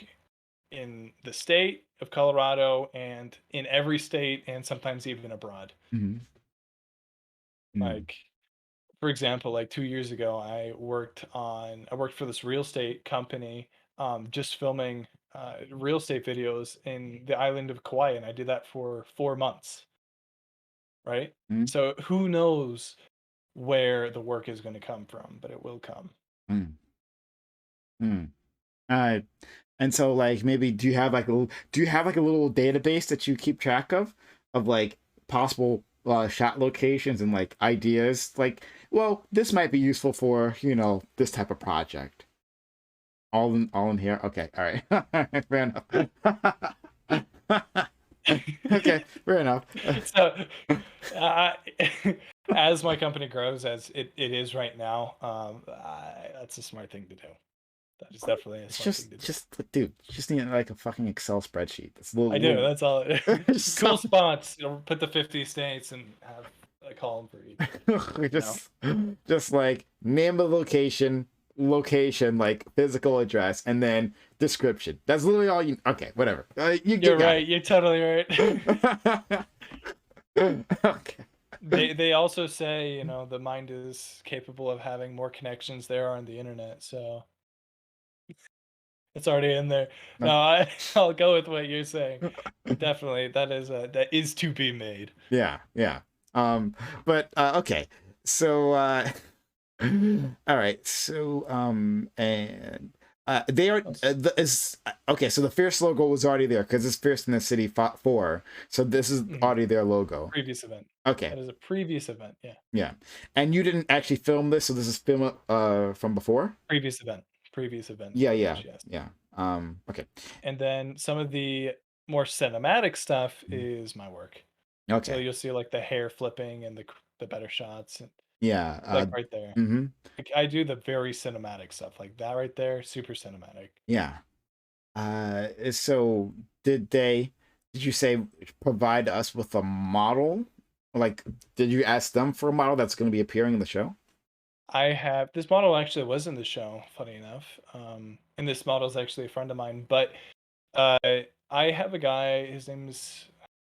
in the state of Colorado and in every state and sometimes even abroad. Mm-hmm. Like, for example, like 2 years ago, I worked for this real estate company, just filming real estate videos in the island of Kauai, and I did that for 4 months, right? Mm-hmm. So who knows where the work is going to come from, but it will come. Mm-hmm. And so like maybe do you have like a little database that you keep track of like possible shot locations and like ideas like, well, this might be useful for this type of project. All in here. Okay, all right. Fair enough. Okay, fair enough. So, as my company grows, as it is right now, that's a smart thing to do. That is definitely a It's smart thing to do. dude, you just need like a fucking Excel spreadsheet. That's I do. That's all. Cool so- spots. Put the 50 states and have a column for each. just like name of the location, like physical address, and then description. That's literally all you. Okay, whatever. You're right. You're totally right. Okay. They also say the mind is capable of having more connections there on the internet, so it's already in there. No, I'll go with what you're saying. Definitely, that is to be made. Yeah, yeah. But okay. So all right. So and they are okay. So the Fierce logo was already there because it's Fierce in the City 4. So this is already their logo. Previous event. Okay. That is a previous event. Yeah. Yeah, and you didn't actually film this, so this is film from before. Previous event. Yeah, footage, yeah, yes. yeah. Okay. And then some of the more cinematic stuff is my work. Okay. So you'll see like the hair flipping and the better shots. And, yeah. Like right there. Mm-hmm. Like, I do the very cinematic stuff, like that right there, super cinematic. Yeah. So did you say provide us with a model? Like, did you ask them for a model that's going to be appearing in the show? I have this model actually was in the show, funny enough. And this model is actually a friend of mine, but I have a guy, his name is,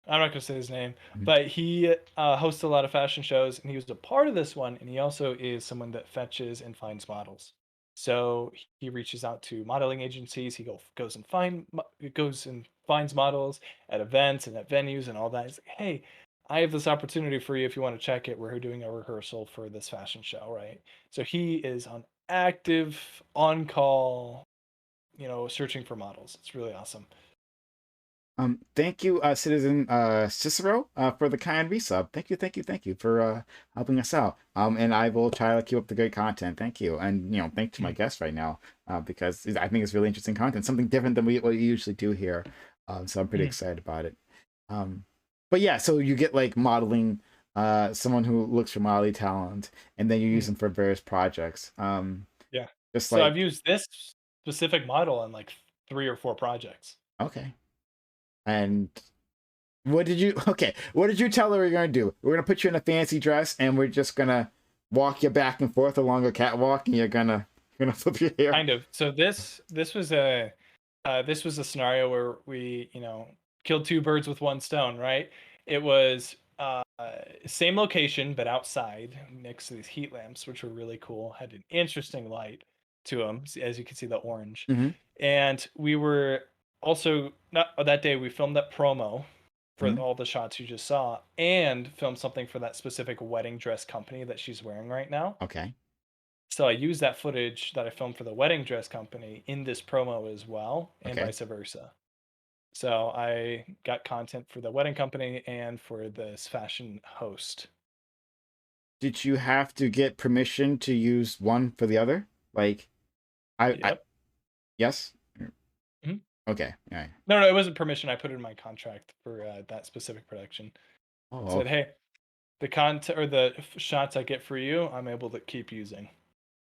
I'm not gonna say his name, but he hosts a lot of fashion shows, and he was a part of this one, and he also is someone that fetches and finds models. So he reaches out to modeling agencies. He goes and finds models at events and at venues and all that. He's like, hey, I have this opportunity for you if you want to check it. We're doing a rehearsal for this fashion show, right? So he is on active, on call, searching for models. It's really awesome. Thank you, Citizen Cicero, for the kind resub. Thank you for helping us out. And I will try to keep up the great content. Thank you, and thank to my guest right now, because I think it's really interesting content, something different than what we usually do here. So I'm pretty excited about it. But yeah, so you get like modeling, someone who looks for modeling talent, and then you use them for various projects. Yeah. Just so like I've used this specific model on like 3 or 4 projects. okay. And what did you tell her we're gonna do? We're gonna put you in a fancy dress, and we're just gonna walk you back and forth along a catwalk, and you're gonna flip your hair. Kind of. So this was a scenario where we killed 2 birds with 1 stone, right? It was same location but outside next to these heat lamps, which were really cool. Had an interesting light to them, as you can see the orange. And we were also not that day we filmed that promo for all the shots you just saw, and filmed something for that specific wedding dress company that she's wearing right now. Okay. So I use that footage that I filmed for the wedding dress company in this promo as well, and Okay. vice versa. So I got content for the wedding company and for this fashion host. Did you have to get permission to use one for the other? Like, I Yep. yes. Mhm. Okay. All right. No, it wasn't permission. I put it in my contract for that specific production. Oh, Said, okay. hey, the content or the shots I get for you, I'm able to keep using.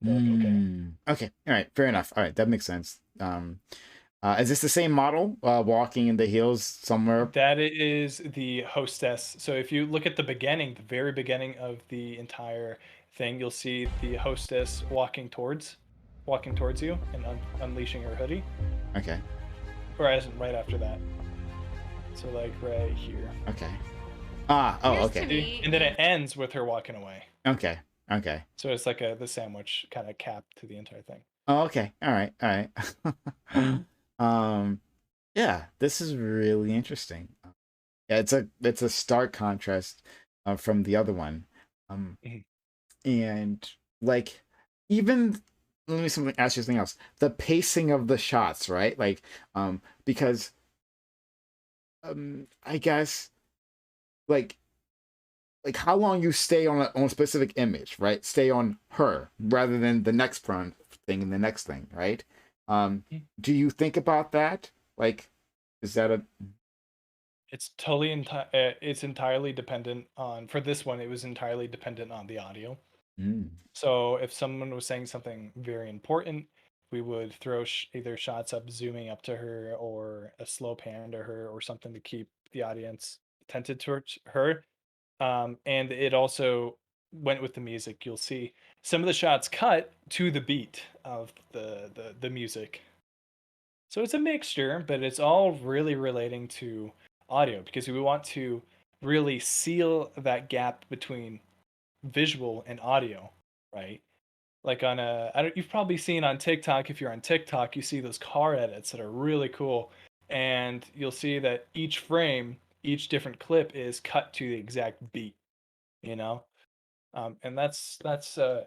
They're like, okay. Okay. All right. Fair enough. All right. That makes sense. Is this the same model? Walking in the hills somewhere? That is the hostess. So if you look at the beginning, the very beginning of the entire thing, you'll see the hostess walking towards you and unleashing her hoodie. Okay. Or as in right after that. So like right here. Okay. Oh, Here's okay. to me- And then it ends with her walking away. Okay. Okay. So it's like the sandwich kind of cap to the entire thing. Oh, okay. All right. All right. Yeah, this is really interesting. Yeah, it's a stark contrast from the other one. Mhm. And like even let me ask you something else. The pacing of the shots, right? Like because I guess like how long you stay on a specific image, right? Stay on her rather than the next thing and the next thing, right? Do you think about that? Like, is that a It's totally it's entirely dependent on, for this one, it was entirely dependent on the audio. So if someone was saying something very important, we would throw either shots up, zooming up to her, or a slow pan to her, or something to keep the audience attentive towards her. And it also went with the music. You'll see some of the shots cut to the beat of the music. So it's a mixture, but it's all really relating to audio because we want to really seal that gap between visual and audio, right? Like on you've probably seen on TikTok, if you're on TikTok, you see those car edits that are really cool. And you'll see that each frame, each different clip is cut to the exact beat, you know? And that's a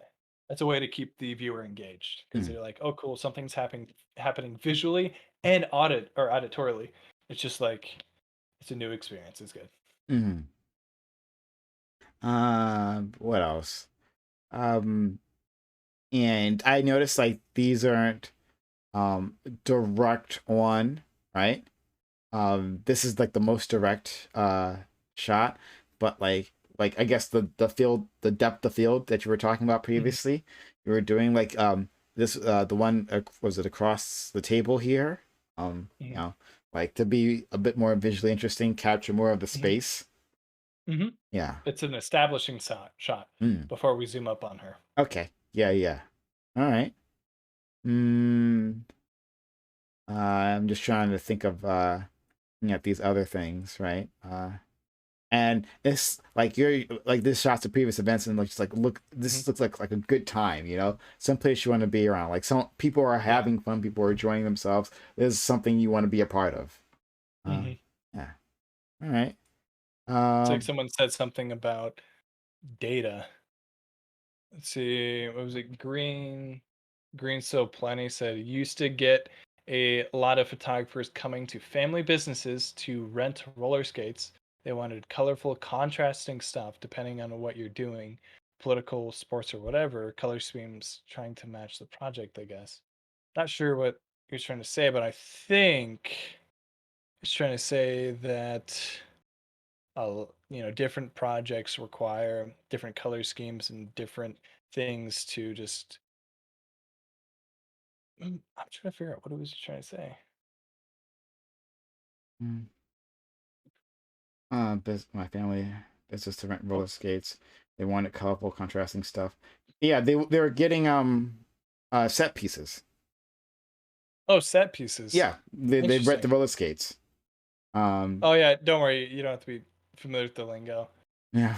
way to keep the viewer engaged because they're like, oh, cool, something's happening visually and auditorily. It's just like it's a new experience. It's good. Mm-hmm. What else? Um, and I noticed like these aren't direct on, right? This is like the most direct shot, but like I guess the depth of field that you were talking about previously, you were doing like this the one was it across the table here? You know, like to be a bit more visually interesting, capture more of the space. Yeah. It's an establishing shot before we zoom up on her. Okay. Yeah, yeah. All right. I'm just trying to think of looking at these other things, right? And it's like you're like this shots of previous events and like just like look this looks like a good time, you know, some place you want to be around. Like some people are having fun, people are enjoying themselves. This is something you want to be a part of. Yeah. All right. It's like someone said something about data. Let's see, what was it? Green So Plenty said used to get a lot of photographers coming to family businesses to rent roller skates. They wanted colorful, contrasting stuff depending on what you're doing, political, sports, or whatever. Color schemes trying to match the project, I guess. Not sure what he was trying to say, but I think he's trying to say that different projects require different color schemes and different things to just I'm trying to figure out what he was trying to say. My family business to rent roller skates. They wanted colorful, contrasting stuff. Yeah, they were getting set pieces. Oh, set pieces. Yeah, they rent the roller skates. Oh yeah, don't worry, you don't have to be familiar with the lingo. Yeah.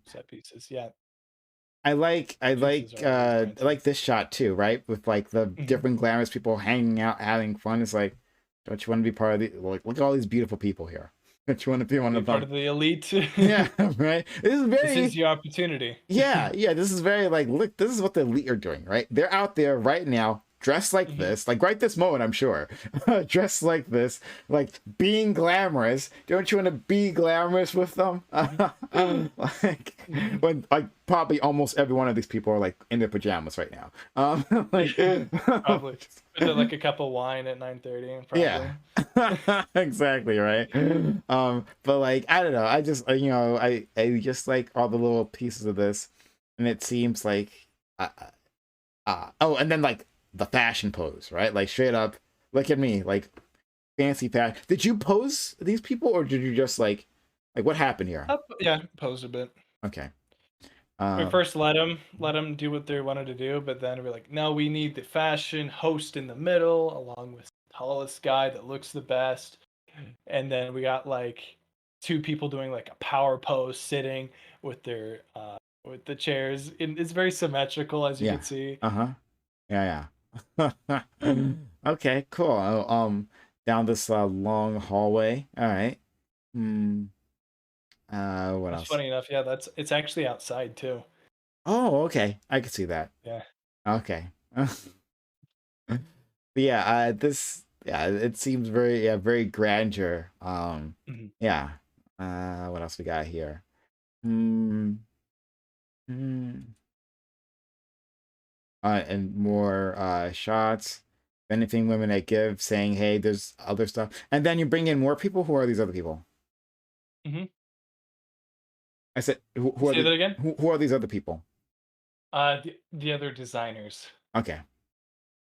Set pieces, yeah. I like this shot too, right? With like the different glamorous people hanging out, having fun. It's like, don't you want to be part of the like? Look at all these beautiful people here. Don't you want to be one Be of part them? of the elite. Yeah, right. This is This is very your opportunity. yeah, yeah. This is very like look. This is what the elite are doing, right? They're out there right now, dressed like this, like right this moment, I'm sure, dressed like this, like being glamorous. Don't you want to be glamorous with them? Like when like probably almost every one of these people are like in their pajamas right now. Like Probably. With like a cup of wine at 9:30, probably. yeah, exactly right. But like I don't know, I just you know I just like all the little pieces of this, and it seems like oh, and then like the fashion pose, right? Like straight up, look at me, like fancy fashion. Did you pose these people, or did you just like what happened here? Yeah, posed a bit. Okay. We first let them do what they wanted to do, but then we're like, no, we need the fashion host in the middle, along with the tallest guy that looks the best. And then we got like two people doing like a power pose, sitting with the chairs. It's very symmetrical, as you Yeah. can see. Uh-huh. Yeah, yeah. Okay, cool. Down this long hallway. All right. Hmm. What It's else? funny enough, yeah, it's actually outside too. Oh, okay. I can see that. Yeah. Okay. But yeah, this yeah, it seems very yeah, very grandeur. Yeah. What else we got here? Hmm. Hmm. And more shots. Benefiting women that give, saying, "Hey, there's other stuff," and then you bring in more people. Who are these other people? Mm-hmm. I said, who are Say that the again. who are these other people? The other designers. Okay.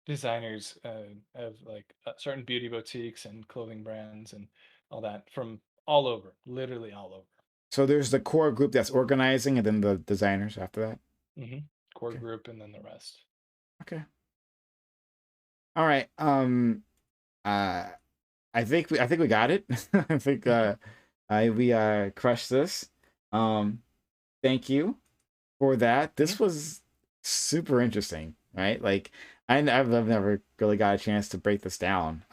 Designers of like certain beauty boutiques and clothing brands and all that from all over, literally all over. So there's the core group that's organizing, and then the designers after that. Mm-hmm. Core Okay. group and then the rest. Okay. All right. I think we got it. I think we crushed this. Thank you for that. This was super interesting, right? Like I've never really got a chance to break this down.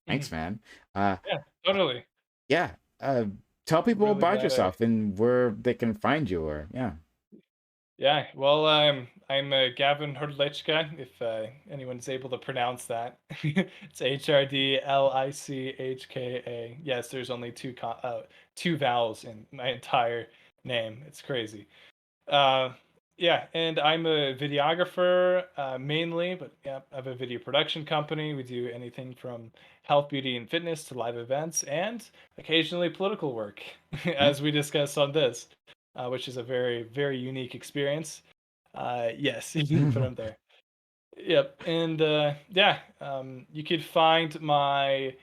Thanks, man. Yeah, totally. Yeah. Tell people Really about glad yourself and where they can find you, or yeah. Yeah, well, I'm Gavin Hrdlichka, if anyone's able to pronounce that. It's Hrdlichka. Yes, there's only two vowels in my entire name. It's crazy. Uh, yeah, and I'm a videographer mainly, but yeah, I have a video production company. We do anything from health, beauty, and fitness to live events, and occasionally political work, as we discussed on this, which is a very, very unique experience. Yes, you can put them there. Yep, and yeah, you could find my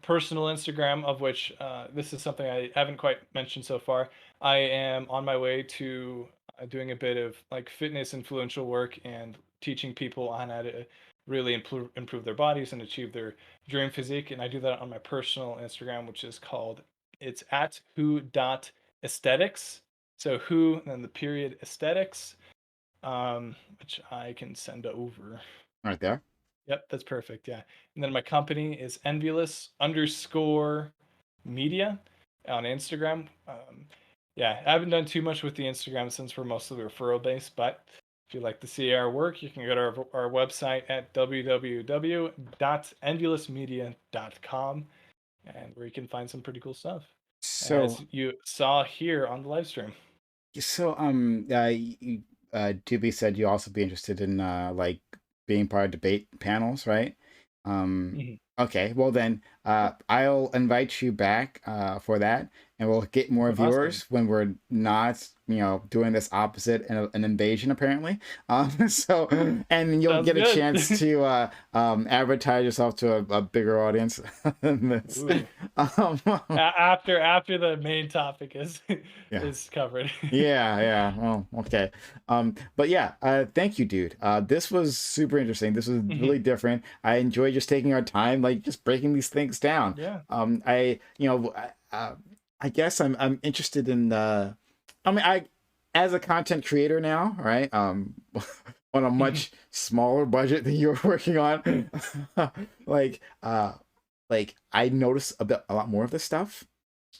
personal Instagram, of which this is something I haven't quite mentioned so far. I am on my way to doing a bit of like fitness influential work and teaching people on how to really improve their bodies and achieve their dream physique. And I do that on my personal Instagram, which is called it's at who dot aesthetics. So who and then the period aesthetics, which I can send over. Right there. Yep, that's perfect. Yeah. And then my company is envious_media on Instagram. Yeah, I haven't done too much with the Instagram since we're mostly referral based, but if you'd like to see our work, you can go to our website at www.enviousmedia.com and where you can find some pretty cool stuff. So as you saw here on the live stream. So Doobie said you also be interested in like being part of debate panels, right? Okay, well then I'll invite you back for that, and we'll get more viewers when we're not, doing this opposite an invasion apparently. So and you'll get a chance to advertise yourself to a bigger audience than this. After the main topic is covered. Yeah. Oh, okay. But yeah, thank you, dude. This was super interesting. This was really different. I enjoyed just taking our time, like just breaking these things down. Yeah. I guess I'm interested in I as a content creator now, right? On a much smaller budget than you're working on. like like I notice a lot more of this stuff.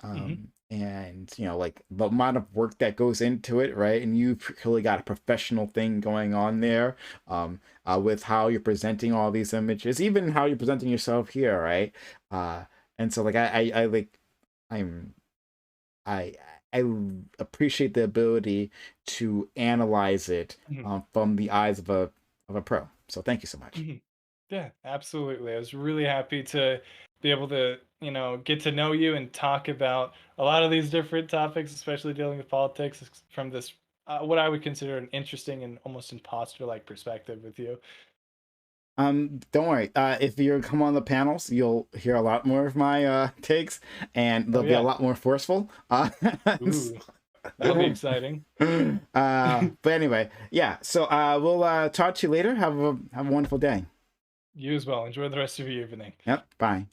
Mhm. And like the amount of work that goes into it, right? And you've really got a professional thing going on there, with how you're presenting all these images, even how you're presenting yourself here, right? And so like I like I'm I I appreciate the ability to analyze it, Mhm. from the eyes of a pro. So thank you so much. Mhm. Yeah, absolutely. I was really happy to be able to, get to know you and talk about a lot of these different topics, especially dealing with politics from this, what I would consider an interesting and almost imposter-like perspective with you. Don't worry. If you come on the panels, you'll hear a lot more of my takes, and Oh they'll be a yeah. lot more forceful. Ooh, that'll be exciting. But anyway, yeah. So we'll talk to you later. Have a wonderful day. You as well. Enjoy the rest of your evening. Yep. Bye.